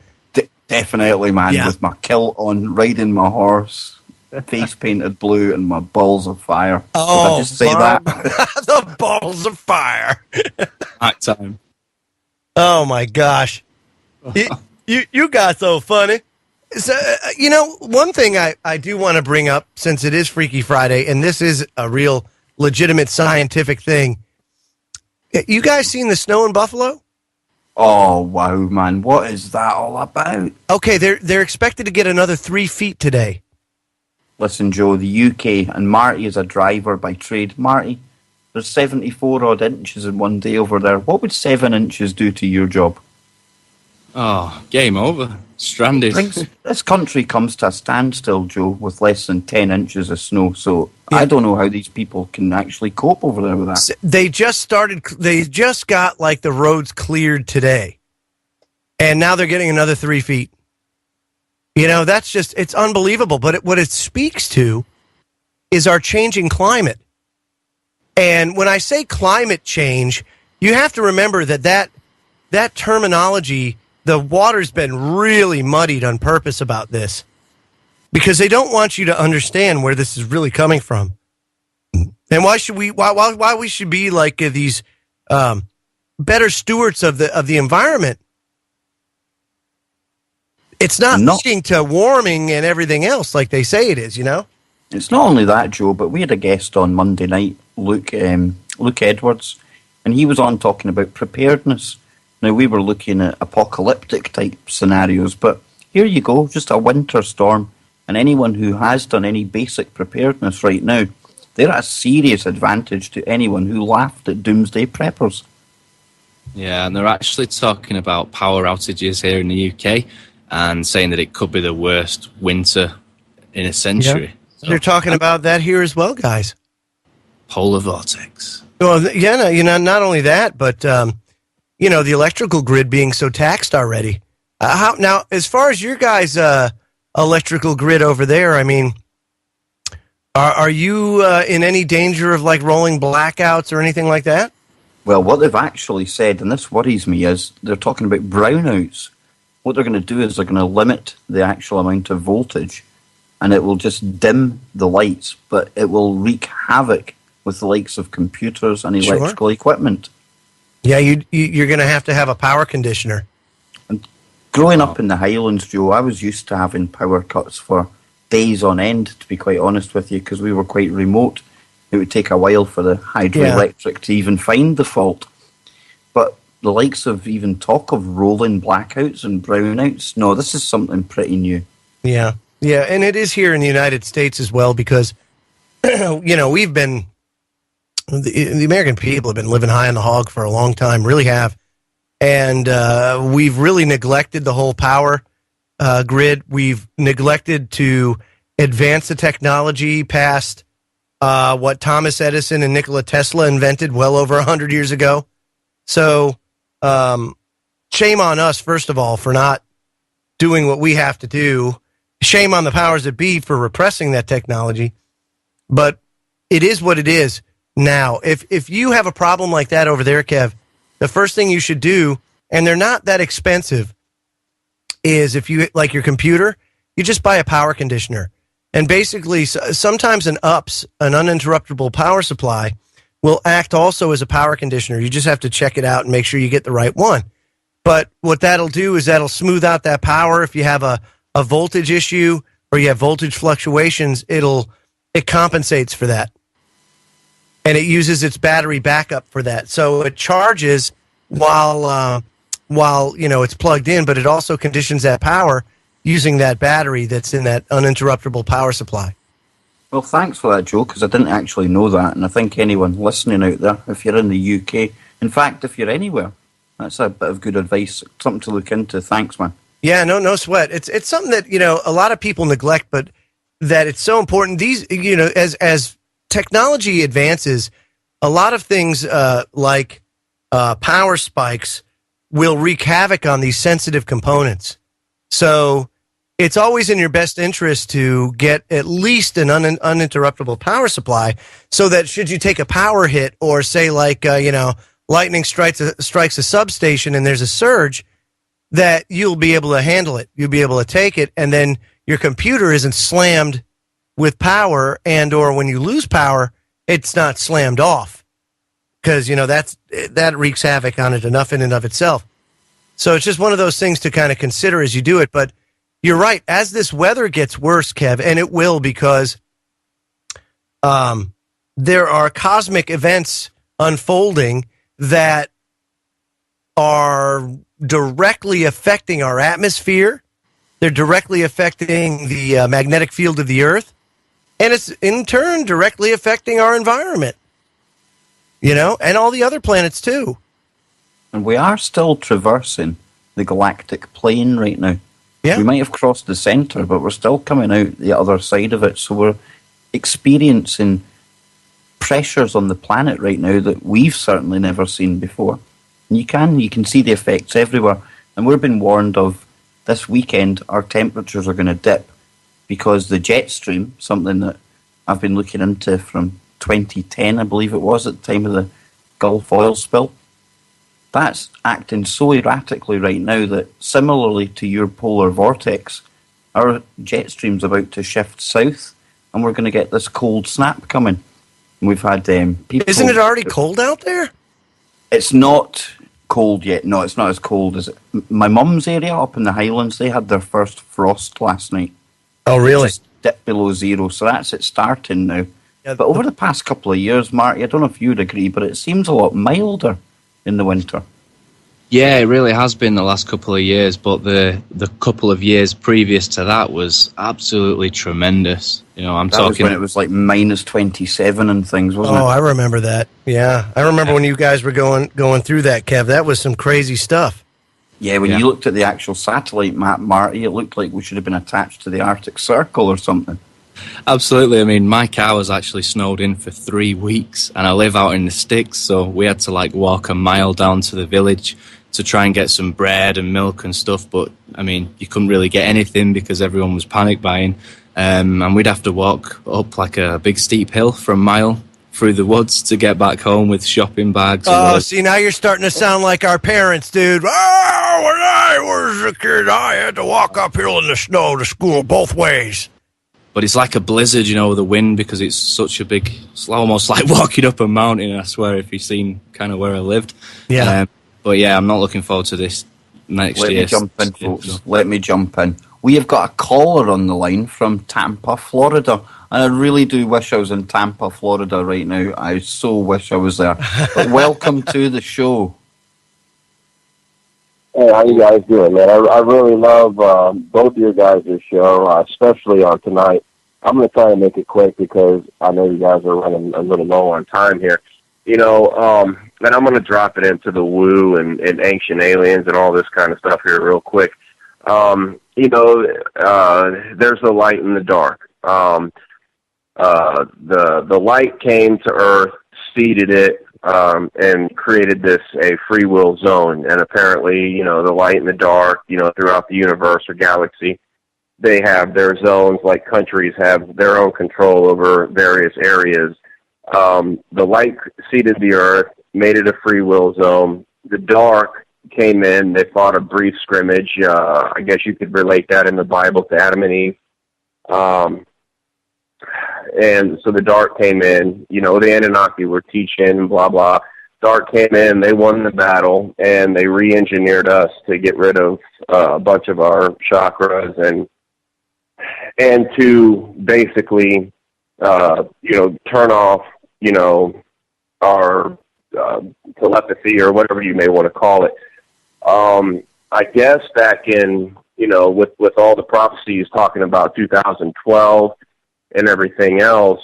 S2: definitely, man, with my kilt on, riding my horse, face painted blue, and my balls of fire.
S6: Oh,
S2: did I just say that?
S6: The balls of fire.
S3: Night time.
S6: Oh my gosh, you got so funny. So one thing I do want to bring up, since it is Freaky Friday, and this is a real legitimate scientific thing. You guys seen the snow in Buffalo?
S2: Oh, wow, man. What is that all about?
S6: Okay, they're expected to get another 3 feet today.
S2: Listen, Joe, the UK, and Marty is a driver by trade. Marty, there's 74 odd inches in one day over there. What would 7 inches do to your job?
S3: Oh, game over. Stranded.
S2: This country comes to a standstill, Joe, with less than 10 inches of snow. So I don't know how these people can actually cope over there with that.
S6: They just got the roads cleared today. And now they're getting another 3 feet. That's it's unbelievable. But what it speaks to is our changing climate. And when I say climate change, you have to remember that terminology, the water's been really muddied on purpose about this, because they don't want you to understand where this is really coming from, and why we should be like these better stewards of the environment. It's not leading to warming and everything else like they say it is.
S2: It's not only that, Joe, but we had a guest on Monday night, Luke Edwards, and he was on talking about preparedness. Now, we were looking at apocalyptic type scenarios, but here you go, just a winter storm, and anyone who has done any basic preparedness right now, they're at a serious advantage to anyone who laughed at doomsday preppers.
S3: Yeah, and they're actually talking about power outages here in the UK and saying that it could be the worst winter in a century.
S6: Yeah. So, they're talking about that here as well, guys.
S3: Polar vortex.
S6: Well, not only that, but the electrical grid being so taxed already. Now, as far as your guys' electrical grid over there, I mean, are you in any danger of rolling blackouts or anything like that?
S2: Well, what they've actually said, and this worries me, is they're talking about brownouts. What they're going to do is they're going to limit the actual amount of voltage, and it will just dim the lights, but it will wreak havoc with the likes of computers and electrical equipment.
S6: Yeah, you're going to have a power conditioner.
S2: And growing up in the Highlands, Joe, I was used to having power cuts for days on end, to be quite honest with you, because we were quite remote. It would take a while for the hydroelectric to even find the fault. But the likes of even talk of rolling blackouts and brownouts, no, this is something pretty new.
S6: Yeah, and it is here in the United States as well because, we've been, the American people have been living high on the hog for a long time, really have. And we've really neglected the whole power grid. We've neglected to advance the technology past what Thomas Edison and Nikola Tesla invented well over 100 years ago. So shame on us, first of all, for not doing what we have to do. Shame on the powers that be for repressing that technology. But it is what it is now. If you have a problem like that over there, Kev, the first thing you should do, and they're not that expensive, is if you like your computer, you just buy a power conditioner. And basically, sometimes an uninterruptible power supply, will act also as a power conditioner. You just have to check it out and make sure you get the right one. But what that'll do is that'll smooth out that power. If you have a voltage issue or you have voltage fluctuations, it compensates for that. And it uses its battery backup for that. So it charges while it's plugged in, but it also conditions that power using that battery that's in that uninterruptible power supply.
S2: Well, thanks for that, Joe, because I didn't actually know that. And I think anyone listening out there, if you're in the UK, in fact, if you're anywhere, that's a bit of good advice, something to look into. Thanks, man.
S6: Yeah, no sweat. It's something that, a lot of people neglect, but that it's so important. These, as technology advances, a lot of things like power spikes will wreak havoc on these sensitive components. So it's always in your best interest to get at least an uninterruptible power supply so that should you take a power hit or say lightning strikes a substation and there's a surge, that you'll be able to handle it. You'll be able to take it, and then your computer isn't slammed with power, and or when you lose power, it's not slammed off because that wreaks havoc on it enough in and of itself. So it's just one of those things to kind of consider as you do it. But you're right. As this weather gets worse, Kev, and it will, because there are cosmic events unfolding that are directly affecting our atmosphere. They're directly affecting the magnetic field of the Earth. And it's in turn directly affecting our environment, and all the other planets too.
S2: And we are still traversing the galactic plane right now.
S6: Yeah.
S2: We might have crossed the center, but we're still coming out the other side of it. So we're experiencing pressures on the planet right now that we've certainly never seen before. And you can see the effects everywhere. And we're being warned of this weekend our temperatures are going to dip because the jet stream, something that I've been looking into from 2010, I believe it was, at the time of the Gulf oil spill, that's acting so erratically right now that similarly to your polar vortex, our jet stream's about to shift south and we're going to get this cold snap coming. And we've had people...
S6: Isn't it already cold out there?
S2: It's not cold yet. No, it's not as cold as my mum's area up in the Highlands. They had their first frost last night.
S6: Oh, really?
S2: Just dipped below zero, so that's it starting now. Yeah, but over the past couple of years, Marty, I don't know if you'd agree, but it seems a lot milder in the winter.
S3: Yeah, it really has been the last couple of years, but the couple of years previous to that was absolutely tremendous. I'm
S2: that
S3: talking
S2: was when it was like minus 27 and things, wasn't it?
S6: Oh, I remember that. Yeah, I remember when you guys were going through that, Kev. That was some crazy stuff.
S2: Yeah, when you looked at the actual satellite map, Marty, it looked like we should have been attached to the Arctic Circle or something.
S3: Absolutely. I mean, my car was actually snowed in for 3 weeks, and I live out in the sticks, so we had to walk a mile down to the village to try and get some bread and milk and stuff. But I mean, you couldn't really get anything because everyone was panic buying, and we'd have to walk up a big steep hill for a mile through the woods to get back home with shopping bags.
S6: Oh, see, now you're starting to sound like our parents, dude. Oh, when I was a kid, I had to walk uphill in the snow to school both ways.
S3: But it's like a blizzard, with the wind, because it's such a big... It's almost like walking up a mountain, I swear, if you've seen kind of where I lived.
S6: Yeah.
S3: But yeah, I'm not looking forward to this next year.
S2: Let me jump in, folks. Let me jump in. We have got a caller on the line from Tampa, Florida. And I really do wish I was in Tampa, Florida right now. I so wish I was there. But welcome to the show.
S16: Hey, how you guys doing, man? I really love both of your guys' show, especially on tonight. I'm going to try and make it quick because I know you guys are running a little low on time here. You know, and I'm going to drop it into the woo and ancient aliens and all this kind of stuff here real quick. You know, there's the light and the dark. The light came to Earth, seeded it, and created a free will zone. And apparently, you know, the light and the dark, you know, throughout the universe or galaxy, they have their zones, like countries have their own control over various areas. The light seeded the Earth, made it a free will zone. The dark came in, they fought a brief scrimmage. I guess you could relate that in the Bible to Adam and Eve. And so the dark came in, you know, the Anunnaki were teaching, blah, blah. Dark came in, they won the battle, and they re-engineered us to get rid of a bunch of our chakras and to basically, you know, turn off, you know, our telepathy or whatever you may want to call it. I guess back in, you know, with all the prophecies talking about 2012 and everything else,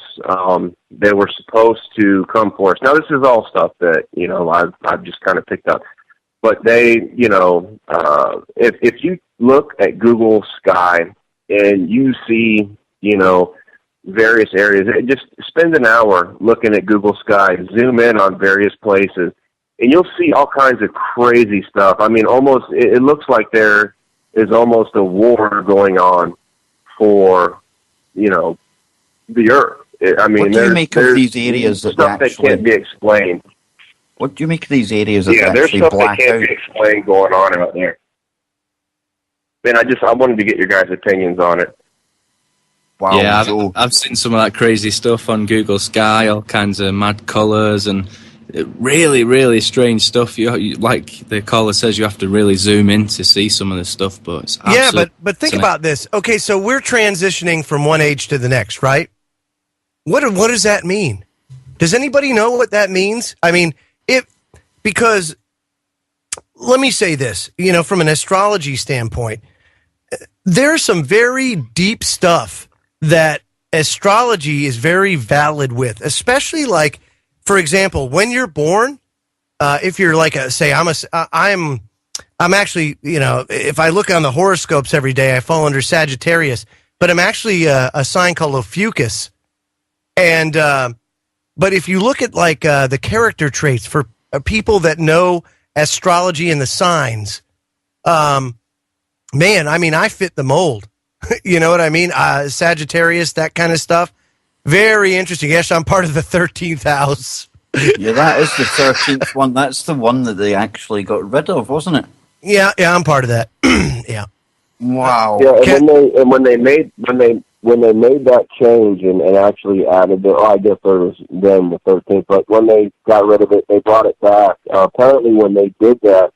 S16: they were supposed to come for us. Now, this is all stuff that, you know, I've just kind of picked up. But they, you know, if you look at Google Sky and you see, you know, various areas, just spend an hour looking at Google Sky, zoom in on various places, and you'll see all kinds of crazy stuff. I mean, almost, it looks like there is almost a war going on for, you know, the Earth. I mean,
S2: what do you make of these areas that
S16: stuff that can't be explained?
S2: What do you make of these areas that
S16: there's
S2: actually
S16: stuff
S2: black
S16: that can't
S2: out?
S16: be explained going on out there. Man, I wanted to get your guys' opinions on it.
S2: Wow,
S3: yeah, I've seen some of that crazy stuff on Google Sky, all kinds of mad colours and really, really strange stuff. You, like the caller says, you have to really zoom in to see some of this stuff. But it's
S6: but think about this. Okay, so we're transitioning from one age to the next, right? What does that mean? Does anybody know what that means? I mean, because let me say this, you know, from an astrology standpoint, there's some very deep stuff that astrology is very valid with, especially like, for example, when you're born, if you're like I'm actually, you know, if I look on the horoscopes every day, I fall under Sagittarius, but I'm actually a sign called Ophiuchus. And, but if you look at like the character traits for people that know astrology and the signs, man, I mean, I fit the mold. You know what I mean? Sagittarius, that kind of stuff. Very interesting. Yes, I'm part of the 13th house.
S2: Yeah, that is the 13th one. That's the one that they actually got rid of, wasn't it?
S6: Yeah, I'm part of that. Yeah.
S2: Wow.
S16: Yeah, and when they made that change and actually added I guess there was then the 13th, but when they got rid of it, they brought it back. Apparently when they did that,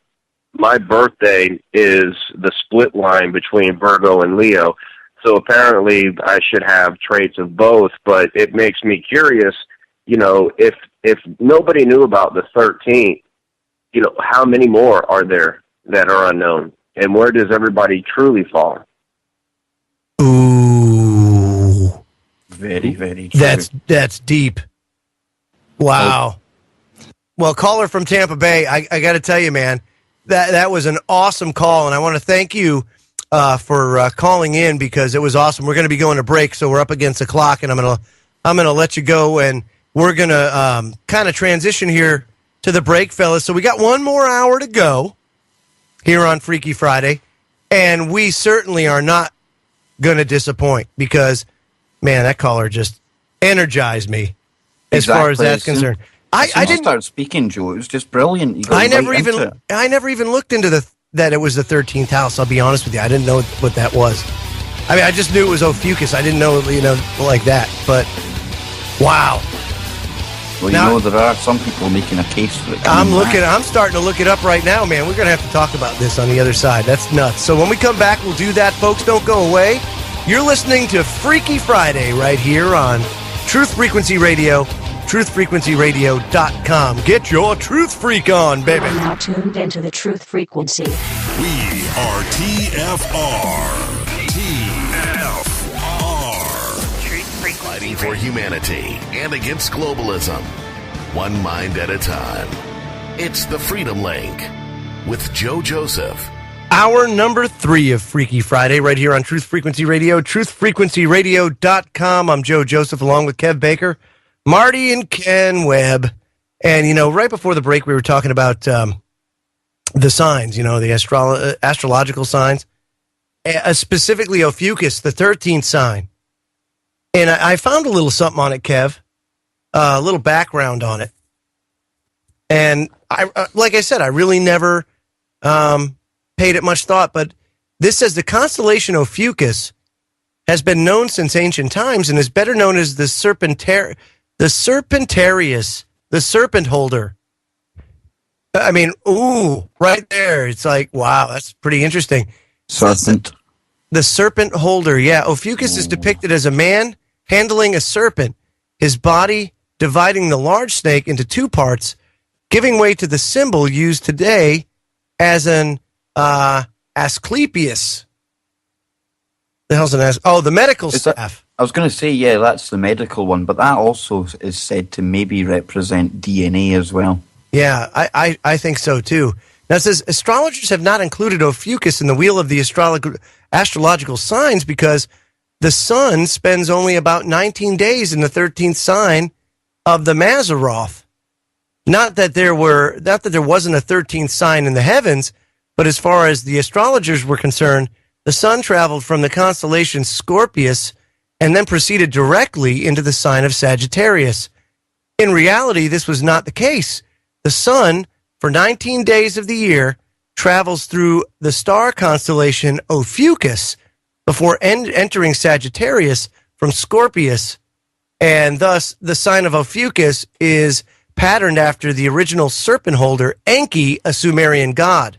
S16: my birthday is the split line between Virgo and Leo. So apparently I should have traits of both, but it makes me curious, you know, if nobody knew about the 13th, you know, how many more are there that are unknown? And where does everybody truly fall?
S6: Ooh.
S2: Very, very true.
S6: That's deep. Wow. Well, caller from Tampa Bay, I got to tell you, man, that was an awesome call, and I want to thank you for calling in because it was awesome. We're going to be going to break, so we're up against the clock, and I'm gonna let you go, and we're gonna kind of transition here to the break, fellas. So we got one more hour to go here on Freaky Friday, and we certainly are not going to disappoint because, man, that caller just energized me as far as that's concerned.
S2: I didn't start speaking, Joe. It was just brilliant.
S6: I never even looked into that it was the 13th house. I'll be honest with you. I didn't know what that was. I mean, I just knew it was Ophiuchus. I didn't know, you know, like that. But wow.
S2: Well,
S6: Now-
S2: there are some people making a case for it.
S6: I'm starting to look it up right now, man. We're going to have to talk about this on the other side. That's nuts. So when we come back, we'll do that, folks. Don't go away. You're listening to Freaky Friday right here on Truth Frequency Radio, truthfrequencyradio.com. Get your truth freak on, baby.
S17: Now tuned into the Truth Frequency.
S1: We are TFR.
S14: Fighting for humanity and against globalism. One mind at a time. It's the Freedom Link with Joe Joseph.
S6: Hour number 3 of Freaky Friday right here on Truth Frequency Radio, truthfrequencyradio.com. I'm Joe Joseph along with Kev Baker, Marty, and Ken Webb. And, right before the break, we were talking about the signs, the astrological signs, specifically Ophiuchus, the 13th sign. And I found a little something on it, Kev, a little background on it. And like I said, I really never paid it much thought, but this says the constellation Ophiuchus has been known since ancient times and is better known as the Serpentarius, the serpent holder. I mean, right there. It's like, wow, that's pretty interesting.
S2: Serpent.
S6: The serpent holder, yeah. Ophiuchus is depicted as a man handling a serpent, his body dividing the large snake into 2 parts, giving way to the symbol used today as an Asclepius. The hell's an the medical staff.
S2: I was going to say, yeah, that's the medical one, but that also is said to maybe represent DNA as well.
S6: Yeah, I think so too. Now it says astrologers have not included Ophiuchus in the wheel of the astrological signs because the sun spends only about 19 days in the 13th sign of the Mazzaroth. Not that there wasn't a 13th sign in the heavens, but as far as the astrologers were concerned, the sun traveled from the constellation Scorpius and then proceeded directly into the sign of Sagittarius. In reality, this was not the case. The sun, for 19 days of the year, travels through the star constellation Ophiuchus before entering Sagittarius from Scorpius, and thus the sign of Ophiuchus is patterned after the original serpent holder, Enki, a Sumerian god.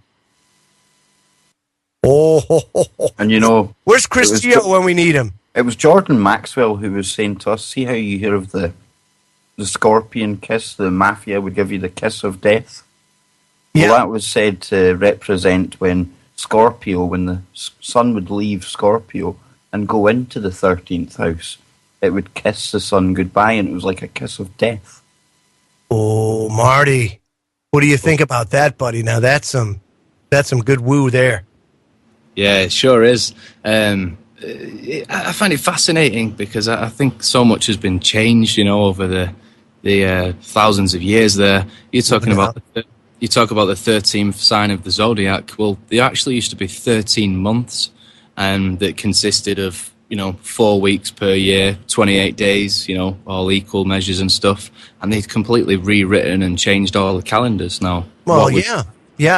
S2: And
S6: where's Christio when we need him?
S2: It was Jordan Maxwell who was saying to us, see how you hear of the scorpion kiss, the mafia would give you the kiss of death? Yeah. Well, that was said to represent when the sun would leave Scorpio and go into the 13th house, it would kiss the sun goodbye, and it was like a kiss of death.
S6: Oh, Marty, what do you think about that, buddy? Now that's some good woo there.
S3: Yeah, it sure is. I find it fascinating because I think so much has been changed, over the thousands of years. There, you talk about the 13th sign of the zodiac. Well, there actually used to be 13 months, and that consisted of 4 weeks per year, 28 days, all equal measures and stuff. And they'd completely rewritten and changed all the calendars now.
S6: Well, yeah.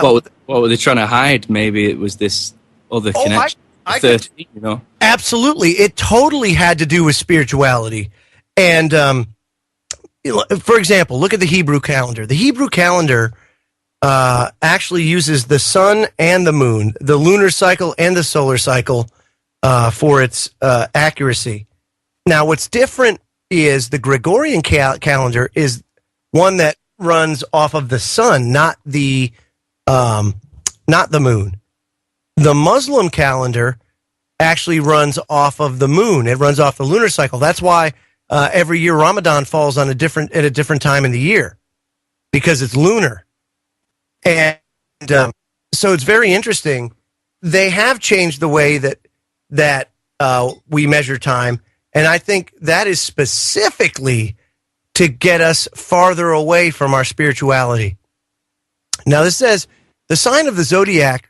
S3: What were they trying to hide? Maybe it was this other connection. 13,
S6: Absolutely. It totally had to do with spirituality. And, for example, look at the Hebrew calendar. The Hebrew calendar actually uses the sun and the moon, the lunar cycle and the solar cycle, for its accuracy. Now, what's different is the Gregorian calendar is one that runs off of the sun, not the moon. The Muslim calendar actually runs off of the moon. It runs off the lunar cycle. That's why every year Ramadan falls on at a different time in the year, because it's lunar. And so it's very interesting. They have changed the way that we measure time, and I think that is specifically to get us farther away from our spirituality. Now, this says the signs of the zodiac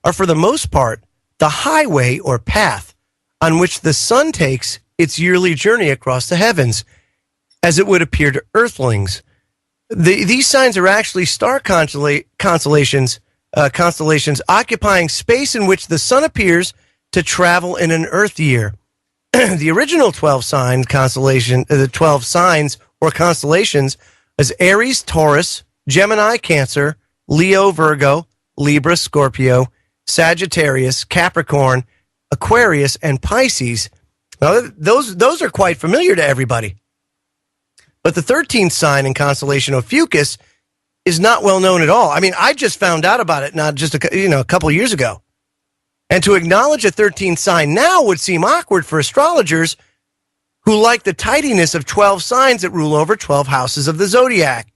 S6: are for the most part the highway or path on which the sun takes its yearly journey across the heavens, as it would appear to earthlings. These signs are actually star constellations occupying space in which the sun appears to travel in an Earth year. The original 12 sign constellation, the 12 signs or constellations as Aries, Taurus, Gemini, Cancer, Leo, Virgo, Libra, Scorpio, Sagittarius, Capricorn, Aquarius, and Pisces. Now, those are quite familiar to everybody. But the 13th sign in constellation Ophiuchus is not well known at all. I mean, I just found out about it not just a couple of years ago. And to acknowledge a 13th sign now would seem awkward for astrologers who like the tidiness of 12 signs that rule over 12 houses of the zodiac.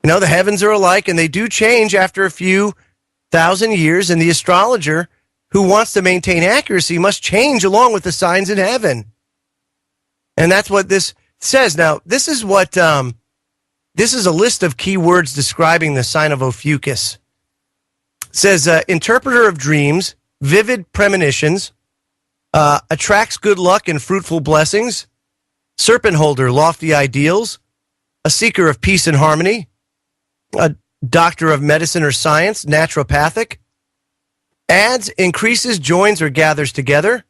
S6: You know, the heavens are alike, and they do change after a few thousand years, and the astrologer who wants to maintain accuracy must change along with the signs in heaven. And that's what this says. Now, this is what this is a list of key words describing the sign of Ophiuchus. It says, interpreter of dreams, vivid premonitions, attracts good luck and fruitful blessings, serpent holder, lofty ideals, a seeker of peace and harmony, a doctor of medicine or science, naturopathic, adds, increases, joins, or gathers together,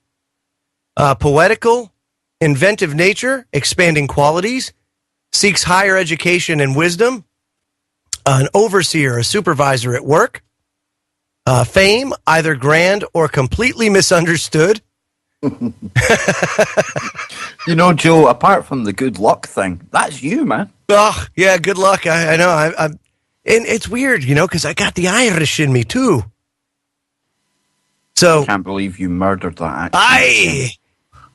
S6: poetical, inventive nature, expanding qualities, seeks higher education and wisdom, an overseer, a supervisor at work, fame, either grand or completely misunderstood.
S2: You know, Joe, apart from the good luck thing, that's you, man.
S6: Oh, yeah, good luck. I know. And it's weird, you know, because I got the Irish in me, too. So
S2: I can't believe you murdered that accent.
S6: Aye!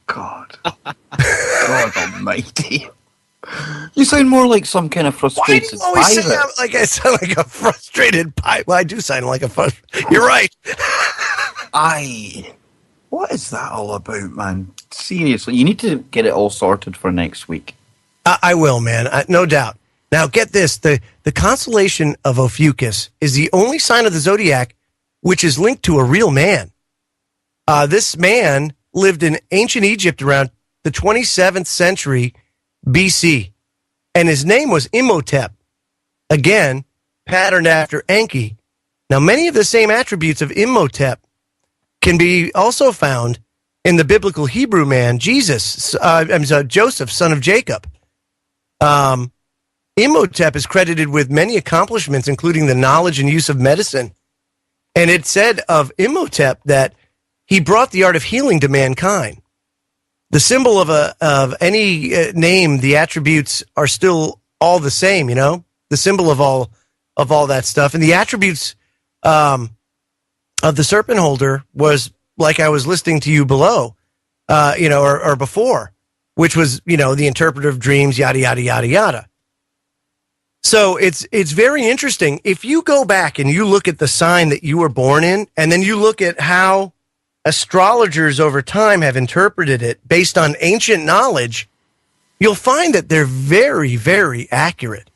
S2: God. God almighty. You sound more like some kind of frustrated pirate.
S6: Why do you always say I sound like a frustrated pirate? Well, I do sound like a frustrated... You're right.
S2: Aye. What is that all about, man? Seriously, you need to get it all sorted for next week.
S6: I will, man. No doubt. Now, get this. The constellation of Ophiuchus is the only sign of the zodiac which is linked to a real man. This man lived in ancient Egypt around the 27th century BC, and his name was Imhotep. Again, patterned after Enki. Now, many of the same attributes of Imhotep can be also found in the biblical Hebrew man, Joseph, son of Jacob. Imhotep is credited with many accomplishments, including the knowledge and use of medicine. And it said of Imhotep that he brought the art of healing to mankind. The symbol of any name, the attributes are still all the same, you know, the symbol of all that stuff. And the attributes of the serpent holder was like I was listening to you below, or before, which was, you know, the interpreter of dreams, yada, yada, yada, yada. So it's very interesting. If you go back and you look at the sign that you were born in, and then you look at how astrologers over time have interpreted it based on ancient knowledge, you'll find that they're very, very accurate.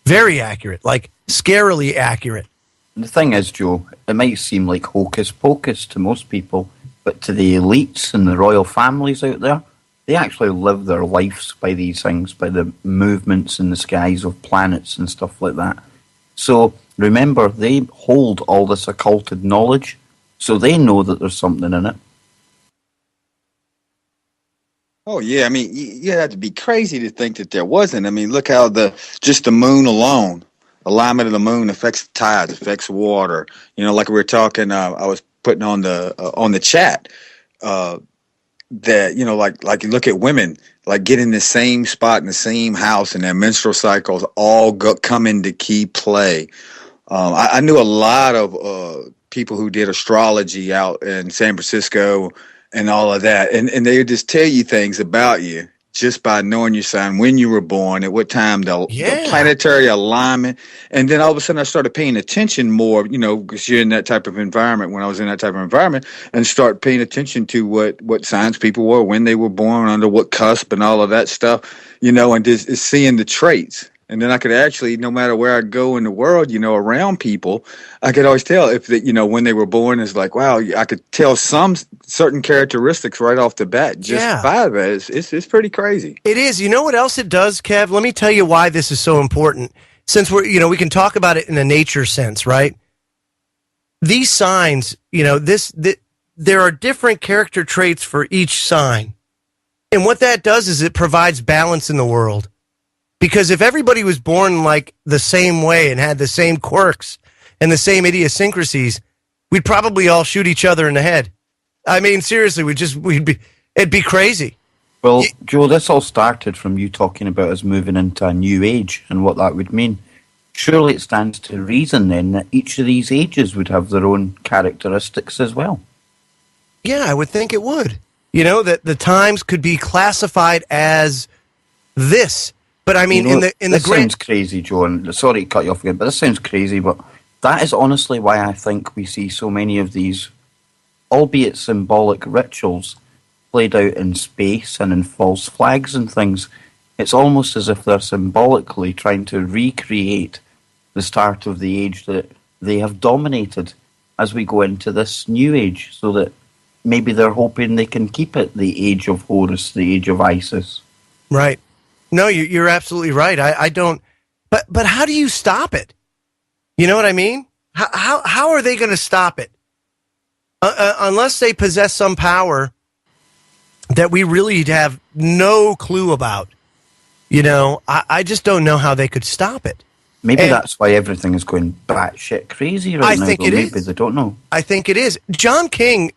S6: Very accurate, like scarily accurate.
S2: The thing is, Joe, it might seem like hocus pocus to most people, but to the elites and the royal families out there, they actually live their lives by these things, by the movements in the skies of planets and stuff like that. So remember, they hold all this occulted knowledge, so they know that there's something in it.
S15: Oh, yeah. I mean, you have to be crazy to think that there wasn't. I mean, look how just the moon alone, alignment of the moon affects the tides, affects water. You know, like we were talking, I was putting on the chat, that, you know, like you look at women, like get in the same spot in the same house and their menstrual cycles all come into key play. I knew a lot of people who did astrology out in San Francisco and all of that. And they would just tell you things about you just by knowing your sign, when you were born, at what time, the planetary alignment. And then all of a sudden I started paying attention more, you know, because you're in that type of environment, when I was in that type of environment, and start paying attention to what signs people were, when they were born, under what cusp and all of that stuff, you know, and just seeing the traits. And then I could actually, no matter where I go in the world, you know, around people, I could always tell if you know, when they were born, it's like, wow, I could tell some certain characteristics right off the bat just by that. It's pretty crazy.
S6: It is. You know what else it does, Kev? Let me tell you why this is so important. Since we can talk about it in a nature sense, right? These signs, you know, there are different character traits for each sign. And what that does is it provides balance in the world. Because if everybody was born like the same way and had the same quirks and the same idiosyncrasies, we'd probably all shoot each other in the head. I mean, seriously, it'd be crazy.
S2: Well, Joe, this all started from you talking about us moving into a new age and what that would mean. Surely it stands to reason then that each of these ages would have their own characteristics as well.
S6: Yeah, I would think it would. You know, that the times could be classified as this. But I mean,
S2: this sounds crazy, Joe, and sorry to cut you off again, but this sounds crazy, but that is honestly why I think we see so many of these, albeit symbolic rituals, played out in space and in false flags and things. It's almost as if they're symbolically trying to recreate the start of the age that they have dominated as we go into this new age, so that maybe they're hoping they can keep it the age of Horus, the age of Isis.
S6: Right. No, you're absolutely right. I don't. But how do you stop it? You know what I mean? How are they going to stop it? Unless they possess some power that we really have no clue about. You know, I just don't know how they could stop it.
S2: Maybe that's why everything is going batshit crazy right now.
S6: I think it is.
S2: Maybe they don't know.
S6: I think it is. John King,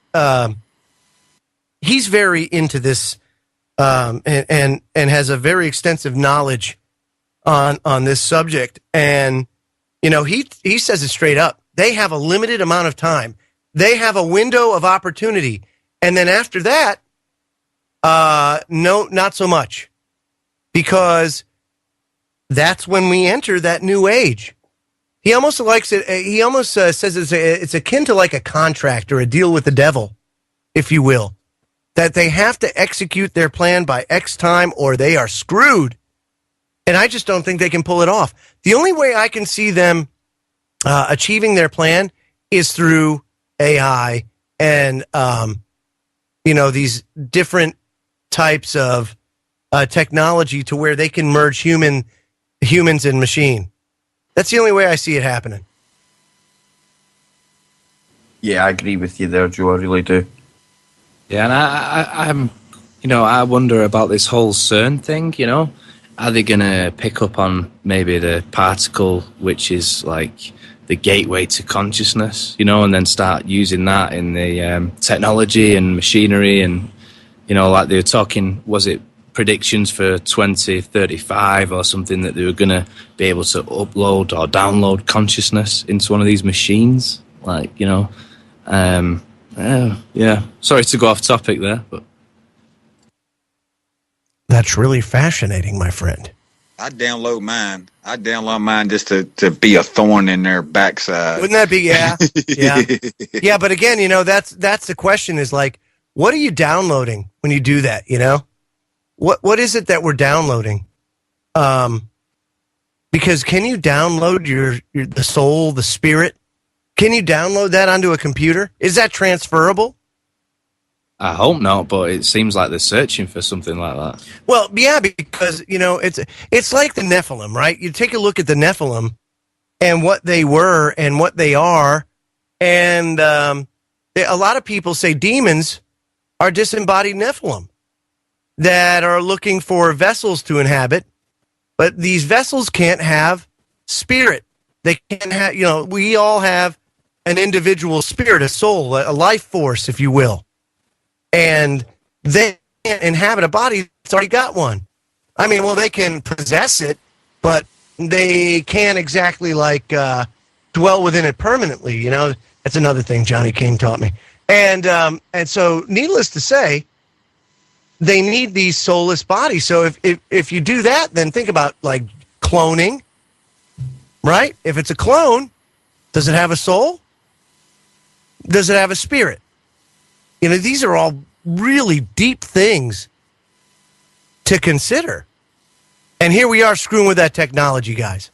S6: he's very into this, and has a very extensive knowledge on this subject. And you know, he says it straight up. They have a limited amount of time. They have a window of opportunity, and then after that, no, not so much, because that's when we enter that new age. He almost likes it. He almost says it's akin to like a contract or a deal with the devil, if you will, that they have to execute their plan by X time or they are screwed. And I just don't think they can pull it off. The only way I can see them achieving their plan is through AI and, you know, these different types of technology to where they can merge humans and machine. That's the only way I see it happening.
S2: Yeah, I agree with you there, Joe. I really do.
S3: Yeah, and I'm, you know, I wonder about this whole CERN thing. You know, are they going to pick up on maybe the particle, which is like the gateway to consciousness, you know, and then start using that in the technology and machinery, and you know, like they were talking, was it predictions for 2035 or something, that they were going to be able to upload or download consciousness into one of these machines, like, you know. Yeah, sorry to go off topic there, but
S6: that's really fascinating, my friend.
S15: I download mine just to be a thorn in their backside.
S6: Wouldn't that be? Yeah. Yeah, but again, you know, that's the question, is like, what are you downloading when you do that, you know? What is it that we're downloading? Because can you download the soul, the spirit? Can you download that onto a computer? Is that transferable?
S3: I hope not, but it seems like they're searching for something like that.
S6: Well, yeah, because, you know, it's like the Nephilim, right? You take a look at the Nephilim and what they were and what they are, and a lot of people say demons are disembodied Nephilim that are looking for vessels to inhabit, but these vessels can't have spirit. They can't have, you know, we all have an individual spirit, a soul, a life force, if you will. And they can't inhabit a body that's already got one. I mean, well, they can possess it, but they can't exactly like dwell within it permanently. You know, that's another thing Johnny King taught me. And so, needless to say, they need these soulless bodies. So if you do that, then think about like cloning, right? If it's a clone, does it have a soul? Does it have a spirit? You know, these are all really deep things to consider. And here we are screwing with that technology, guys.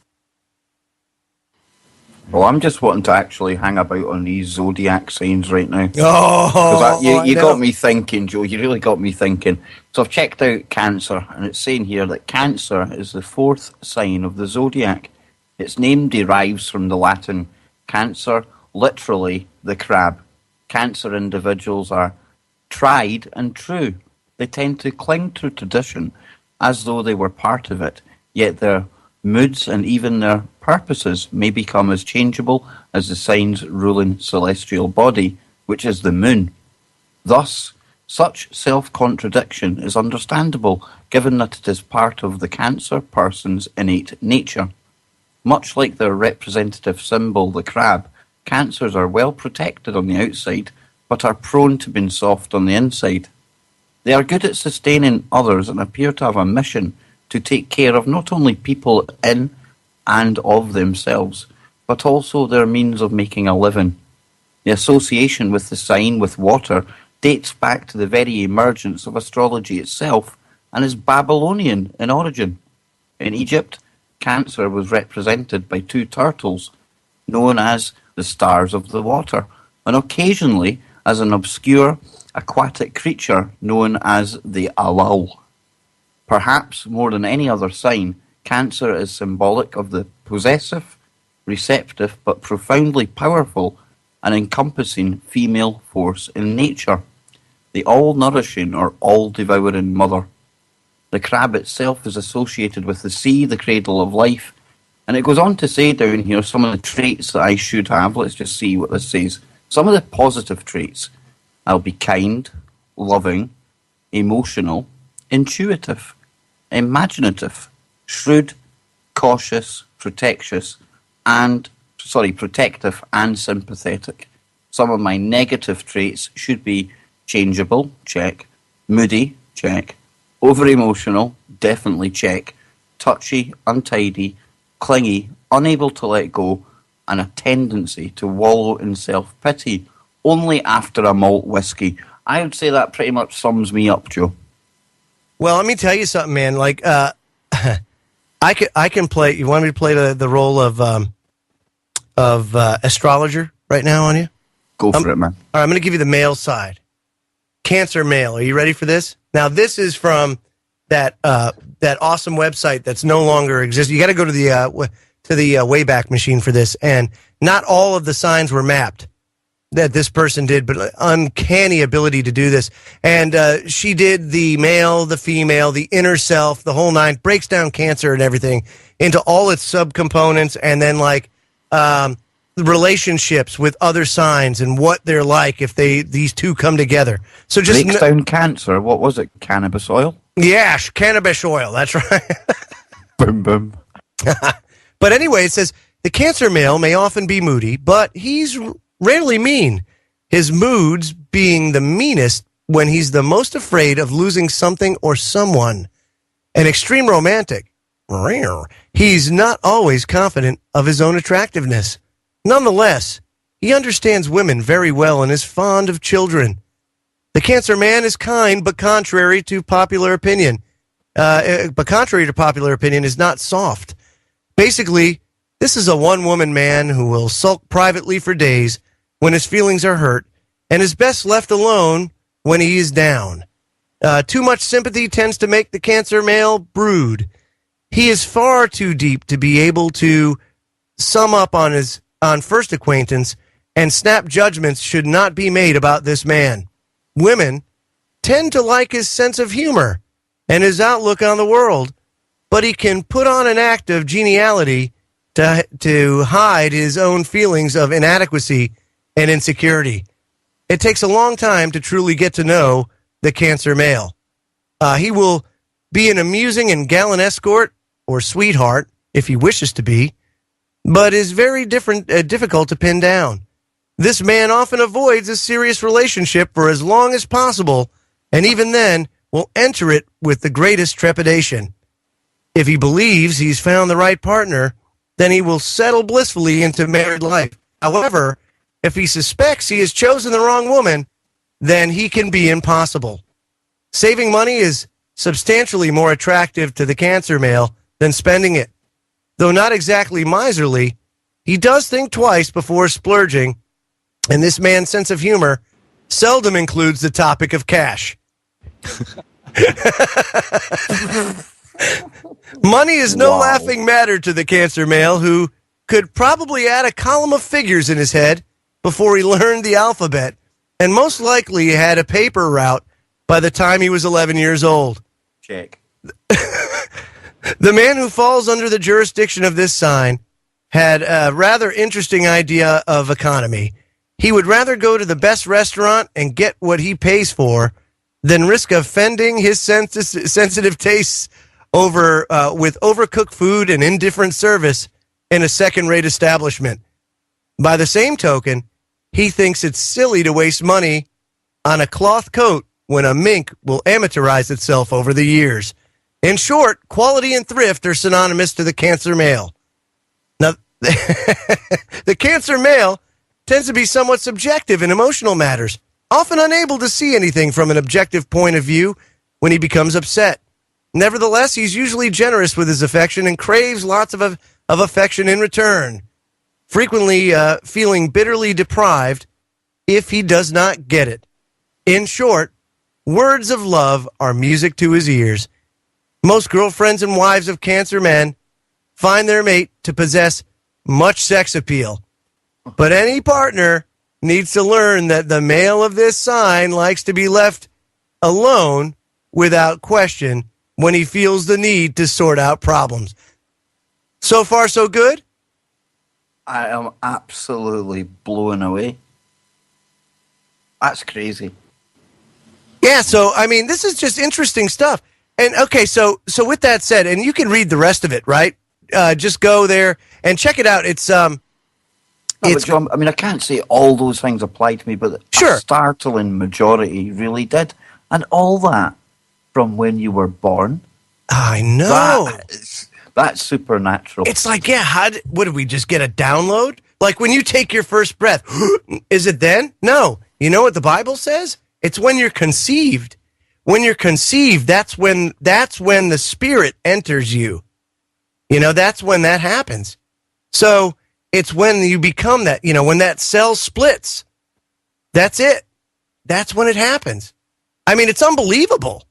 S2: Well, I'm just wanting to actually hang about on these zodiac signs right now.
S6: Oh,
S2: you got me thinking, Joe. You really got me thinking. So I've checked out Cancer, and it's saying here that Cancer is the fourth sign of the zodiac. Its name derives from the Latin Cancer, literally the crab. Cancer individuals are tried and true. They tend to cling to tradition as though they were part of it, yet their moods and even their purposes may become as changeable as the sign's ruling celestial body, which is the moon. Thus, such self-contradiction is understandable, given that it is part of the Cancer person's innate nature. Much like their representative symbol, the crab, Cancers are well protected on the outside, but are prone to being soft on the inside. They are good at sustaining others and appear to have a mission to take care of not only people in and of themselves, but also their means of making a living. The association with the sign with water dates back to the very emergence of astrology itself and is Babylonian in origin. In Egypt, Cancer was represented by two turtles, known as the stars of the water, and occasionally as an obscure aquatic creature known as the Alal. Perhaps more than any other sign, Cancer is symbolic of the possessive, receptive, but profoundly powerful and encompassing female force in nature, the all-nourishing or all-devouring mother. The crab itself is associated with the sea, the cradle of life, and it goes on to say down here some of the traits that I should have. Let's just see what this says. Some of the positive traits. I'll be kind, loving, emotional, intuitive, imaginative, shrewd, cautious, protective, and sympathetic. Some of my negative traits should be changeable, check, moody, check, over-emotional, definitely check, touchy, untidy, clingy, unable to let go, and a tendency to wallow in self-pity only after a malt whiskey. I would say that pretty much sums me up, Joe.
S6: Well, let me tell you something, man. Like, I can play. You want me to play the role of astrologer right now on you?
S2: Go for it, man.
S6: All right, I'm going to give you the male side. Cancer male. Are you ready for this? Now, this is from that awesome website that's no longer exists. You got to go to the Wayback Machine for this, and not all of the signs were mapped that this person did, but uncanny ability to do this. And she did the male, the female, the inner self, the whole nine, breaks down Cancer and everything into all its subcomponents, and then like the relationships with other signs and what they're like if these two come together. So just
S2: breaks down Cancer. What was it? Cannabis oil?
S6: Yeah, cannabis oil. That's right.
S2: Boom, boom.
S6: But anyway, it says the Cancer male may often be moody, but he's rarely mean. His moods being the meanest when he's the most afraid of losing something or someone. An extreme romantic. He's not always confident of his own attractiveness. Nonetheless, he understands women very well and is fond of children. The Cancer man is kind, but contrary to popular opinion. Is not soft. Basically, this is a one-woman man who will sulk privately for days when his feelings are hurt and is best left alone when he is down. Too much sympathy tends to make the Cancer male brood. He is far too deep to be able to sum up on first acquaintance, and snap judgments should not be made about this man. Women tend to like his sense of humor and his outlook on the world, but he can put on an act of geniality to hide his own feelings of inadequacy and insecurity. It takes a long time to truly get to know the Cancer male. He will be an amusing and gallant escort or sweetheart if he wishes to be, but is very difficult to pin down. This man often avoids a serious relationship for as long as possible, and even then will enter it with the greatest trepidation. If he believes he's found the right partner, then he will settle blissfully into married life. However, if he suspects he has chosen the wrong woman, then he can be impossible. Saving money is substantially more attractive to the Cancer male than spending it. Though not exactly miserly, he does think twice before splurging, and this man's sense of humor seldom includes the topic of cash. Money is no laughing matter to the Cancer male, who could probably add a column of figures in his head before he learned the alphabet, and most likely had a paper route by the time he was 11 years old.
S2: Check.
S6: The man who falls under the jurisdiction of this sign had a rather interesting idea of economy. He would rather go to the best restaurant and get what he pays for than risk offending his sensitive tastes with overcooked food and indifferent service in a second-rate establishment. By the same token, he thinks it's silly to waste money on a cloth coat when a mink will amateurize itself over the years. In short, quality and thrift are synonymous to the Cancer male. Now, the Cancer male tends to be somewhat subjective in emotional matters, often unable to see anything from an objective point of view when he becomes upset. Nevertheless, he's usually generous with his affection and craves lots of affection in return, frequently feeling bitterly deprived if he does not get it. In short, words of love are music to his ears. Most girlfriends and wives of Cancer men find their mate to possess much sex appeal. But any partner needs to learn that the male of this sign likes to be left alone without question when he feels the need to sort out problems. So far, so good?
S2: I am absolutely blown away. That's crazy.
S6: Yeah, so, I mean, this is just interesting stuff. And, okay, so with that said, and you can read the rest of it, right? Just go there and check it out. It's
S2: John, I mean, I can't say all those things apply to me, but a startling majority really did. And all that from when you were born.
S6: I know.
S2: That's supernatural.
S6: It's like, yeah, what did we just get a download? Like when you take your first breath, is it then? No. You know what the Bible says? It's when you're conceived. When you're conceived, that's when the Spirit enters you. You know, that's when that happens. So it's when you become that, you know, when that cell splits. That's it. That's when it happens. I mean, it's unbelievable.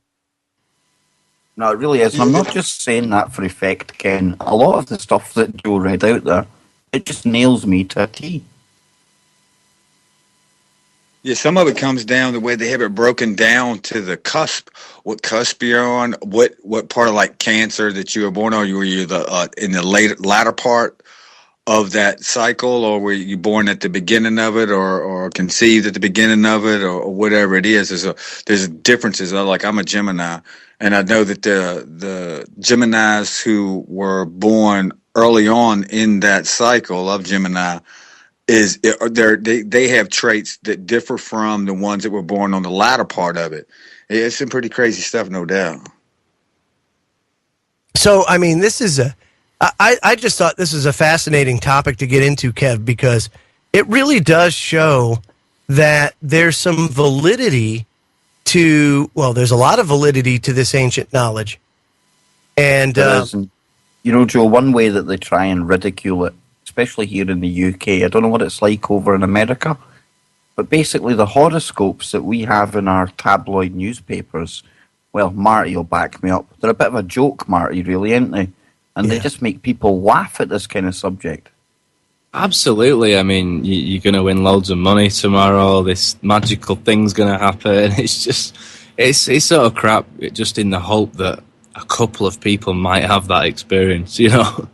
S2: No, it really is. And I'm not just saying that for effect, Ken. A lot of the stuff that Joe read out there, it just nails me to a T.
S15: Yeah, some of it comes down the way they have it broken down to the cusp. What cusp you're on, what part of like Cancer that you were born on, were you in the latter part of that cycle, or were you born at the beginning of it, or conceived at the beginning of it, or whatever it is? There's differences. Like I'm a Gemini, and I know that the Geminis who were born early on in that cycle of Gemini they have traits that differ from the ones that were born on the latter part of it. It's some pretty crazy stuff, no doubt.
S6: So, I mean, this is I just thought this is a fascinating topic to get into, Kev, because it really does show that there's some validity there's a lot of validity to this ancient knowledge. And,
S2: you know, Joe, one way that they try and ridicule it, especially here in the UK, I don't know what it's like over in America, but basically the horoscopes that we have in our tabloid newspapers, well, Marty will back me up, they're a bit of a joke, Marty, really, aren't they? And they just make people laugh at this kind of subject.
S3: Absolutely. I mean, you're going to win loads of money tomorrow. This magical thing's going to happen. It's just, it's sort of crap, just in the hope that a couple of people might have that experience, you know.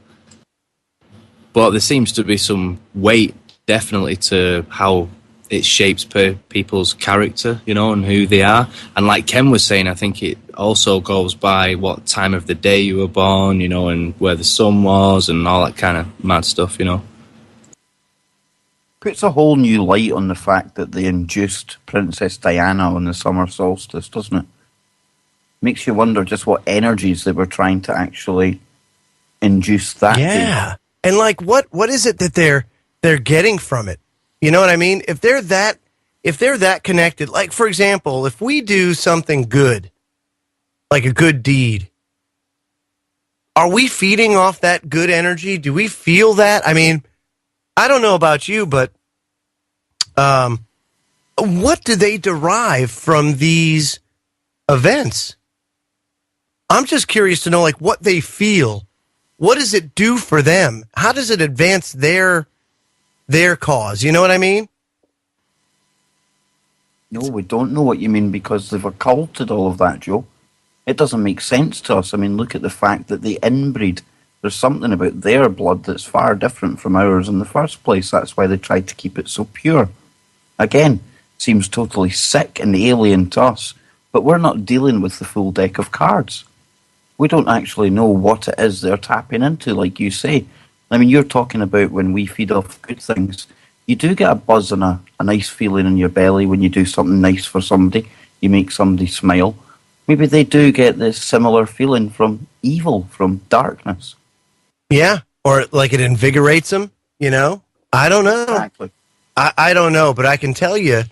S3: But there seems to be some weight, definitely, to how it shapes people's character, you know, and who they are. And like Ken was saying, I think it also goes by what time of the day you were born, you know, and where the sun was and all that kind of mad stuff, you know.
S2: Puts a whole new light on the fact that they induced Princess Diana on the summer solstice, doesn't it? Makes you wonder just what energies they were trying to actually induce that day.
S6: And like, what is it that they're getting from it? You know what I mean? If they're that connected, like for example, if we do something good, like a good deed, are we feeding off that good energy? Do we feel that? I mean, I don't know about you, but what do they derive from these events? I'm just curious to know, like, what they feel. What does it do for them? How does it advance their cause? You know what I mean?
S2: No, we don't know what you mean because they've occulted all of that, Joe. It doesn't make sense to us. I mean, look at the fact that they inbreed. There's something about their blood that's far different from ours in the first place. That's why they tried to keep it so pure. Again, seems totally sick and alien to us, but we're not dealing with the full deck of cards. We don't actually know what it is they're tapping into, like you say. I mean, you're talking about when we feed off good things. You do get a buzz and a nice feeling in your belly when you do something nice for somebody. You make somebody smile. Maybe they do get this similar feeling from evil, from darkness.
S6: Yeah, or like it invigorates them, you know? I don't know.
S2: Exactly.
S6: I don't know, but I can tell you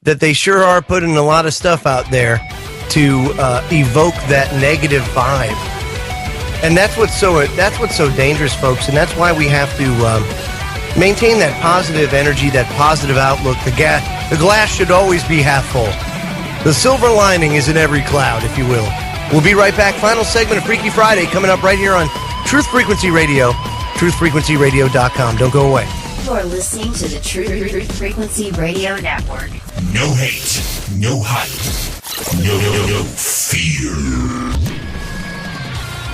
S6: that they sure are putting a lot of stuff out there to evoke that negative vibe. And that's what's so dangerous, folks, and that's why we have to maintain that positive energy, that positive outlook. The glass should always be half full. The silver lining is in every cloud, if you will. We'll be right back. Final segment of Freaky Friday coming up right here on Truth Frequency Radio, truthfrequencyradio.com. Don't go away.
S13: You're listening to the Truth Frequency Radio Network.
S1: No hate, no hype, no fear.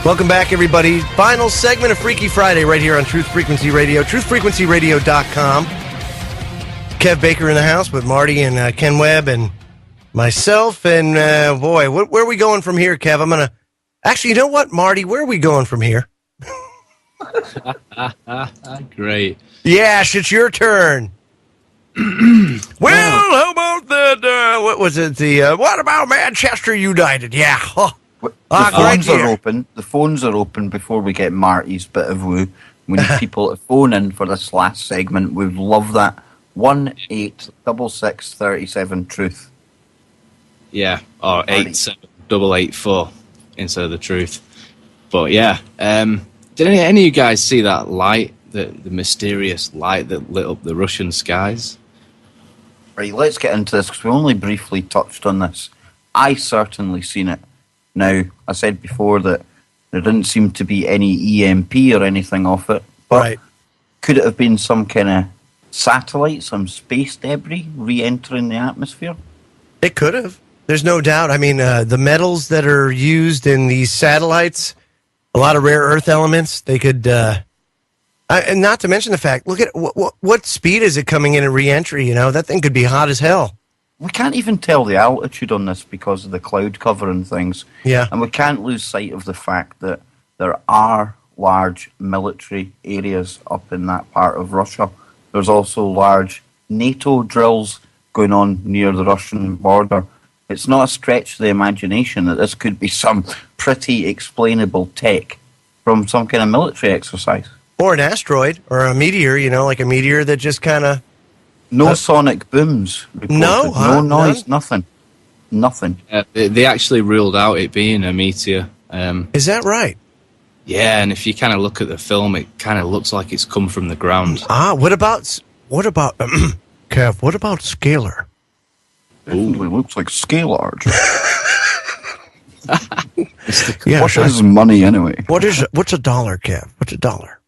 S6: Welcome back, everybody. Final segment of Freaky Friday right here on Truth Frequency Radio, truthfrequencyradio.com. Kev Baker in the house with Marty and Ken Webb and myself. And boy, where are we going from here, Kev? I'm going to... Actually, you know what, Marty? Where are we going from here?
S3: Great.
S6: Yes, it's your turn. Well, how about that? What was it? What about Manchester United? Yeah.
S2: The phones are open. The phones are open before we get Marty's bit of woo. We need people to phone in for this last segment. We'd love that. 1-866-37 truth.
S3: Yeah, or 87884 instead of the truth. But yeah, did any of you guys see that light, the mysterious light that lit up the Russian skies?
S2: Right, let's get into this because we only briefly touched on this. I certainly seen it. Now, I said before that there didn't seem to be any EMP or anything off it. But
S6: right.
S2: Could it have been some kind of satellite, some space debris re-entering the atmosphere?
S6: It could have. There's no doubt. I mean, the metals that are used in these satellites, a lot of rare earth elements, they could... and not to mention the fact, look at what speed is it coming in at re-entry, you know? That thing could be hot as hell.
S2: We can't even tell the altitude on this because of the cloud cover and things.
S6: Yeah.
S2: And we can't lose sight of the fact that there are large military areas up in that part of Russia. There's also large NATO drills going on near the Russian border. It's not a stretch of the imagination that this could be some pretty explainable tech from some kind of military exercise.
S6: Or an asteroid, or a meteor, you know, like a meteor that just kind of...
S2: No sonic booms reported. No noise, nothing.
S3: They actually ruled out it being a meteor.
S6: Is that right?
S3: Yeah, and if you kind of look at the film, it kind of looks like it's come from the ground.
S6: What about Kev, what about scalar?
S2: Definitely looks like scalar.
S6: Yeah,
S2: what is money anyway?
S6: What's a dollar, Kev? What's a dollar?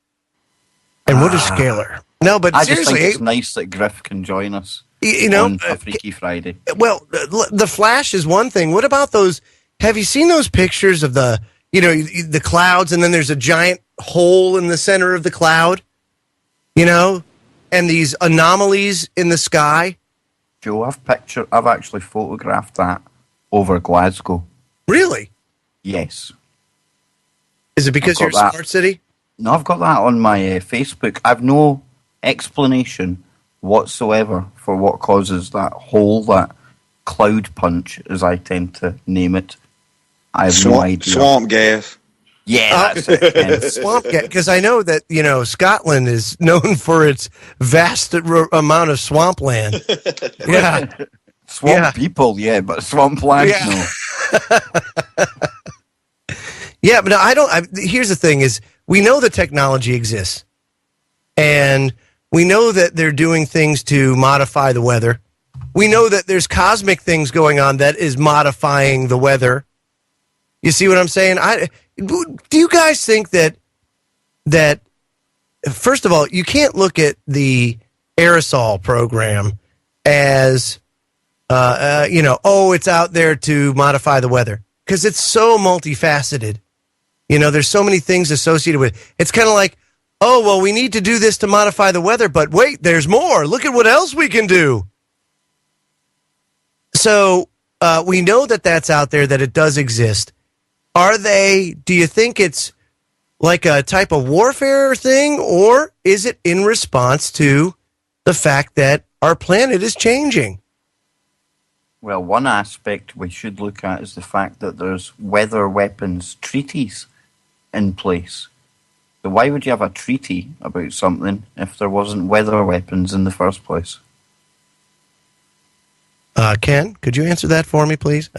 S6: And what is scalar? No, but
S2: I
S6: seriously,
S2: just think it's nice that Griff can join us.
S6: You know,
S2: on a Freaky Friday.
S6: Well, the Flash is one thing. What about those? Have you seen those pictures of the clouds, and then there's a giant hole in the center of the cloud, you know, and these anomalies in the sky?
S2: Joe, I've actually photographed that over Glasgow.
S6: Really?
S2: Yes.
S6: Is it because you're a smart city?
S2: No, I've got that on my Facebook. I've no explanation whatsoever for what causes that hole, that cloud punch, as I tend to name it. I have no idea.
S15: Swamp gas.
S2: Yeah, that's it.
S6: Swamp gas, because I know that, you know, Scotland is known for its vast amount of swampland. Yeah.
S2: Swamp people, yeah, but swampland, no.
S6: Yeah, but here's the thing is, we know the technology exists. And we know that they're doing things to modify the weather. We know that there's cosmic things going on that is modifying the weather. You see what I'm saying? Do you guys think that first of all, you can't look at the aerosol program as it's out there to modify the weather, because it's so multifaceted. There's so many things associated with it. It's kind of like, oh, well, we need to do this to modify the weather, but wait, there's more. Look at what else we can do. So we know that that's out there, that it does exist. Do you think it's like a type of warfare thing, or is it in response to the fact that our planet is changing?
S2: Well, one aspect we should look at is the fact that there's weather weapons treaties in place. So why would you have a treaty about something if there wasn't weather weapons in the first place?
S6: Ken, could you answer that for me, please?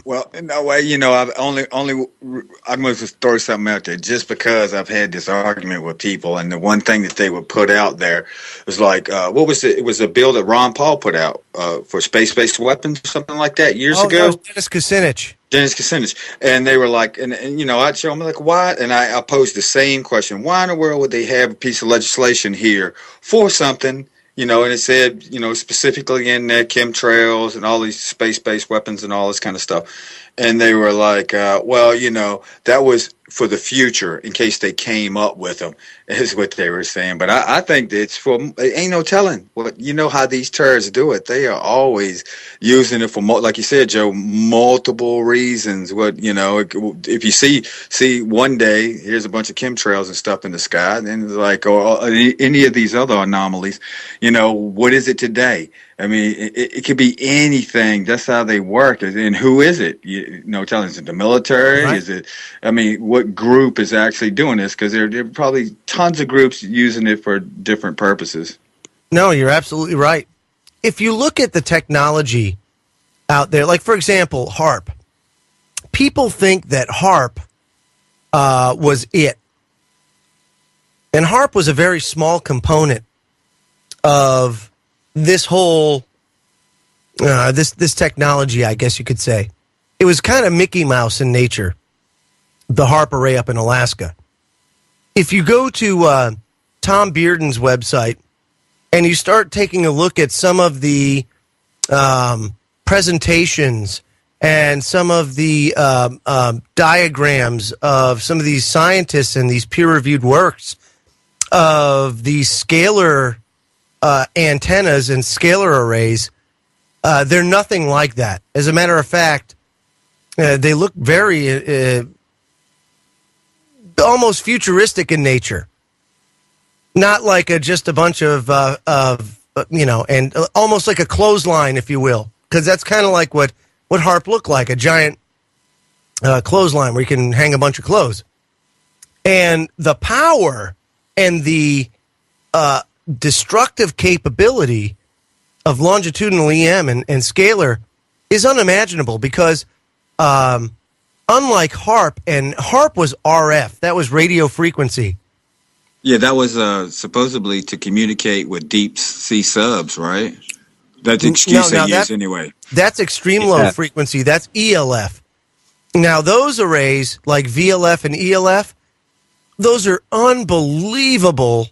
S15: Well, no way. I'm going to throw something out there just because I've had this argument with people, and the one thing that they would put out there was like, what was it? It was a bill that Ron Paul put out for space-based weapons or something like that years ago.
S6: That was Dennis Kucinich.
S15: And they were like, and I'd show them like, why? And I posed the same question: why in the world would they have a piece of legislation here for something? And it said, specifically in there, chemtrails and all these space-based weapons and all this kind of stuff. And they were like, that was for the future in case they came up with them, is what they were saying. But I think that ain't no telling how these terrorists do it. They are always using it for, like you said, Joe, multiple reasons. If you see one day, here's a bunch of chemtrails and stuff in the sky, and then it's like, or any of these other anomalies, what is it today? I mean, it could be anything. That's how they work. And who is it? Telling is it the military? Right. Is it? I mean, what group is actually doing this? Because there are probably tons of groups using it for different purposes.
S6: No, you're absolutely right. If you look at the technology out there, like for example, HAARP. People think that HAARP was it, and HAARP was a very small component of this whole this technology, I guess you could say. It was kind of Mickey Mouse in nature, the HAARP array up in Alaska. If you go to Tom Bearden's website and you start taking a look at some of the presentations and some of the diagrams of some of these scientists and these peer-reviewed works of these scalar antennas and scalar arrays, they're nothing like that. As a matter of fact, they look very almost futuristic in nature. Not like just a bunch of and almost like a clothesline, if you will, because that's kind of like what HAARP looked like, a giant clothesline where you can hang a bunch of clothes. And the power and the destructive capability of longitudinal EM and scalar is unimaginable, because unlike HAARP, and HAARP was RF, that was radio frequency.
S15: Yeah, that was supposedly to communicate with deep sea subs, right? That's the excuse they use anyway.
S6: That's extreme low frequency. That's ELF. Now, those arrays, like VLF and ELF, those are unbelievable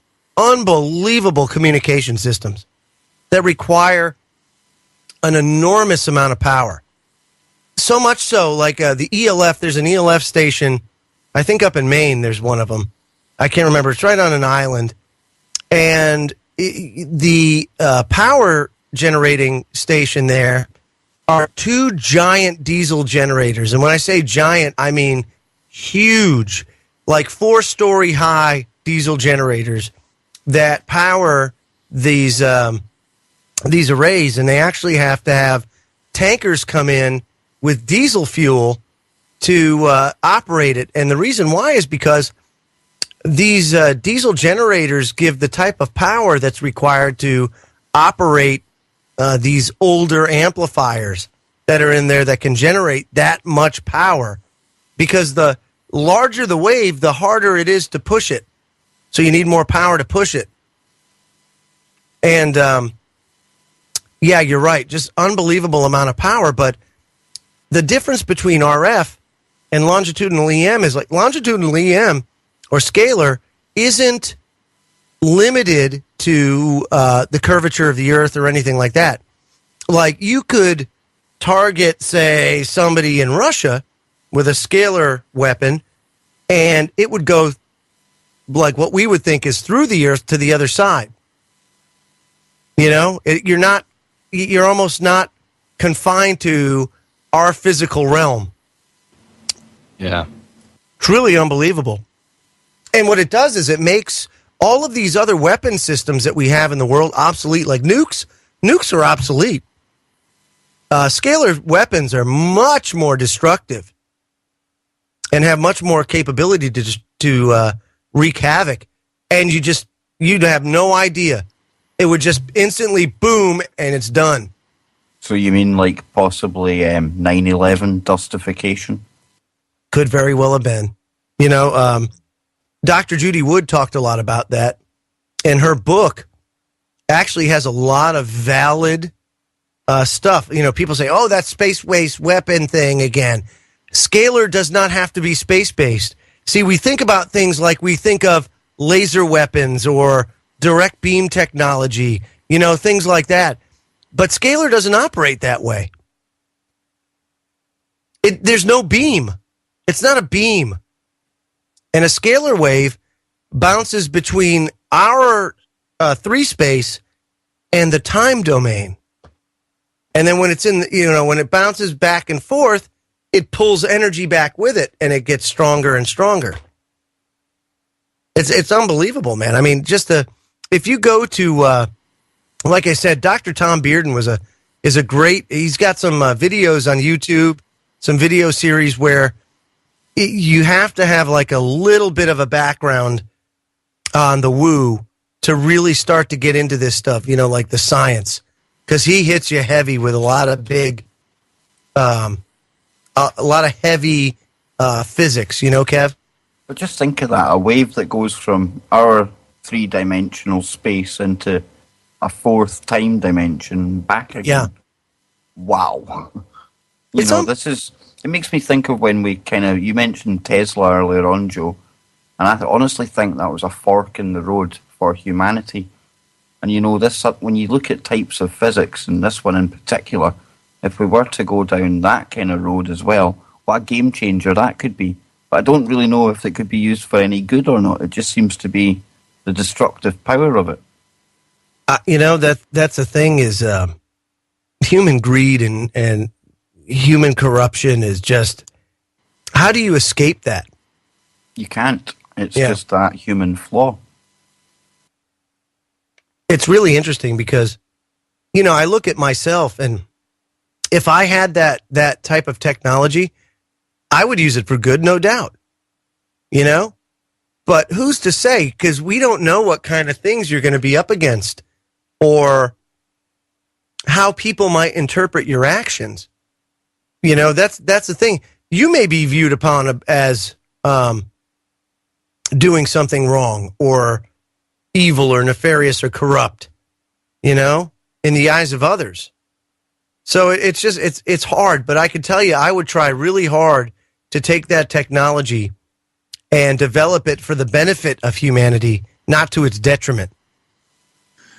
S6: communication systems that require an enormous amount of power. So much so, like the ELF, there's an ELF station, I think up in Maine, there's one of them. I can't remember. It's right on an island. And the power generating station there are two giant diesel generators. And when I say giant, I mean huge, like 4-story high diesel generators that power these arrays. And they actually have to have tankers come in with diesel fuel to operate it. And the reason why is because these diesel generators give the type of power that's required to operate these older amplifiers that are in there that can generate that much power, because the larger the wave, the harder it is to push it. So you need more power to push it. And yeah, you're right. Just unbelievable amount of power. But the difference between RF and longitudinal EM is like longitudinal EM or scalar isn't limited to the curvature of the Earth or anything like that. like you could target, say, somebody in Russia with a scalar weapon, and it would go like what we would think is through the earth to the other side. You know, you're almost not confined to our physical realm.
S3: Yeah.
S6: Truly unbelievable. And what it does is it makes all of these other weapon systems that we have in the world obsolete, like nukes. Nukes are obsolete. Scalar weapons are much more destructive and have much more capability to wreak havoc. And you'd have no idea. It would just instantly boom and it's done.
S2: So you mean like possibly 9/11 dustification?
S6: Could very well have been. You know, Dr. Judy Wood talked a lot about that. And her book actually has a lot of valid stuff. You know, people say, oh, that space-based weapon thing again. Scalar does not have to be space-based. See, we think about things like we think of laser weapons or direct beam technology, you know, things like that. But scalar doesn't operate that way. There's no beam. It's not a beam. And a scalar wave bounces between our 3 space and the time domain. And then when it's when it bounces back and forth, it pulls energy back with it and it gets stronger and stronger. It's unbelievable, man. I mean, if you go to, like I said, Dr. Tom Bearden is a great, he's got some videos on YouTube, some video series where you have to have like a little bit of a background on the woo to really start to get into this stuff, you know, like the science, because he hits you heavy with a lot of big, a lot of heavy physics, you know, Kev?
S2: But just think of that, a wave that goes from our 3-dimensional space into a 4th time dimension back again.
S6: Yeah.
S2: Wow. It makes me think of when you mentioned Tesla earlier on, Joe, and I honestly think that was a fork in the road for humanity. And you know, when you look at types of physics, and this one in particular, if we were to go down that kind of road as well, what a game changer that could be. But I don't really know if it could be used for any good or not. It just seems to be the destructive power of it.
S6: You know, that's the thing is human greed and human corruption is just, how do you escape that?
S2: You can't. It's just that human flaw.
S6: It's really interesting because, you know, I look at myself and if I had that type of technology, I would use it for good, no doubt. You know? But who's to say? Because we don't know what kind of things you're going to be up against or how people might interpret your actions. You know, that's the thing. You may be viewed upon as doing something wrong or evil or nefarious or corrupt, you know, in the eyes of others. So it's hard, but I can tell you I would try really hard to take that technology and develop it for the benefit of humanity, not to its detriment.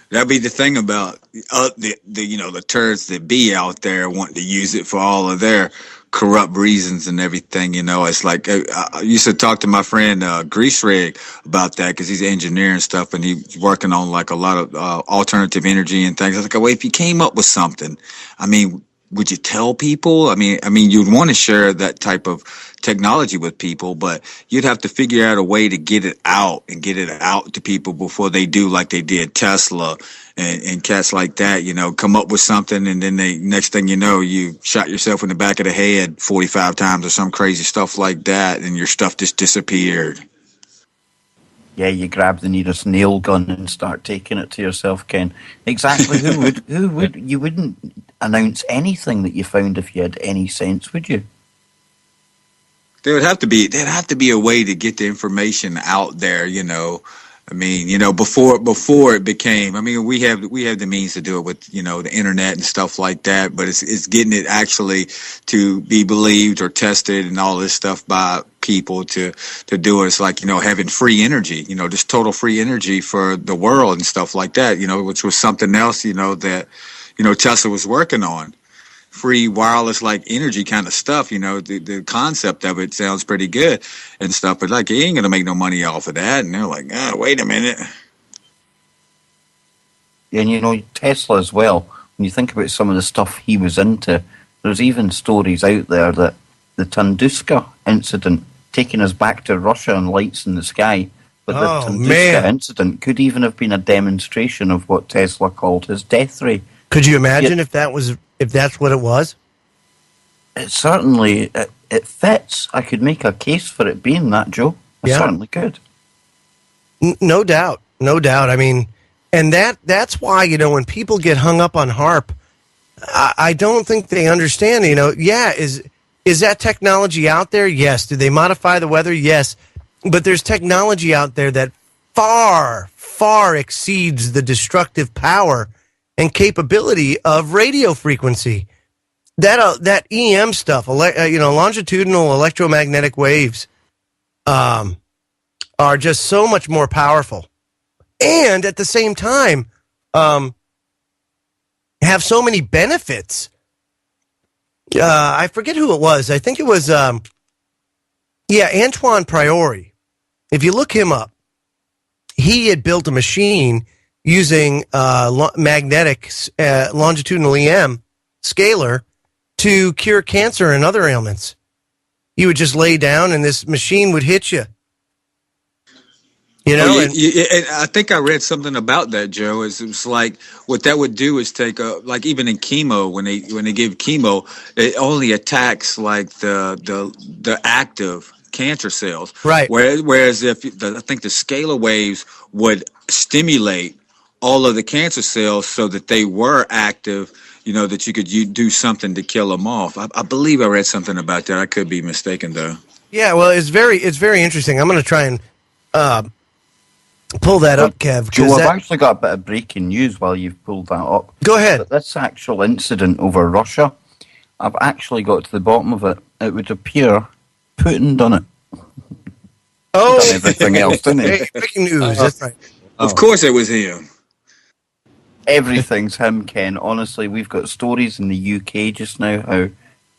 S15: That'd be the thing about the turds that be out there wanting to use it for all of their corrupt reasons and everything. You know, it's like I used to talk to my friend Grease Rig about that because he's an engineer and stuff, and he's working on like a lot of alternative energy and things. I was like, well, if you came up with something, I mean, would you tell people? I mean, you'd want to share that type of technology with people, but you'd have to figure out a way to get it out to people before they do like they did Tesla and cats like that, you know, come up with something and then next thing you know, you shot yourself in the back of the head 45 times or some crazy stuff like that and your stuff just disappeared.
S2: Yeah, you grab the nearest nail gun and start taking it to yourself, Ken. Exactly. You wouldn't announce anything that you found if you had any sense, would you?
S15: There'd have to be a way to get the information out there, you know. I mean, you know, before it became, I mean, we have the means to do it with, you know, the internet and stuff like that, but it's getting it actually to be believed or tested and all this stuff by people to do it. It's like, you know, having free energy, you know, just total free energy for the world and stuff like that, you know, which was something else, you know, that, Tesla was working on. Free wireless like energy kind of stuff. The concept of it sounds pretty good and stuff, but like he ain't gonna make no money off of that. And they're like, wait a minute.
S2: And Tesla as well, when you think about some of the stuff he was into, there's even stories out there that the Tunguska incident, taking us back to Russia and lights in the sky, but the Tunguska incident could even have been a demonstration of what Tesla called his death ray.
S6: Could you imagine if that's what it was?
S2: It certainly it fits. I could make a case for it being that, Joe. I certainly could.
S6: No doubt. I mean, and that's why, when people get hung up on HAARP, I don't think they understand, is that technology out there? Yes. Do they modify the weather? Yes. But there's technology out there that far, far exceeds the destructive power and capability of radio frequency. That EM stuff, longitudinal electromagnetic waves, are just so much more powerful. And at the same time, have so many benefits. I forget who it was. I think it was, Antoine Priori. If you look him up, he had built a machine using magnetic longitudinal EM scalar to cure cancer and other ailments. You would just lay down and this machine would hit you.
S15: And I think I read something about that, Joe. It's like what that would do is take like even in chemo, when they give chemo, it only attacks like the active cancer cells.
S6: Right.
S15: Whereas I think the scalar waves would stimulate all of the cancer cells so that they were active, that you could do something to kill them off. I believe I read something about that. I could be mistaken though.
S6: Yeah, well, it's very interesting. I'm going to try and pull that up, Kev.
S2: Joe, I've actually got a bit of breaking news while you've pulled that up.
S6: Go ahead.
S2: But this actual incident over Russia, I've actually got to the bottom of it. It would appear Putin done it.
S6: Oh,
S2: done everything else, didn't he?
S6: Hey, breaking news. That's right.
S15: Of course, it was him.
S2: Everything's him, Ken. Honestly, we've got stories in the UK just now how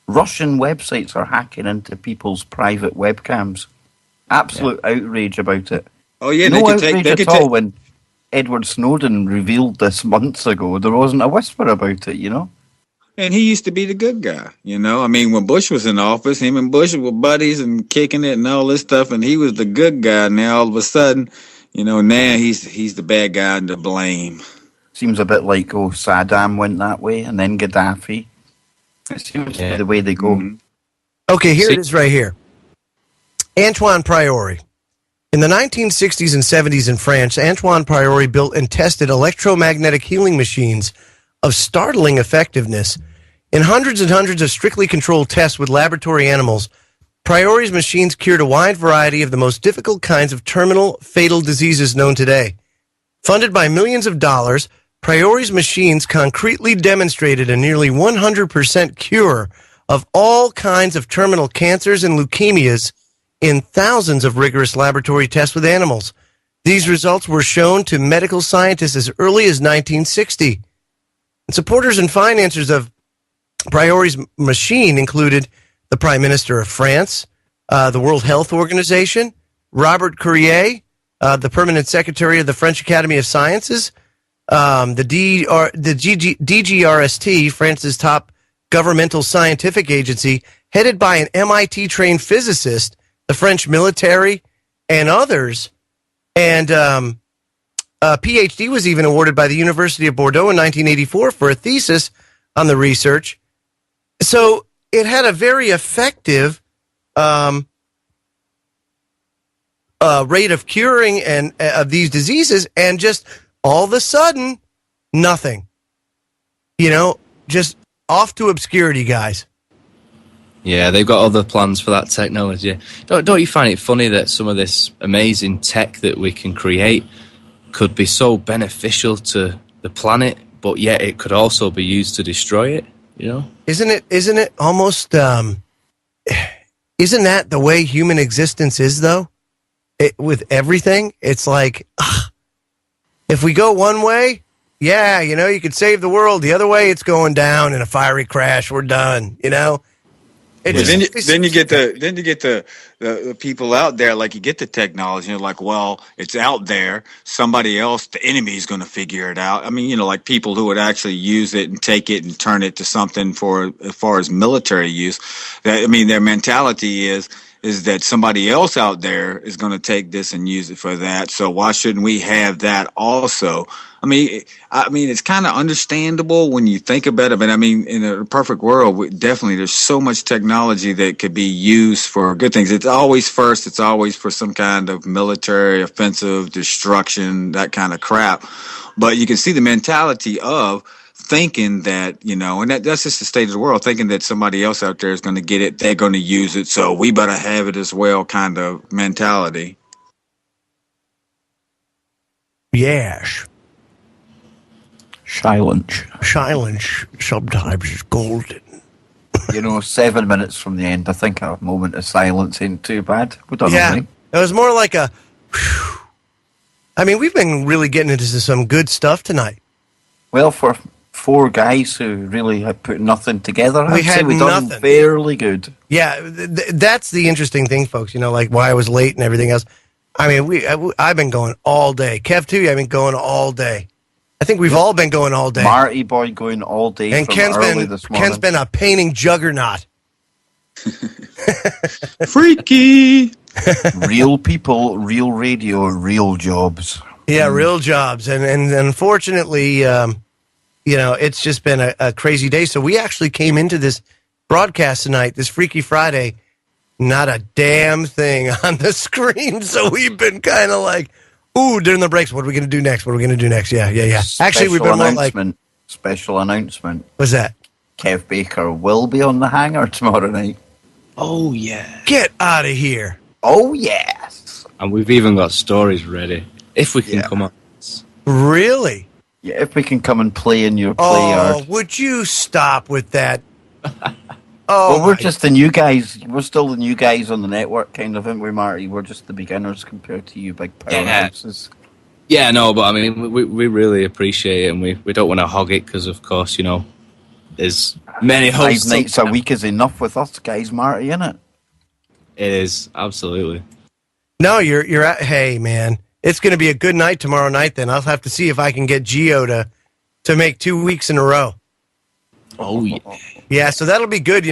S2: Russian websites are hacking into people's private webcams. Absolute outrage about it.
S15: Oh yeah,
S2: no outrage at all. When Edward Snowden revealed this months ago, there wasn't a whisper about it,
S15: And he used to be the good guy, I mean, when Bush was in office, him and Bush were buddies and kicking it and all this stuff, and he was the good guy. Now all of a sudden, now he's the bad guy to blame.
S2: Seems a bit like Saddam went that way, and then Gaddafi. It seems to be the way they go. Mm-hmm.
S6: Okay, here it is right here. Antoine Priori. In the 1960s and 70s in France, Antoine Priori built and tested electromagnetic healing machines of startling effectiveness. In hundreds and hundreds of strictly controlled tests with laboratory animals, Priori's machines cured a wide variety of the most difficult kinds of terminal, fatal diseases known today. Funded by millions of dollars, Priori's machines concretely demonstrated a nearly 100% cure of all kinds of terminal cancers and leukemias in thousands of rigorous laboratory tests with animals. These results were shown to medical scientists as early as 1960. And supporters and financiers of Priori's machine included the Prime Minister of France, the World Health Organization, Robert Courier, the Permanent Secretary of the French Academy of Sciences, the DGRST, France's top governmental scientific agency, headed by an MIT-trained physicist, the French military, and others. And a PhD was even awarded by the University of Bordeaux in 1984 for a thesis on the research. So it had a very effective rate of curing and of these diseases, and just all of a sudden, nothing. Just off to obscurity, guys.
S3: Yeah, they've got other plans for that technology. Don't you find it funny that some of this amazing tech that we can create could be so beneficial to the planet, but yet it could also be used to destroy it?
S6: Isn't it almost? Isn't that the way human existence is, though? With everything, it's like if we go one way, Yeah, you could save the world. The other way, it's going down in a fiery crash. We're done.
S15: Then you get the people out there, like you get the technology, and you're like, well, it's out there. Somebody else, the enemy is going to figure it out. I mean, like people who would actually use it and take it and turn it to something for as far as military use. Their mentality is that somebody else out there is going to take this and use it for that. So why shouldn't we have that also? I mean, it's kind of understandable when you think about it, but in a perfect world, definitely there's so much technology that could be used for good things. It's always for some kind of military offensive destruction, that kind of crap. But you can see the mentality of thinking that, and that's just the state of the world, thinking that somebody else out there is going to get it, they're going to use it, so we better have it as well kind of mentality.
S6: Yes.
S2: Silence
S6: sometimes is golden.
S2: 7 minutes from the end, I think a moment of silence ain't too bad. We don't know.
S6: It was more like a whew. We've been really getting into some good stuff tonight.
S2: Well, for 4 guys who really had put nothing together,
S6: we had
S2: done fairly good.
S6: Yeah, that's the interesting thing, folks. Like why I was late and everything else. I've been going all day. Kev too. I've been going all day. I think we've all been going all day.
S2: Marty boy going all day.
S6: And Ken's been a painting juggernaut.
S15: Freaky.
S2: Real people, real radio, real jobs.
S6: Yeah, real jobs. And unfortunately, it's just been a crazy day. So we actually came into this broadcast tonight, this Freaky Friday, not a damn thing on the screen. So we've been kind of like, ooh, during the breaks, what are we going to do next? Yeah. Actually, we've been like...
S2: Special announcement.
S6: What's that?
S2: Kev Baker will be on the hangar tomorrow night.
S3: Oh, yeah.
S6: Get out of here.
S2: Oh, yes.
S3: And we've even got stories ready. If we can come on.
S6: Really?
S2: Yeah, if we can come and play in your play
S6: Oh,
S2: yard.
S6: would you stop with that?
S2: Well, we're just the new guys. We're still the new guys on the network, kind of, aren't we, Marty? We're just the beginners compared to you big powerhouses.
S3: Yeah, no, but we really appreciate it, and we don't want to hog it because, of course, there's many hosts.
S2: 5 nights a week is enough with us guys, Marty, innit?
S3: It is, absolutely.
S6: No, you're at... Hey, man, it's going to be a good night tomorrow night, then. I'll have to see if I can get Gio to make 2 weeks in a row.
S3: Oh, yeah.
S6: Yeah, so that'll be good,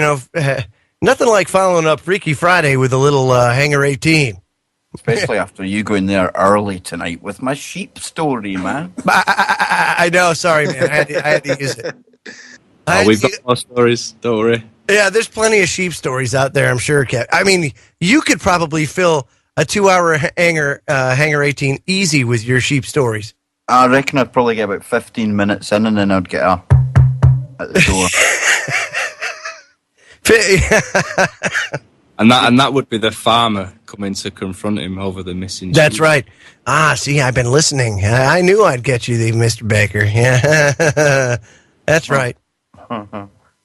S6: nothing like following up Freaky Friday with a little Hangar 18.
S2: Especially after you going there early tonight with my sheep story, man.
S6: I know, sorry, man. I had to use it.
S3: We've got more stories, don't worry.
S6: Yeah, there's plenty of sheep stories out there, I'm sure, Kev. You could probably fill a 2-hour Hangar 18 easy with your sheep stories.
S2: I reckon I'd probably get about 15 minutes in and then I'd get at the door.
S3: and that would be the farmer coming to confront him over the missing sheep.
S6: That's right. See, I've been listening. I knew I'd get you, Mr. Baker. Yeah, that's right.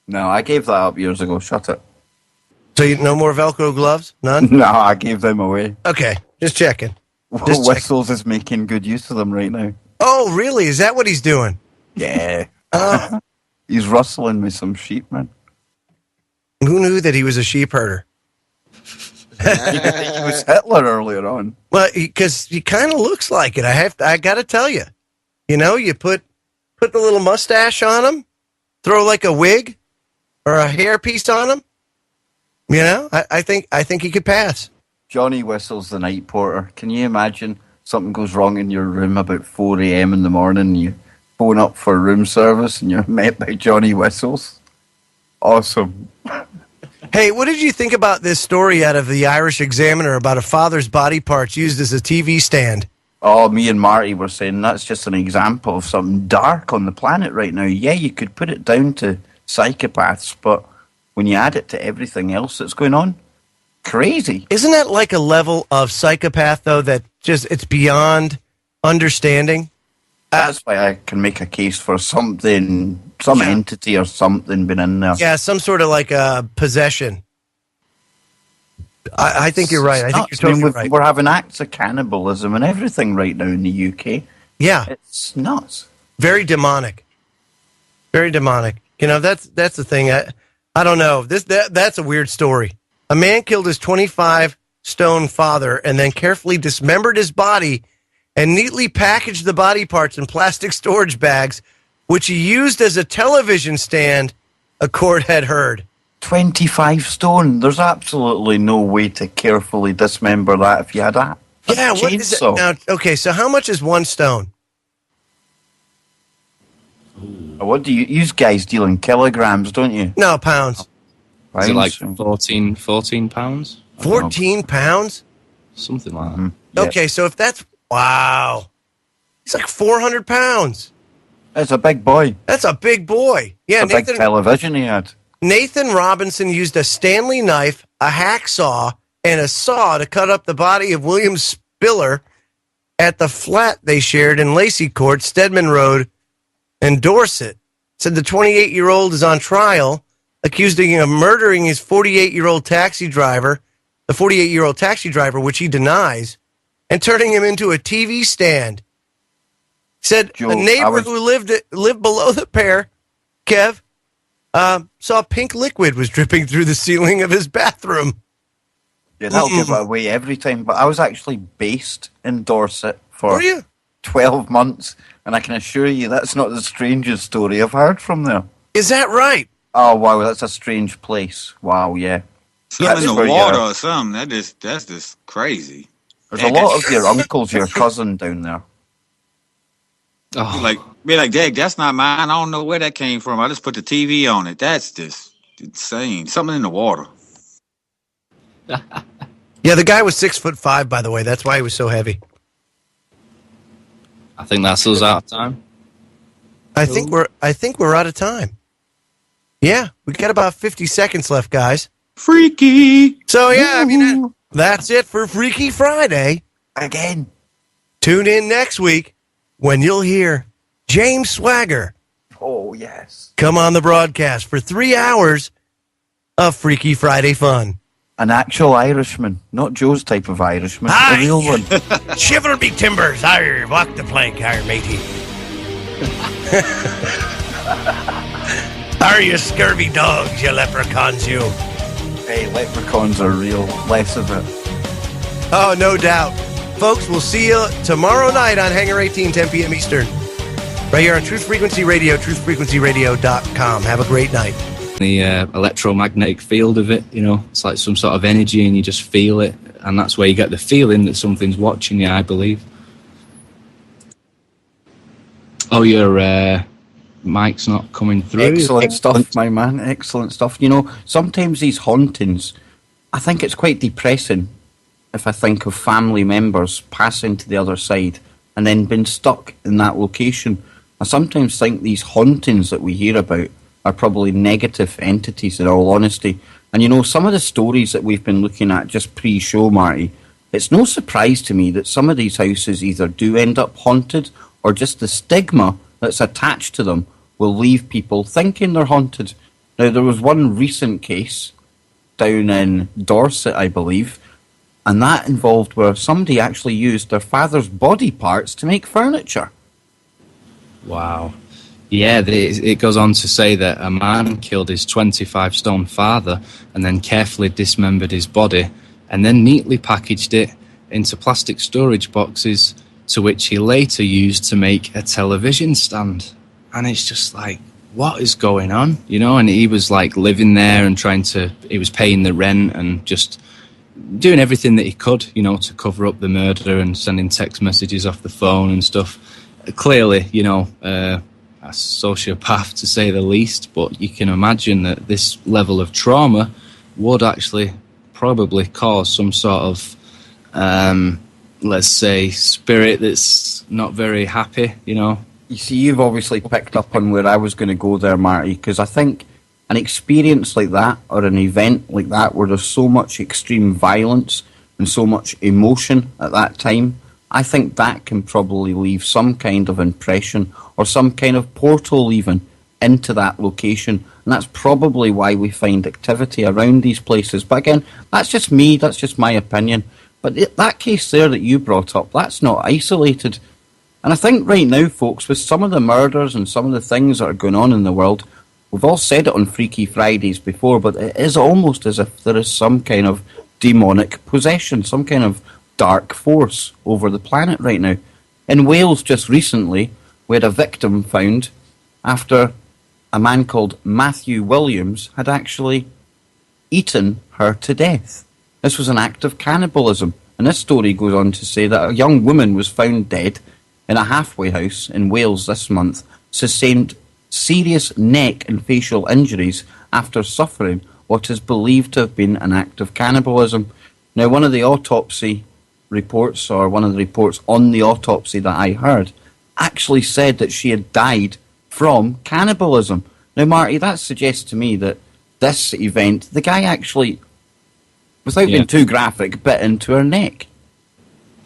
S2: No, I gave that up years ago. Shut it.
S6: So no more Velcro gloves? None?
S2: No, I gave them away.
S6: Okay, just checking.
S2: Whistles is making good use of them right now.
S6: Oh, really? Is that what he's doing?
S2: Yeah. He's rustling with some sheep, man.
S6: Who knew that he was a sheep herder?
S2: He was Hitler earlier on.
S6: Well, because he kind of looks like it. I got to tell you. You put the little mustache on him, throw like a wig or a hairpiece on him. I think he could pass.
S2: Johnny Whistle's the night porter. Can you imagine something goes wrong in your room about 4 a.m. in the morning and you phone up for room service and you're met by Johnny Whistles? Awesome.
S6: Hey, what did you think about this story out of the Irish Examiner about a father's body parts used as a TV stand?
S2: Oh, me and Marty were saying that's just an example of something dark on the planet right now. Yeah, you could put it down to psychopaths, but when you add it to everything else that's going on, crazy.
S6: Isn't that like a level of psychopath, though, that just it's beyond understanding?
S2: That's why I can make a case for something, some entity or something been in there.
S6: Yeah, some sort of like a possession. I think you're right. I think you're totally right.
S2: We're having acts of cannibalism and everything right now in the UK.
S6: Yeah.
S2: It's nuts.
S6: Very demonic. Very demonic. You know, that's the thing. I don't know. That's a weird story. A man killed his 25-stone father and then carefully dismembered his body and neatly packaged the body parts in plastic storage bags, which he used as a television stand, a court had heard.
S2: 25 stone. There's absolutely no way to carefully dismember that if you had a
S6: Yeah, what is it? Now, okay, so how much is 1 stone?
S2: What do you guys deal in kilograms, don't you?
S6: No, pounds.
S3: Is it like 14 pounds?
S6: 14 pounds?
S3: Something like that.
S6: Okay, so if that's... Wow. He's like 400 pounds.
S2: That's a big boy.
S6: That's a big boy. Yeah,
S2: it's a big television he had.
S6: Nathan Robinson used a Stanley knife, a hacksaw, and a saw to cut up the body of William Spiller at the flat they shared in Lacey Court, Stedman Road, in Dorset. Said the 28-year-old is on trial, accused of murdering his 48-year-old taxi driver, the 48-year-old taxi driver, which he denies, and turning him into a TV stand. Said
S2: Joe,
S6: a neighbor who lived below the pair, Kev, saw pink liquid was dripping through the ceiling of his bathroom.
S2: Yeah, that'll give it away every time. But I was actually based in Dorset for 12 months, and I can assure you that's not the strangest story I've heard from there.
S6: Is that right?
S2: Oh, wow, that's a strange place. Wow, yeah.
S15: Something in the water or something. That's just crazy.
S2: There's a lot of your uncles, your cousin down there.
S15: Oh. Be like, Dad, that's not mine. I don't know where that came from. I just put the TV on it. That's just insane. Something in the water.
S6: Yeah, the guy was 6'5", by the way. That's why he was so heavy.
S3: I think that's us out of time.
S6: I think we're out of time. Yeah, we got about 50 seconds left, guys.
S15: Freaky.
S6: So yeah, I mean that's it for Freaky Friday.
S2: Again.
S6: Tune in next week when you'll hear James Swagger.
S2: Oh, yes.
S6: Come on the broadcast for 3 hours of Freaky Friday fun.
S2: An actual Irishman, not Joe's type of Irishman, a real one.
S6: Shiver me timbers, arr, walk the plank, arr, matey. Are you scurvy dogs, you leprechauns, you?
S2: Hey, leprechauns are real. Less of it.
S6: Oh, no doubt. Folks, we'll see you tomorrow night on Hangar 18, 10 p.m. Eastern. Right here on Truth Frequency Radio, truthfrequencyradio.com. Have a great night.
S3: The electromagnetic field of it, you know, it's like some sort of energy and you just feel it. And that's where you get the feeling that something's watching you, I believe. Oh, your mic's not coming through.
S2: Excellent stuff, my man. Excellent stuff. You know, sometimes these hauntings, I think it's quite depressing if I think of family members passing to the other side and then being stuck in that location. I sometimes think these hauntings that we hear about are probably negative entities, in all honesty. And you know, some of the stories that we've been looking at just pre-show, Marty, it's no surprise to me that some of these houses either do end up haunted or just the stigma that's attached to them will leave people thinking they're haunted. Now, there was one recent case down in Dorset, I believe, and that involved where somebody actually used their father's body parts to make furniture.
S3: Wow. Yeah, it goes on to say that a man killed his 25-stone father and then carefully dismembered his body and then neatly packaged it into plastic storage boxes, to which he later used to make a television stand. And it's just like, what is going on? You know, and he was like living there and he was paying the rent and just doing everything that he could, you know, to cover up the murder and sending text messages off the phone and stuff. Clearly, you know, a sociopath to say the least, but you can imagine that this level of trauma would actually probably cause some sort of, let's say, spirit that's not very happy, you know.
S2: You see, you've obviously picked up on where I was going to go there, Marty, because I think an experience like that or an event like that where there's so much extreme violence and so much emotion at that time, I think that can probably leave some kind of impression or some kind of portal even into that location. And that's probably why we find activity around these places. But again, that's just me, that's just my opinion. But that case there that you brought up, that's not isolated. And I think right now, folks, with some of the murders and some of the things that are going on in the world, we've all said it on Freaky Fridays before, but it is almost as if there is some kind of demonic possession, some kind of dark force over the planet right now. In Wales just recently, we had a victim found after a man called Matthew Williams had actually eaten her to death. This was an act of cannibalism. And this story goes on to say that a young woman was found dead in a halfway house in Wales this month, sustained serious neck and facial injuries after suffering what is believed to have been an act of cannibalism. Now, one of the autopsy reports, or one of the reports on the autopsy that I heard, actually said that she had died from cannibalism. Now, Marty, that suggests to me that this event, the guy actually, without being too graphic, bit into her neck.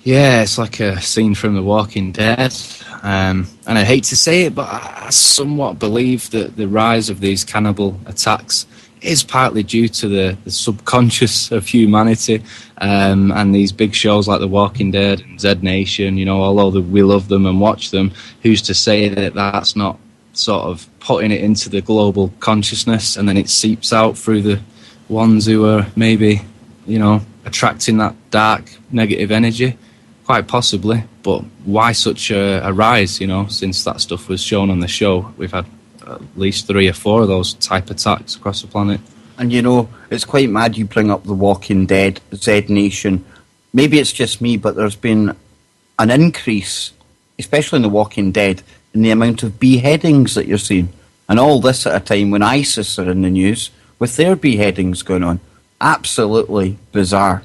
S3: Yeah, it's like a scene from The Walking Dead. And I hate to say it, but I somewhat believe that the rise of these cannibal attacks is partly due to the subconscious of humanity, and these big shows like The Walking Dead and Z Nation, you know, although we love them and watch them, who's to say that that's not sort of putting it into the global consciousness, and then it seeps out through the ones who are maybe, you know, attracting that dark negative energy? Quite possibly, but why such a rise, you know, since that stuff was shown on the show? We've had at least 3 or 4 of those type attacks across the planet.
S2: And you know, it's quite mad you bring up The Walking Dead, Z Nation. Maybe it's just me, but there's been an increase, especially in The Walking Dead, in the amount of beheadings that you're seeing. And all this at a time when ISIS are in the news with their beheadings going on. Absolutely bizarre.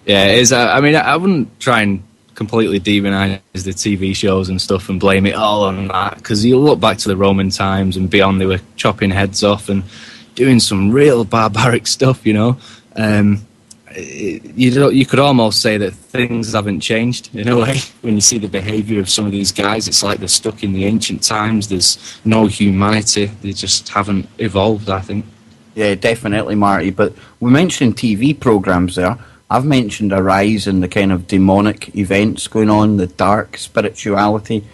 S3: Yeah, it is. I mean, I wouldn't try and completely demonize the TV shows and stuff and blame it all on that, because you look back to the Roman times and beyond, they were chopping heads off and doing some real barbaric stuff, you know. You could almost say that things haven't changed in a way. When you see the behaviour of some of these guys, it's like they're stuck in the ancient times. There's no humanity. They just haven't evolved, I think.
S2: Yeah, definitely, Marty. But we mentioned TV programmes there. I've mentioned a rise in the kind of demonic events going on, the dark spirituality.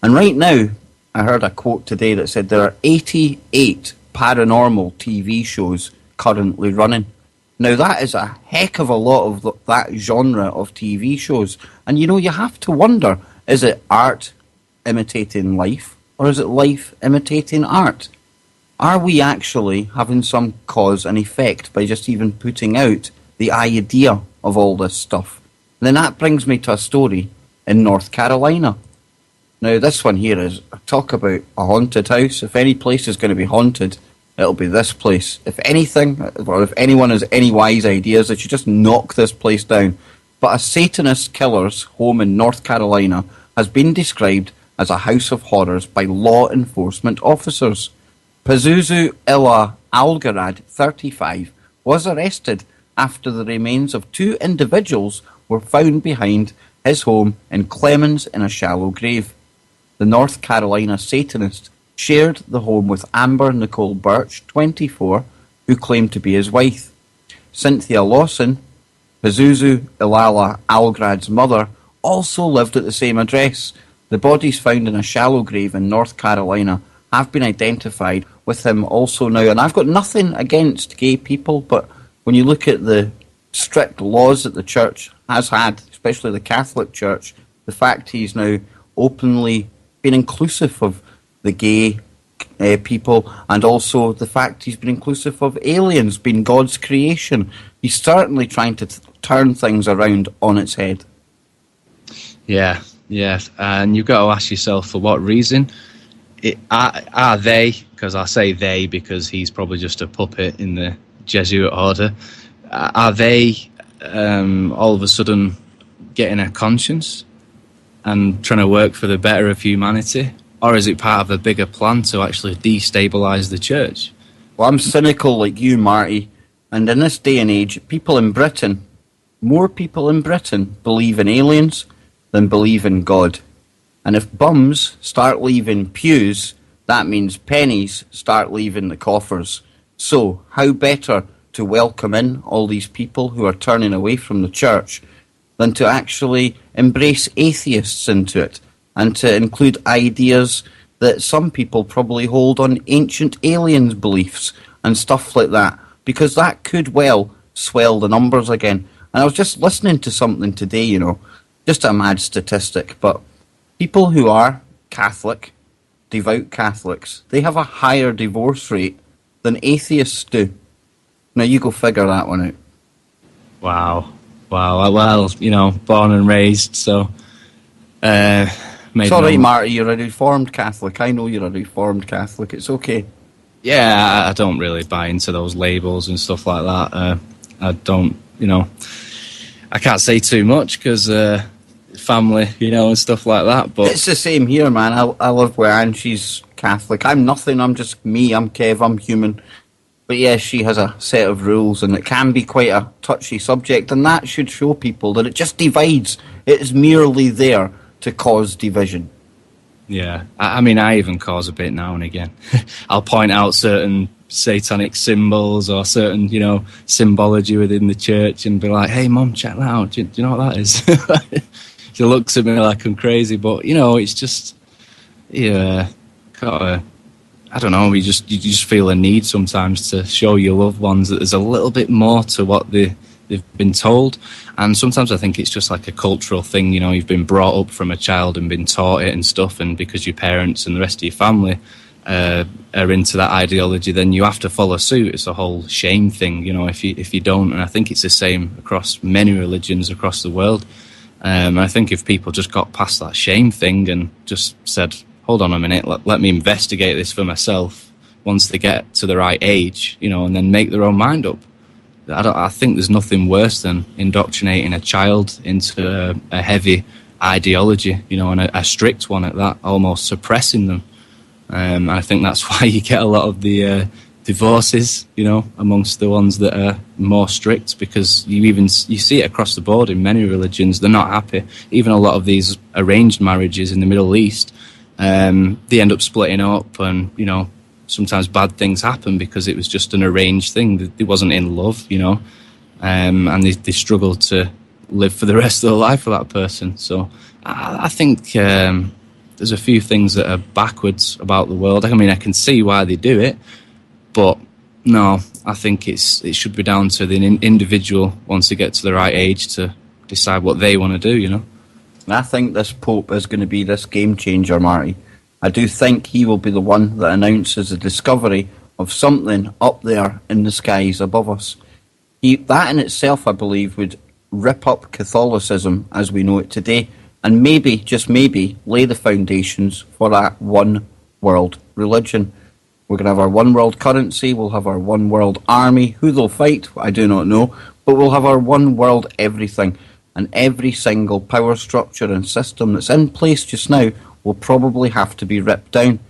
S2: And right now, I heard a quote today that said there are 88 paranormal TV shows currently running. Now, that is a heck of a lot of that genre of TV shows. And, you know, you have to wonder, is it art imitating life, or is it life imitating art? Are we actually having some cause and effect by just even putting out the idea of all this stuff? And then that brings me to a story in North Carolina. Now, this one here is talk about a haunted house. If any place is going to be haunted, it'll be this place. If anything, or if anyone has any wise ideas, they should just knock this place down. But a Satanist killer's home in North Carolina has been described as a house of horrors by law enforcement officers. Pazuzu Illa Algarad, 35, was arrested after the remains of 2 individuals were found behind his home in Clemens in a shallow grave. The North Carolina Satanist shared the home with Amber Nicole Birch, 24, who claimed to be his wife. Cynthia Lawson, Pazuzu Ilala Algrad's mother, also lived at the same address. The bodies found in a shallow grave in North Carolina have been identified with him also now. And I've got nothing against gay people, but when you look at the strict laws that the church has had, especially the Catholic Church, the fact he's now openly been inclusive of the gay people, and also the fact he's been inclusive of aliens, being God's creation, he's certainly trying to turn things around on its head.
S3: Yeah, and you've got to ask yourself for what reason. Are they, because I say they because he's probably just a puppet in the Jesuit order, are they all of a sudden getting a conscience and trying to work for the better of humanity? Or is it part of a bigger plan to actually destabilise the church?
S2: Well, I'm cynical like you, Marty, and in this day and age, more people in Britain believe in aliens than believe in God. And if bums start leaving pews, that means pennies start leaving the coffers. So, how better to welcome in all these people who are turning away from the church than to actually embrace atheists into it? and to include ideas that some people probably hold on ancient aliens beliefs and stuff like that, because that could well swell the numbers again. And I was just listening to something today, you know, just a mad statistic, but people who are Catholic, devout Catholics, they have a higher divorce rate than atheists do. Now you go figure that one out.
S3: Wow. Well, you know, born and raised, so...
S2: It's all right, Marty, you're a Reformed Catholic. I know you're a Reformed Catholic. It's okay.
S3: Yeah, I don't really buy into those labels and stuff like that. I don't, you know... I can't say too much because family, you know, and stuff like that, but...
S2: It's the same here, man. I live with Anne. She's Catholic. I'm nothing. I'm just me. I'm Kev. I'm human. But yeah, she has a set of rules, and it can be quite a touchy subject, and that should show people that it just divides. It is merely there to cause division.
S3: Yeah, I mean, I even cause a bit now and again. I'll point out certain satanic symbols or certain, you know, symbology within the church and be like, hey, Mum, check that out. Do you know what that is? She looks at me like I'm crazy, but, you know, it's just, yeah, gotta... I don't know, you just feel a need sometimes to show your loved ones that there's a little bit more to what they've been told. And sometimes I think it's just like a cultural thing, you know, you've been brought up from a child and been taught it and stuff, and because your parents and the rest of your family are into that ideology, then you have to follow suit. It's a whole shame thing, you know, if you don't. And I think it's the same across many religions across the world. And I think if people just got past that shame thing and just said, hold on a minute, let me investigate this for myself once they get to the right age, you know, and then make their own mind up. I think there's nothing worse than indoctrinating a child into a heavy ideology, you know, and a strict one at that, almost suppressing them. I think that's why you get a lot of the divorces, you know, amongst the ones that are more strict, because you see it across the board in many religions. They're not happy. Even a lot of these arranged marriages in the Middle East, they end up splitting up, and, you know, sometimes bad things happen because it was just an arranged thing. They wasn't in love, you know, and they struggle to live for the rest of their life with that person. So I think there's a few things that are backwards about the world. I mean, I can see why they do it, but no, I think it should be down to the individual once they get to the right age to decide what they want to do, you know.
S2: And I think this Pope is going to be this game changer, Marty. I do think he will be the one that announces the discovery of something up there in the skies above us. That in itself, I believe, would rip up Catholicism as we know it today, and maybe, just maybe, lay the foundations for that one world religion. We're going to have our one world currency, we'll have our one world army. Who they'll fight, I do not know, but we'll have our one world everything. And every single power structure and system that's in place just now will probably have to be ripped down.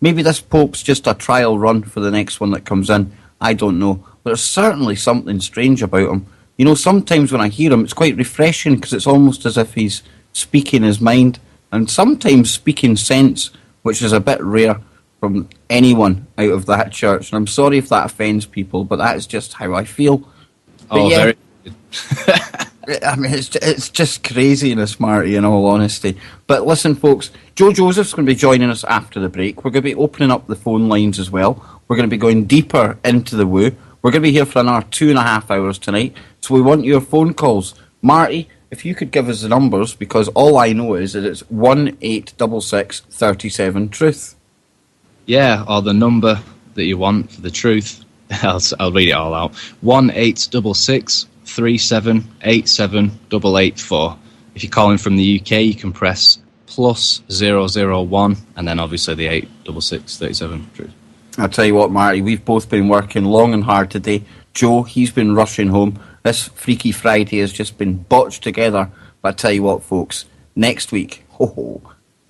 S2: Maybe this Pope's just a trial run for the next one that comes in. I don't know. But there's certainly something strange about him. You know, sometimes when I hear him, it's quite refreshing because it's almost as if he's speaking his mind, and sometimes speaking sense, which is a bit rare from anyone out of that church. And I'm sorry if that offends people, but that's just how I feel. But yeah, very I mean, it's just craziness, Marty, in all honesty. But listen, folks, Joe Joseph's going to be joining us after the break. We're going to be opening up the phone lines as well. We're going to be going deeper into the woo. We're going to be here for another 2.5 hours tonight, so we want your phone calls. Marty, if you could give us the numbers, because all I know is that it's 1-866-37-TRUTH.
S3: Yeah, or the number that you want for the truth. I'll read it all out. 1-866-37-87-884. If you're calling from the UK, you can press +001 and then obviously the 866-37-TRUTH.
S2: I'll tell you what, Marty, we've both been working long and hard today. Joe, he's been rushing home. This Freaky Friday has just been botched together. But I tell you what, folks, next week,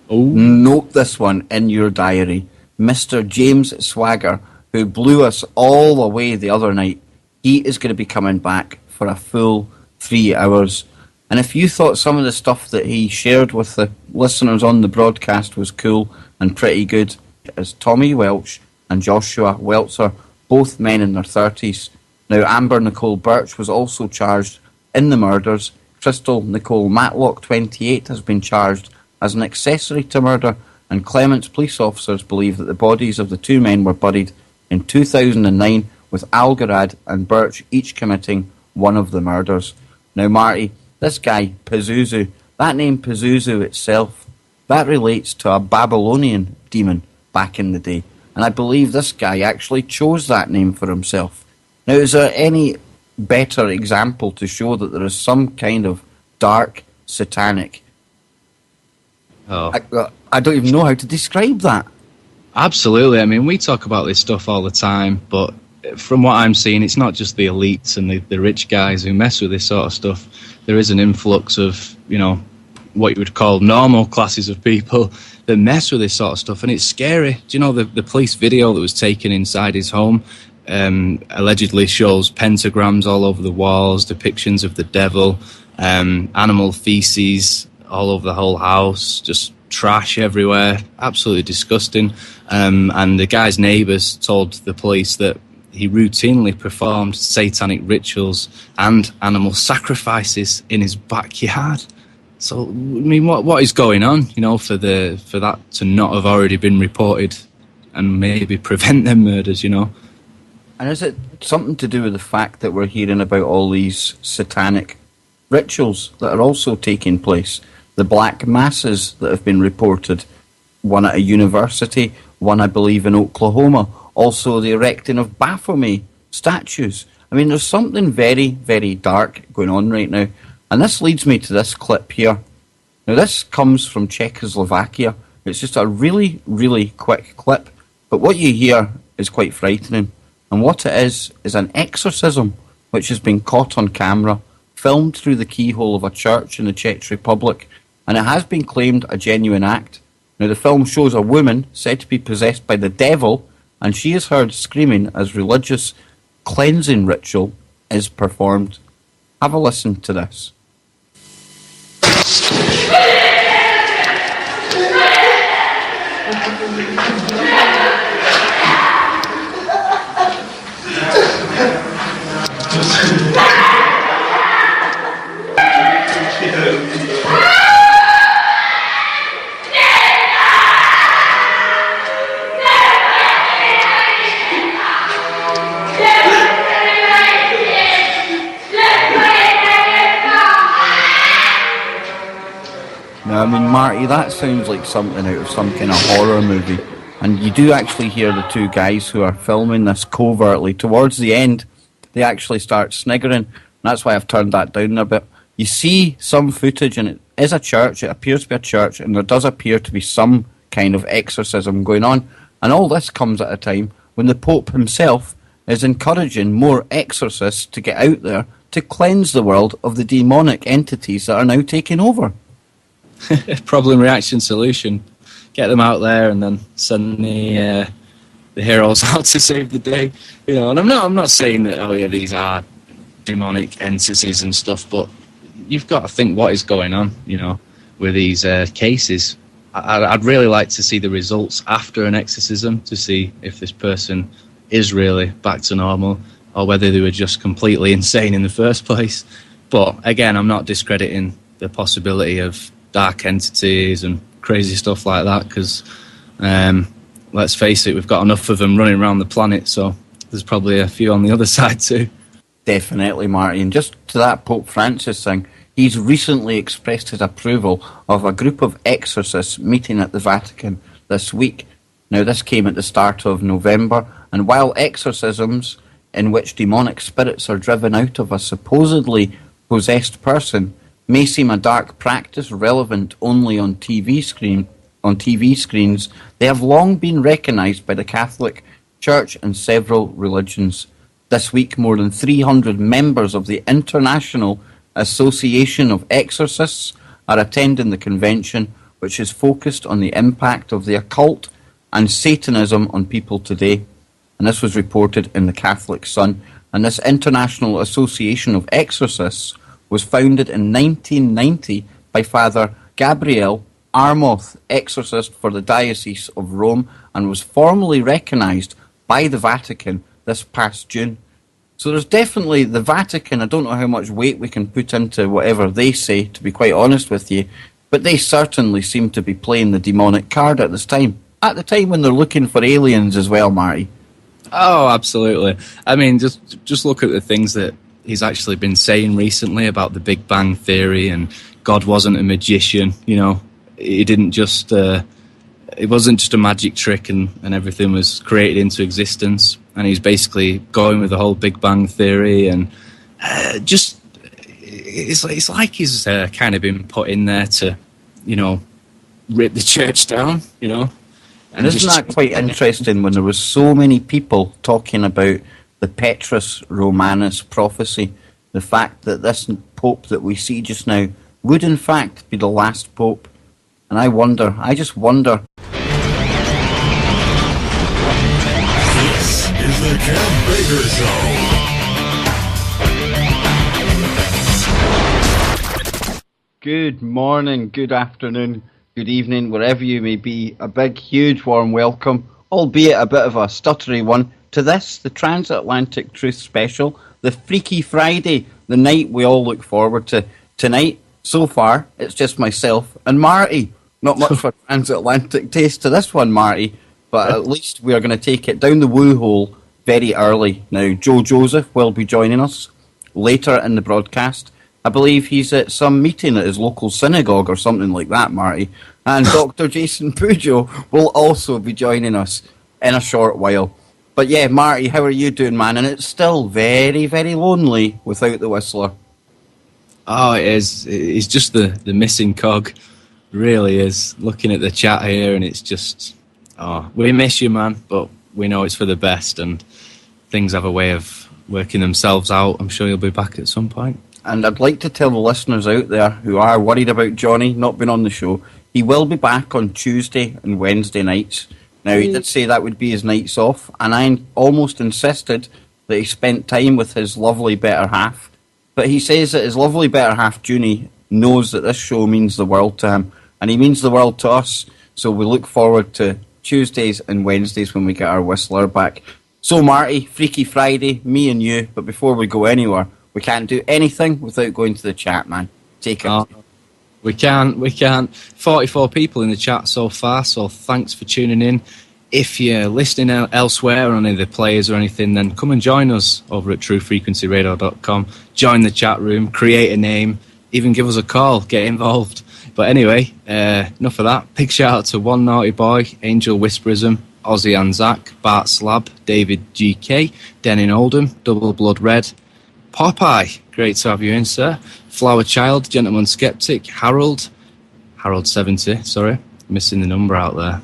S2: note this one in your diary. Mr. James Swagger, who blew us all away the other night, he is going to be coming back for a full 3 hours. And if you thought some of the stuff that he shared with the listeners on the broadcast was cool and pretty good, as Tommy Welch and Joshua Welzer, both men in their 30s. Now, Amber Nicole Birch was also charged in the murders. Crystal Nicole Matlock, 28, has been charged as an accessory to murder, and Clement's police officers believe that the bodies of the two men were buried in 2009, with Algarad and Birch each committing one of the murders. Now, Marty, this guy, Pazuzu, that name Pazuzu itself, that relates to a Babylonian demon back in the day. And I believe this guy actually chose that name for himself. Now, is there any better example to show that there is some kind of dark, satanic... I don't even know how to describe that.
S3: Absolutely. I mean, we talk about this stuff all the time, but from what I'm seeing, it's not just the elites and the rich guys who mess with this sort of stuff. There is an influx of, you know, what you would call normal classes of people that mess with this sort of stuff, and it's scary. Do you know the police video that was taken inside his home allegedly shows pentagrams all over the walls, depictions of the devil, animal feces all over the whole house, just trash everywhere, absolutely disgusting. And the guy's neighbours told the police that he routinely performed satanic rituals and animal sacrifices in his backyard. So, I mean, what is going on, you know, for that to not have already been reported and maybe prevent them murders, you know?
S2: And is it something to do with the fact that we're hearing about all these satanic rituals that are also taking place? The black masses that have been reported, one at a university, one I believe in Oklahoma, also the erecting of Baphomet statues. I mean, there's something very, very dark going on right now. And this leads me to this clip here. Now, this comes from Czechoslovakia. It's just a really, really quick clip. But what you hear is quite frightening. And what it is an exorcism which has been caught on camera, filmed through the keyhole of a church in the Czech Republic, and it has been claimed a genuine act. Now, the film shows a woman said to be possessed by the devil, and she is heard screaming as religious cleansing ritual is performed. Have a listen to this. Now, I mean, Marty, that sounds like something out of some kind of horror movie. And you do actually hear the two guys who are filming this covertly. Towards the end, they actually start sniggering. And that's why I've turned that down a bit. You see some footage, and it is a church. It appears to be a church, and there does appear to be some kind of exorcism going on. And all this comes at a time when the Pope himself is encouraging more exorcists to get out there to cleanse the world of the demonic entities that are now taking over.
S3: Problem, reaction, solution. Get them out there and then send the heroes out to save the day. You know, and I'm not saying that these are demonic entities and stuff, but you've got to think what is going on, you know, with these cases. I'd really like to see the results after an exorcism to see if this person is really back to normal or whether they were just completely insane in the first place. But again, I'm not discrediting the possibility of dark entities and crazy stuff like that, because let's face it, we've got enough of them running around the planet, so there's probably a few on the other side too.
S2: Definitely, Marty. And just to that Pope Francis thing, he's recently expressed his approval of a group of exorcists meeting at the Vatican this week. Now, this came at the start of November, and while exorcisms in which demonic spirits are driven out of a supposedly possessed person may seem a dark practice relevant only on TV screens, they have long been recognised by the Catholic Church and several religions. This week, more than 300 members of the International Association of Exorcists are attending the convention, which is focused on the impact of the occult and Satanism on people today. And this was reported in the Catholic Sun. And this International Association of Exorcists was founded in 1990 by Father Gabriel Armoth, exorcist for the Diocese of Rome, and was formally recognised by the Vatican this past June. So there's definitely the Vatican. I don't know how much weight we can put into whatever they say, to be quite honest with you, But they certainly seem to be playing the demonic card at this time. At the time when they're looking for aliens as well, Marty.
S3: Oh, absolutely. I mean, just look at the things that he's actually been saying recently about the Big Bang Theory and God wasn't a magician. You know, he didn't just... it wasn't just a magic trick and everything was created into existence. And he's basically going with the whole Big Bang Theory and it's like he's kind of been put in there to, you know, rip the church down, you know.
S2: And isn't that quite interesting when there was so many people talking about the Petrus Romanus prophecy, the fact that this Pope that we see just now would in fact be the last Pope? And I just wonder...
S1: This is the Kev Baker Show.
S2: Good morning, good afternoon, good evening, wherever you may be. A big, huge, warm welcome, albeit a bit of a stuttery one, to this, the Transatlantic Truth Special, the Freaky Friday, the night we all look forward to. Tonight, so far, it's just myself and Marty. Not much for transatlantic taste to this one, Marty, but at least we are going to take it down the woo hole very early. Now, Joe Joseph will be joining us later in the broadcast. I believe he's at some meeting at his local synagogue or something like that, Marty. And Dr. Jason Pujo will also be joining us in a short while. But yeah, Marty, how are you doing, man? And it's still very, very lonely without the Whistler.
S3: Oh, it is. It's just the missing cog. Really is. Looking at the chat here, and it's just... Oh, we miss you, man, but we know it's for the best, and things have a way of working themselves out. I'm sure you'll be back at some point.
S2: And I'd like to tell the listeners out there who are worried about Johnny not being on the show, he will be back on Tuesday and Wednesday nights. Now, he did say that would be his nights off, and I almost insisted that he spent time with his lovely better half. But he says that his lovely better half, Junie, knows that this show means the world to him, and he means the world to us. So we look forward to Tuesdays and Wednesdays when we get our Whistler back. So, Marty, Freaky Friday, me and you, but before we go anywhere, we can't do anything without going to the chat, man. Take it.
S3: Oh, we can't. 44 people in the chat so far, so thanks for tuning in. If you're listening elsewhere on any of the players or anything, then come and join us over at truefrequencyradio.com. Join the chat room, create a name, even give us a call, get involved. But anyway, enough of that. Big shout out to One Naughty Boy, Angel Whisperism, Ozzy and Zach, Bart Slab, David GK, Denning Oldham, Double Blood Red, Popeye, great to have you in, sir. Flower Child, Gentleman Skeptic, Harold 70, sorry, missing the number out there.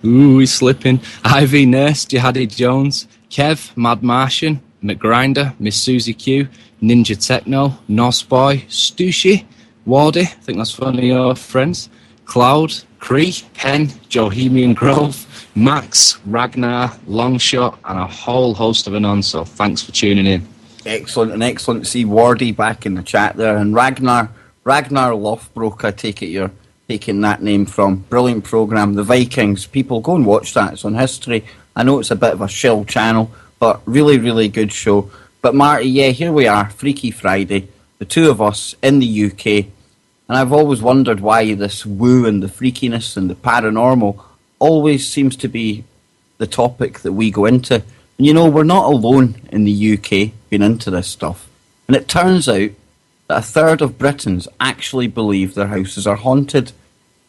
S3: Ooh, he's slipping. Ivy Nurse, Jihadi Jones, Kev, Mad Martian, McGrinder, Miss Susie Q, Ninja Techno, Nosboy, Stushy, Wardy, I think that's one of your friends, Cloud, Cree, Pen, Bohemian Grove, Max, Ragnar, Longshot, and a whole host of anon, so thanks for tuning in.
S2: Excellent to see Wardy back in the chat there, and Ragnar Lothbrok, I take it you're taking that name from. Brilliant programme, The Vikings. People, go and watch that, it's on History. I know it's a bit of a shill channel, but really, really good show. But Marty, yeah, here we are, Freaky Friday, the two of us in the UK, and I've always wondered why this woo and the freakiness and the paranormal always seems to be the topic that we go into. And you know, we're not alone in the UK being into this stuff. And it turns out that a third of Britons actually believe their houses are haunted.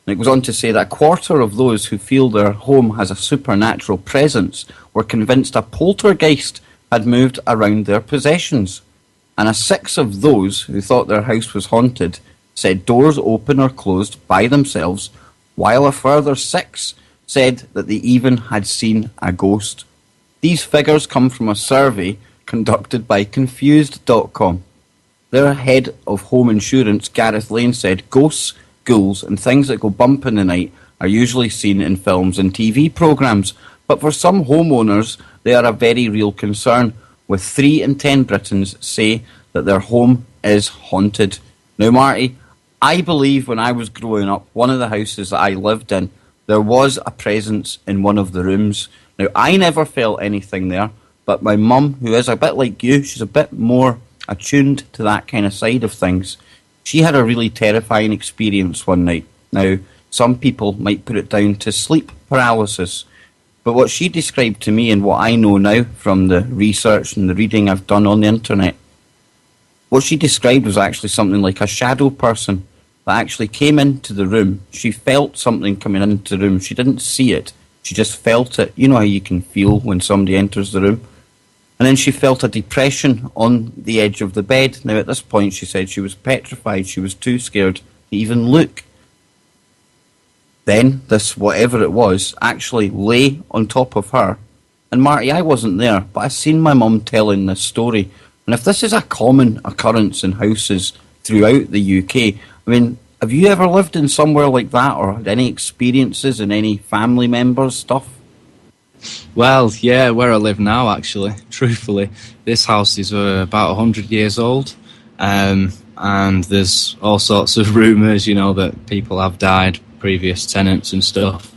S2: And it goes on to say that a quarter of those who feel their home has a supernatural presence were convinced a poltergeist had moved around their possessions. And a sixth of those who thought their house was haunted said doors open or closed by themselves, while a further six said that they even had seen a ghost. These figures come from a survey conducted by Confused.com. Their head of home insurance, Gareth Lane, said ghosts, ghouls and things that go bump in the night are usually seen in films and TV programmes, but for some homeowners they are a very real concern, with 3 in 10 Britons say that their home is haunted. Now, Marty, I believe when I was growing up, one of the houses that I lived in, there was a presence in one of the rooms. Now, I never felt anything there, but my mum, who is a bit like you, she's a bit more attuned to that kind of side of things, she had a really terrifying experience one night. Now, some people might put it down to sleep paralysis, but what she described to me and what I know now from the research and the reading I've done on the internet, what she described was actually something like a shadow person that actually came into the room. She felt something coming into the room. She didn't see it. She just felt it. You know how you can feel when somebody enters the room? And then she felt a depression on the edge of the bed. Now, at this point, she said she was petrified. She was too scared to even look. Then, this whatever it was actually lay on top of her. And Marty, I wasn't there, but I seen my mum telling this story. And if this is a common occurrence in houses throughout the UK, I mean, have you ever lived in somewhere like that or had any experiences in any family members' stuff?
S3: Well, yeah, where I live now, actually, truthfully, this house is about 100 years old, and there's all sorts of rumours, you know, that people have died, previous tenants and stuff.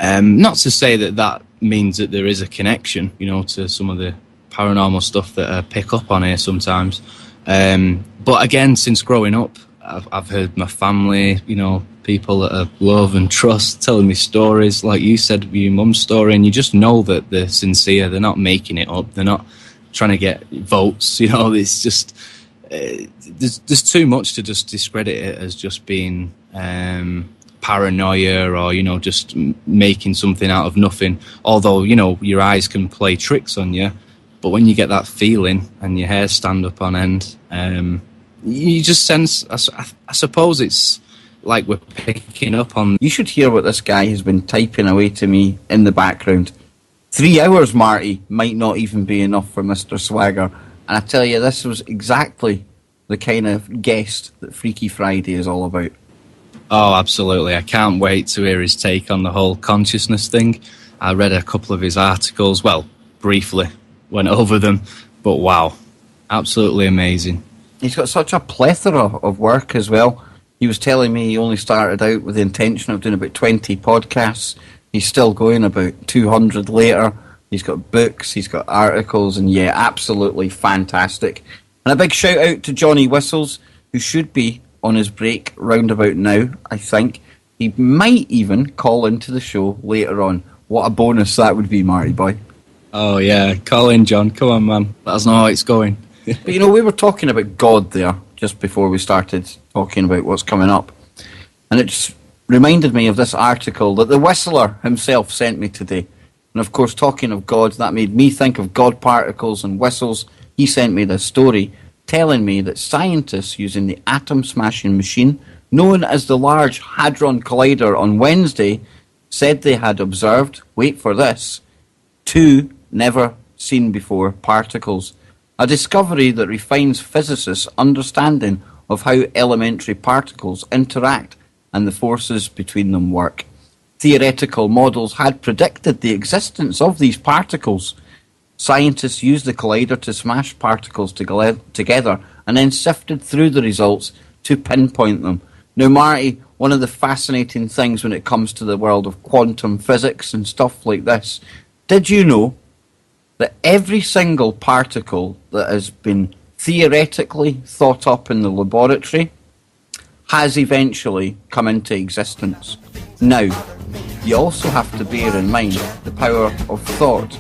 S3: Not to say that that means that there is a connection, you know, to some of the paranormal stuff that I pick up on here sometimes. But again, since growing up, I've heard my family, you know, people that I love and trust telling me stories, like you said, your mum's story, and you just know that they're sincere. They're not making it up. They're not trying to get votes. You know, it's just there's too much to just discredit it as just being paranoia or, you know, just making something out of nothing. Although, you know, your eyes can play tricks on you, but when you get that feeling and your hair stand up on end, you just sense. I suppose it's like we're picking up on.
S2: You should hear what this guy has been typing away to me in the background. 3 hours, Marty, might not even be enough for Mr. Swagger. And I tell you, this was exactly the kind of guest that Freaky Friday is all about.
S3: Oh, absolutely. I can't wait to hear his take on the whole consciousness thing. I read a couple of his articles, well, briefly, went over them, but wow, absolutely amazing.
S2: He's got such a plethora of work as well. He was telling me he only started out with the intention of doing about 20 podcasts. He's still going about 200 later. He's got books, he's got articles, and yeah, absolutely fantastic. And a big shout out to Johnny Whistles, who should be on his break round about now, I think. He might even call into the show later on. What a bonus that would be, Marty boy.
S3: Oh yeah, call in, John. Come on, man. Let us know how it's going.
S2: But you know, we were talking about God there just before we started talking about what's coming up. And it just reminded me of this article that the Whistler himself sent me today. And of course, talking of God, that made me think of God particles and whistles. He sent me this story telling me that scientists using the atom-smashing machine known as the Large Hadron Collider on Wednesday said they had observed, wait for this, 2 never-seen-before particles. A discovery that refines physicists' understanding of how elementary particles interact and the forces between them work. Theoretical models had predicted the existence of these particles. Scientists used the collider to smash particles together and then sifted through the results to pinpoint them. Now, Marty, one of the fascinating things when it comes to the world of quantum physics and stuff like this, did you know that every single particle that has been theoretically thought up in the laboratory has eventually come into existence? Now, you also have to bear in mind the power of thought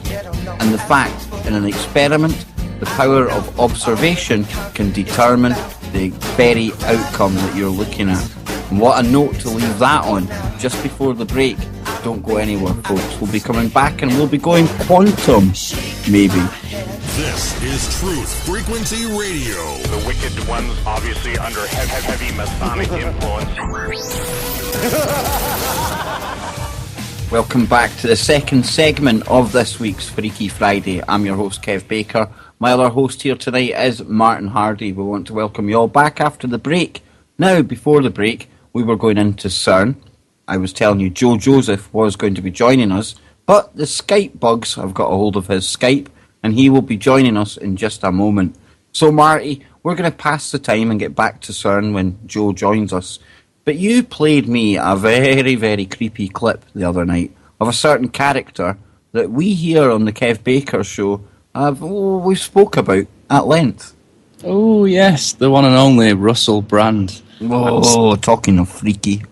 S2: and the fact in an experiment the power of observation can determine the very outcome that you're looking at. And what a note to leave that on just before the break. Don't go anywhere, folks. We'll be coming back and we'll be going quantum, maybe.
S1: This is Truth Frequency Radio.
S4: The wicked ones obviously under heavy Masonic influence.
S2: Welcome back to the second segment of this week's Freaky Friday. I'm your host, Kev Baker. My other host here tonight is Martin Hardy. We want to welcome you all back after the break. Now, before the break, we were going into CERN. I was telling you Joe Joseph was going to be joining us, but the Skype bugs have got a hold of his Skype, and he will be joining us in just a moment. So, Marty, we're going to pass the time and get back to CERN when Joe joins us. But you played me a very, very creepy clip the other night of a certain character that we here on the Kev Baker show we spoke about at length.
S3: Oh, yes, the one and only Russell Brand.
S2: Oh, talking of freaky.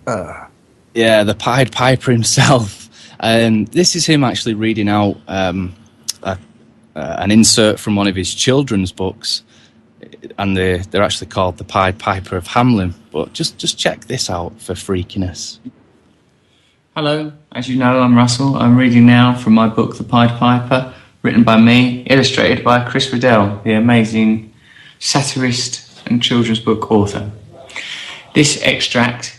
S3: Yeah, the Pied Piper himself. This is him actually reading out an insert from one of his children's books, and they're actually called The Pied Piper of Hamelin. But just check this out for freakiness.
S5: Hello, as you know, I'm Russell. I'm reading now from my book, The Pied Piper, written by me, illustrated by Chris Riddell, the amazing satirist and children's book author. This extract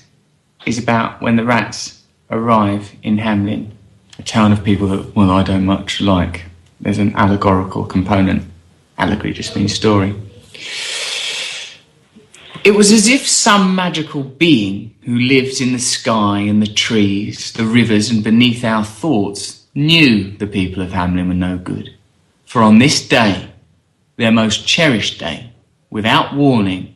S5: is about when the rats arrive in Hamelin, a town of people that, well, I don't much like. There's an allegorical component. Allegory just means story. It was as if some magical being who lives in the sky and the trees, the rivers and beneath our thoughts knew the people of Hamelin were no good. For on this day, their most cherished day, without warning,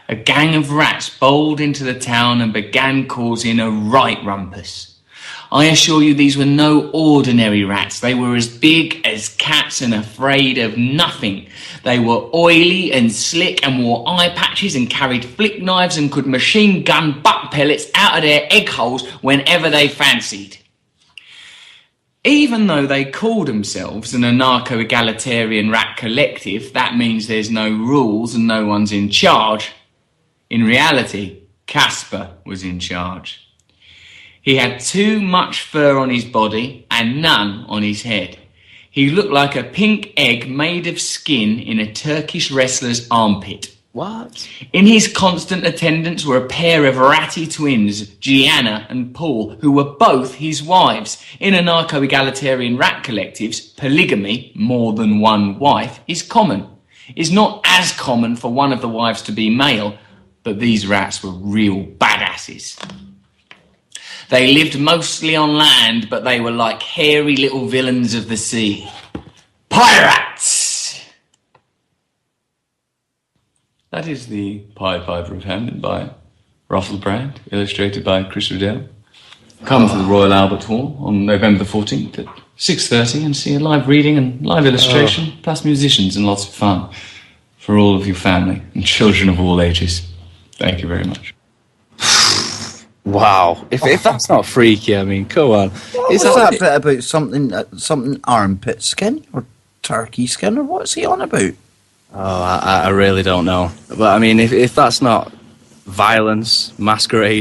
S5: a gang of rats bowled into the town and began causing a right rumpus. I assure you these were no ordinary rats. They were as big as cats and afraid of nothing. They were oily and slick and wore eye patches and carried flick knives and could machine gun butt pellets out of their egg holes whenever they fancied. Even though they call themselves an anarcho-egalitarian rat collective, that means there's no rules and no one's in charge. In reality, Casper was in charge. He had too much fur on his body and none on his head. He looked like a pink egg made of skin in a Turkish wrestler's armpit.
S3: What?
S5: In his constant attendance were a pair of ratty twins, Gianna and Paul, who were both his wives. In anarcho-egalitarian rat collectives, polygamy, more than one wife, is common. It's not as common for one of the wives to be male, but these rats were real badasses. They lived mostly on land, but they were like hairy little villains of the sea. Pirates! That is the Pied Piper of Hamelin by Russell Brand, illustrated by Chris Riddell. Come to the Royal Albert Hall on November the 14th at 6:30 and see a live reading and live illustration, plus musicians and lots of fun for all of your family and children of all ages. Thank you very much.
S3: Wow. If that's not freaky, I mean, come on.
S2: Is that bit about something armpit skin or turkey skin, or what's he on about?
S3: Oh, I really don't know. But I mean, if that's not violence, masquerade,